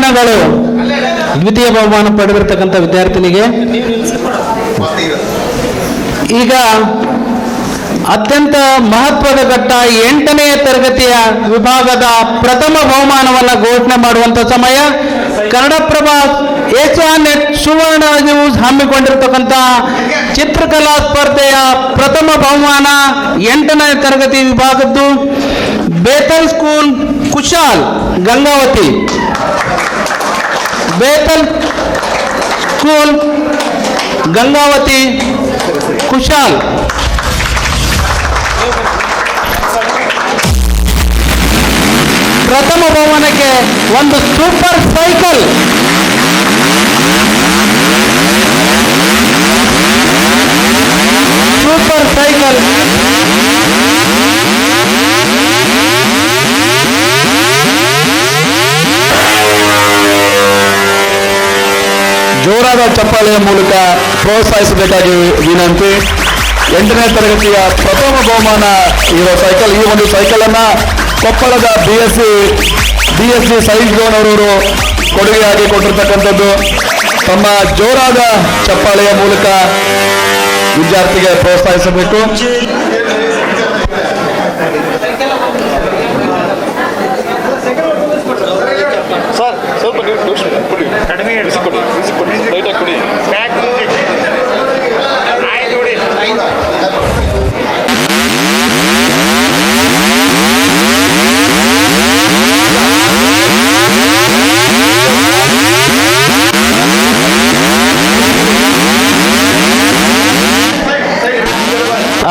ಅಭಿನಂದನೆಗಳು ದ್ವಿತೀಯ ಬಹುಮಾನ ಪಡೆದಿರ್ತಕ್ಕಂಥ ವಿದ್ಯಾರ್ಥಿನಿಗೆ. ಈಗ ಅತ್ಯಂತ ಮಹತ್ವದ ಘಟ್ಟ 8ನೇ ತರಗತಿಯ ವಿಭಾಗದ ಪ್ರಥಮ ಬಹುಮಾನವನ್ನು ಘೋಷಣೆ ಮಾಡುವಂಥ ಸಮಯ. ಕನ್ನಡಪ್ರಭ ಏಷ್ಯಾನೆಟ್ ಸುವರ್ಣ ನ್ಯೂಸ್ ಹಮ್ಮಿಕೊಂಡಿರ್ತಕ್ಕಂಥ ಚಿತ್ರಕಲಾ ಸ್ಪರ್ಧೆಯ ಪ್ರಥಮ ಬಹುಮಾನ 8ನೇ ತರಗತಿ ವಿಭಾಗದ್ದು ಬೇತಲ್ ಸ್ಕೂಲ್ ಕುಶಾಲ್ ಗಂಗಾವತಿ. ಬೇತಲ್ ಸ್ಕೂಲ್ ಗಂಗಾವತಿ ಕುಶಾಲ್. ಪ್ರಥಮ ಬಹುಮಾನಕ್ಕೆ ಒಂದು ಸೂಪರ್ ಸೈಕಲ್. Super cycle. ಜೋರಾದ ಚಪ್ಪಾಳೆಯ ಮೂಲಕ ಪ್ರೋತ್ಸಾಹಿಸಬೇಕಾಗಿ ವಿನಂತಿ. 8ನೇ ತರಗತಿಯ ಪ್ರಥಮ ಬಹುಮಾನ ಇರೋ ಸೈಕಲ್. ಈ ಒಂದು ಸೈಕಲ್ ಅನ್ನ ಕೊಪ್ಪಳದ BSc ಸೈನ್ಸ್ ಝೋನ್ ಅವರು ಕೊಡುಗೆಯಾಗಿ ಕೊಟ್ಟಿರ್ತಕ್ಕಂಥದ್ದು. ತಮ್ಮ ಜೋರಾದ ಚಪ್ಪಾಳೆಯ ಮೂಲಕ ವಿದ್ಯಾರ್ಥಿಗೆ ಪ್ರೋತ್ಸಾಹಿಸಬೇಕು.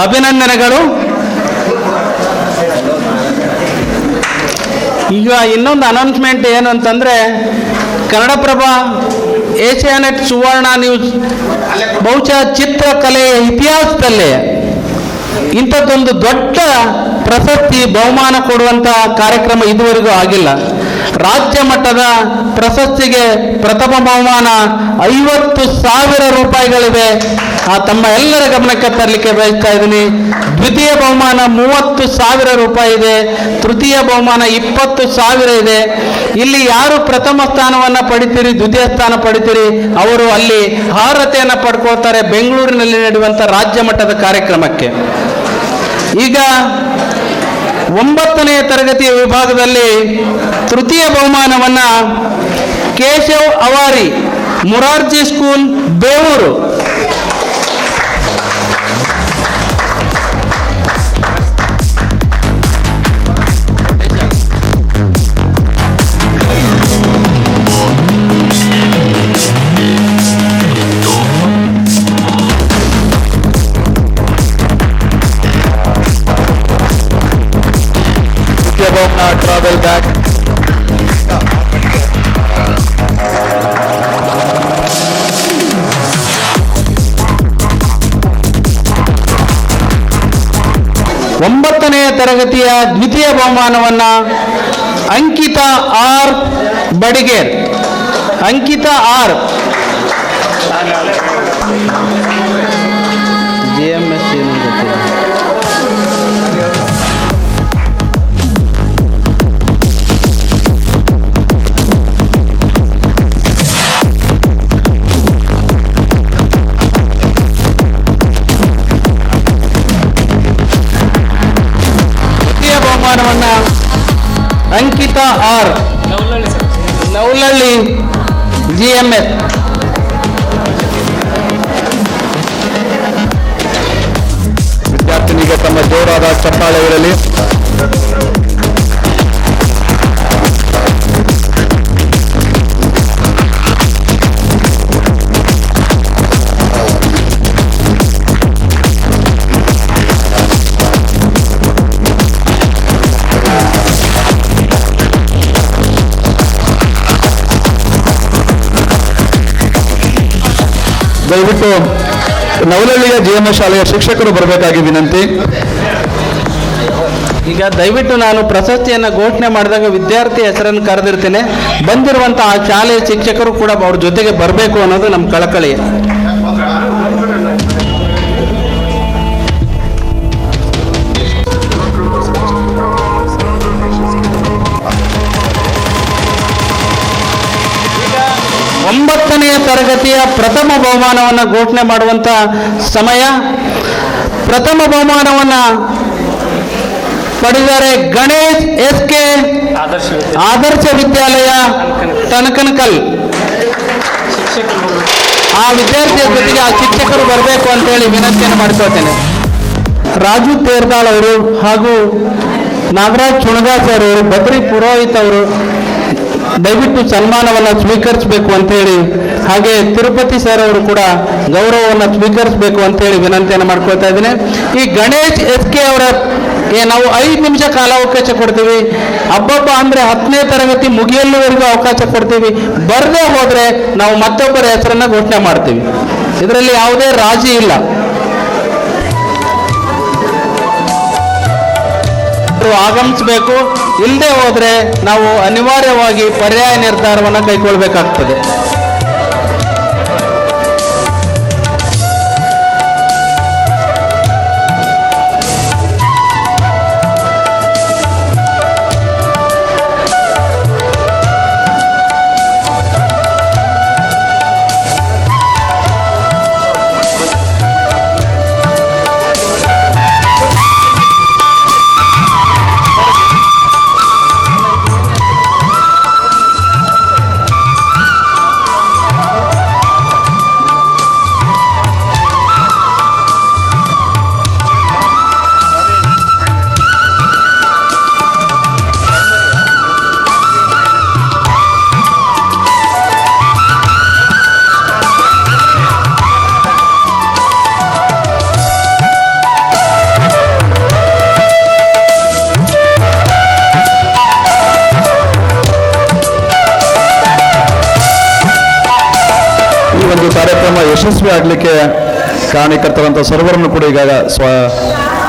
ಅಭಿನಂದನೆಗಳು. ಈಗ ಇನ್ನೊಂದು ಅನೌನ್ಸ್ಮೆಂಟ್ ಏನು ಅಂತಂದರೆ, ಕನ್ನಡಪ್ರಭ ಏಷ್ಯಾನೆಟ್ ಸುವರ್ಣ ನ್ಯೂಸ್ ಬಹುಶಃ ಚಿತ್ರಕಲೆಯ ಇತಿಹಾಸದಲ್ಲೇ ಇಂಥದ್ದೊಂದು ದೊಡ್ಡ ಪ್ರಶಸ್ತಿ ಬಹುಮಾನ ಕೊಡುವಂಥ ಕಾರ್ಯಕ್ರಮ ಇದುವರೆಗೂ ಆಗಿಲ್ಲ. ರಾಜ್ಯ ಮಟ್ಟದ ಪ್ರಶಸ್ತಿಗೆ ಪ್ರಥಮ ಬಹುಮಾನ 50,000 ರೂಪಾಯಿಗಳಿವೆ. ತಮ್ಮ ಎಲ್ಲರ ಗಮನಕ್ಕೆ ತರಲಿಕ್ಕೆ ಬಯಸ್ತಾ ಇದ್ದೀನಿ. ದ್ವಿತೀಯ ಬಹುಮಾನ 30,000 ರೂಪಾಯಿ ಇದೆ. ತೃತೀಯ ಬಹುಮಾನ 20,000 ಇದೆ. ಇಲ್ಲಿ ಯಾರು ಪ್ರಥಮ ಸ್ಥಾನವನ್ನು ಪಡಿತೀರಿ, ದ್ವಿತೀಯ ಸ್ಥಾನ ಪಡಿತೀರಿ, ಅವರು ಅಲ್ಲಿ ಅರ್ಹತೆಯನ್ನು ಪಡ್ಕೊಳ್ತಾರೆ ಬೆಂಗಳೂರಿನಲ್ಲಿ ನಡೆಯುವಂಥ ರಾಜ್ಯ ಮಟ್ಟದ ಕಾರ್ಯಕ್ರಮಕ್ಕೆ. ಈಗ 9ನೇ ತರಗತಿಯ ವಿಭಾಗದಲ್ಲಿ ತೃತೀಯ ಬಹುಮಾನವನ್ನು Keshav Avari Morarji school Bevoor. travel back. ಒಂಬತ್ತನೆಯ ತರಗತಿಯ ದ್ವಿತೀಯ ಬಹುಮಾನವನ್ನ Ankita R Badiger. Ankita R GMS ಏನು ಗೊತ್ತಿಲ್ಲ. Ankita R Navalahalli GMS. ವಿದ್ಯಾರ್ಥಿನಿಗೆ ತಮ್ಮ ಜೋರಾದ ಚಪ್ಪಾಳೆ ಇರಲಿ. ದಯವಿಟ್ಟು ನವಲಹಳ್ಳಿಯ GMS ಶಾಲೆಯ ಶಿಕ್ಷಕರು ಬರಬೇಕಾಗಿ ವಿನಂತಿ. ಈಗ ದಯವಿಟ್ಟು ನಾನು ಪ್ರಶಸ್ತಿಯನ್ನು ಘೋಷಣೆ ಮಾಡಿದಾಗ ವಿದ್ಯಾರ್ಥಿ ಹೆಸರನ್ನು ಕರೆದಿರ್ತೇನೆ. ಬಂದಿರುವಂತಹ ಆ ಶಾಲೆಯ ಶಿಕ್ಷಕರು ಕೂಡ ಅವ್ರ ಜೊತೆಗೆ ಬರಬೇಕು ಅನ್ನೋದು ನಮ್ಮ ಕಳಕಳಿ. 9ನೇ ತರಗತಿಯ ಪ್ರಥಮ ಬಹುಮಾನವನ್ನು ಘೋಷಣೆ ಮಾಡುವಂಥ ಸಮಯ. ಪ್ರಥಮ ಬಹುಮಾನವನ್ನು ಪಡೆದರೆ ಗಣೇಶ್ SK ಆದರ್ಶ ವಿದ್ಯಾಲಯ ತನಕನಕಲ್. ಆ ವಿದ್ಯಾರ್ಥಿಯ ಜೊತೆಗೆ ಆ ಶಿಕ್ಷಕರು ಬರಬೇಕು ಅಂತೇಳಿ ವಿನಂತಿಯನ್ನು ಮಾಡ್ಕೊಳ್ತೇನೆ. ರಾಜು ತೇರ್ದಾಳ್ ಅವರು ಹಾಗೂ ನಾಗರಾಜ್ ಚುಣಗಾಸ್ ಅವರು, ಬದ್ರಿ ಪುರೋಹಿತ್ ಅವರು ದಯವಿಟ್ಟು ಸನ್ಮಾನವನ್ನು ಸ್ವೀಕರಿಸಬೇಕು ಅಂತೇಳಿ, ಹಾಗೆ ತಿರುಪತಿ ಸರ್ ಅವರು ಕೂಡ ಗೌರವವನ್ನು ಸ್ವೀಕರಿಸಬೇಕು ಅಂತೇಳಿ ವಿನಂತಿಯನ್ನು ಮಾಡ್ಕೊಳ್ತಾ ಇದ್ದೇನೆ. ಈ ಗಣೇಶ್ SK ಅವರ ನಾವು 5 ನಿಮಿಷ ಕಾಲಾವಕಾಶ ಕೊಡ್ತೀವಿ. ಹಬ್ಬಬ್ಬ ಅಂದರೆ 10ನೇ ತರಗತಿ ಮುಗಿಯಲ್ಲುವರೆಗೂ ಅವಕಾಶ ಕೊಡ್ತೀವಿ. ಬರದೇ ಹೋದರೆ ನಾವು ಮತ್ತೊಬ್ಬರ ಹೆಸರನ್ನು ಘೋಷಣೆ ಮಾಡ್ತೀವಿ. ಇದರಲ್ಲಿ ಯಾವುದೇ ರಾಜಿ ಇಲ್ಲ. ಆಗಮಿಸಬೇಕು. ಇಲ್ಲದೆ ಹೋದರೆ ನಾವು ಅನಿವಾರ್ಯವಾಗಿ ಪರ್ಯಾಯ ನಿರ್ಧಾರವನ್ನು ಕೈಗೊಳ್ಳಬೇಕಾಗ್ತದೆ. ಕಾರ್ಯಕ್ರಮ ಯಶಸ್ವಿ ಆಗಲಿಕ್ಕೆ ಕಾರಣೀಕರ್ತರಂಥ ಸರ್ವರನ್ನು ಕೂಡ ಈಗ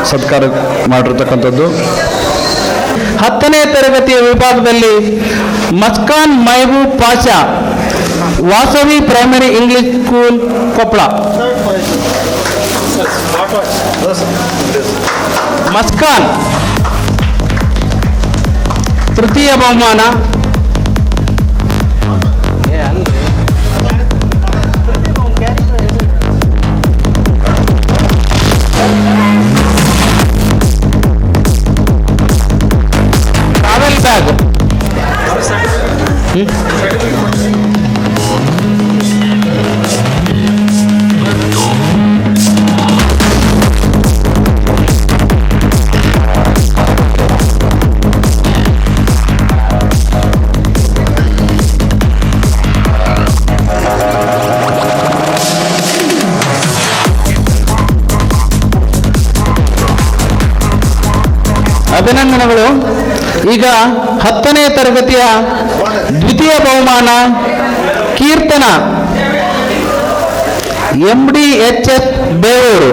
ಸತ್ಕಾರ ಮಾಡಿರ್ತಕ್ಕಂಥದ್ದು. 10ನೇ ತರಗತಿಯ ವಿಭಾಗದಲ್ಲಿ Muskan Mehboob Pasha, Vasavi primary English school, Koppal. Muskan ತೃತೀಯ ಬಹುಮಾನ. Travel bag. ಅಭಿನಂದನೆಗಳು. ಈಗ 10ನೇ ತರಗತಿಯ ದ್ವಿತೀಯ ಬಹುಮಾನ Keerthana, MDHS Bevoor.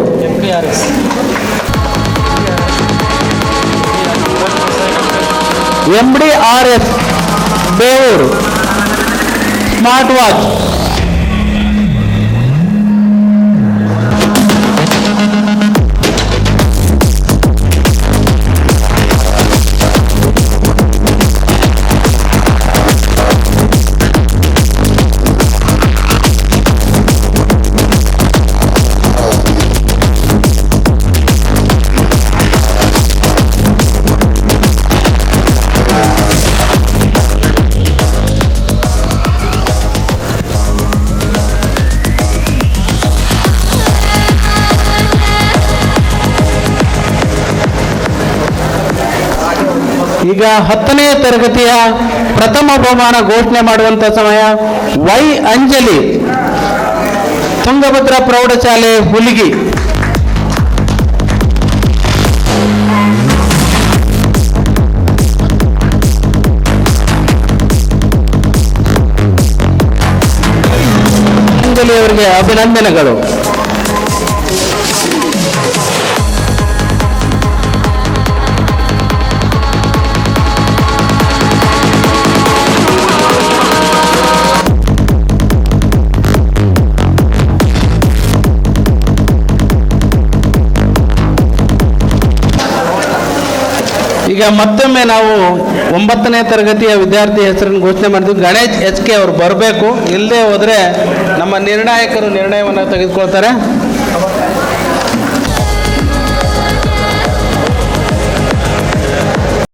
MDRS Bevoor smart watch. ಈಗ 10ನೇ ತರಗತಿಯ ಪ್ರಥಮ ಬಹುಮಾನ ಘೋಷಣೆ ಮಾಡುವಂತ ಸಮಯ. ವೈ ಅಂಜಲಿ, ತುಂಗಭದ್ರಾ ಪ್ರೌಢಶಾಲೆ, ಹುಲಿಗಿ. ಅಂಜಲಿ ಅವರಿಗೆ ಅಭಿನಂದನೆಗಳು. ಈಗ ಮತ್ತೊಮ್ಮೆ ನಾವು 9ನೇ ತರಗತಿಯ ವಿದ್ಯಾರ್ಥಿ ಹೆಸರನ್ನು ಘೋಷಣೆ ಮಾಡಿದ್ವಿ. ಗಣೇಶ್ HK ಅವರು ಬರಬೇಕು. ಇಲ್ಲದೆ ಹೋದರೆ ನಮ್ಮ ನಿರ್ಣಾಯಕರು ನಿರ್ಣಯವನ್ನು ತೆಗೆದುಕೊಳ್ತಾರೆ.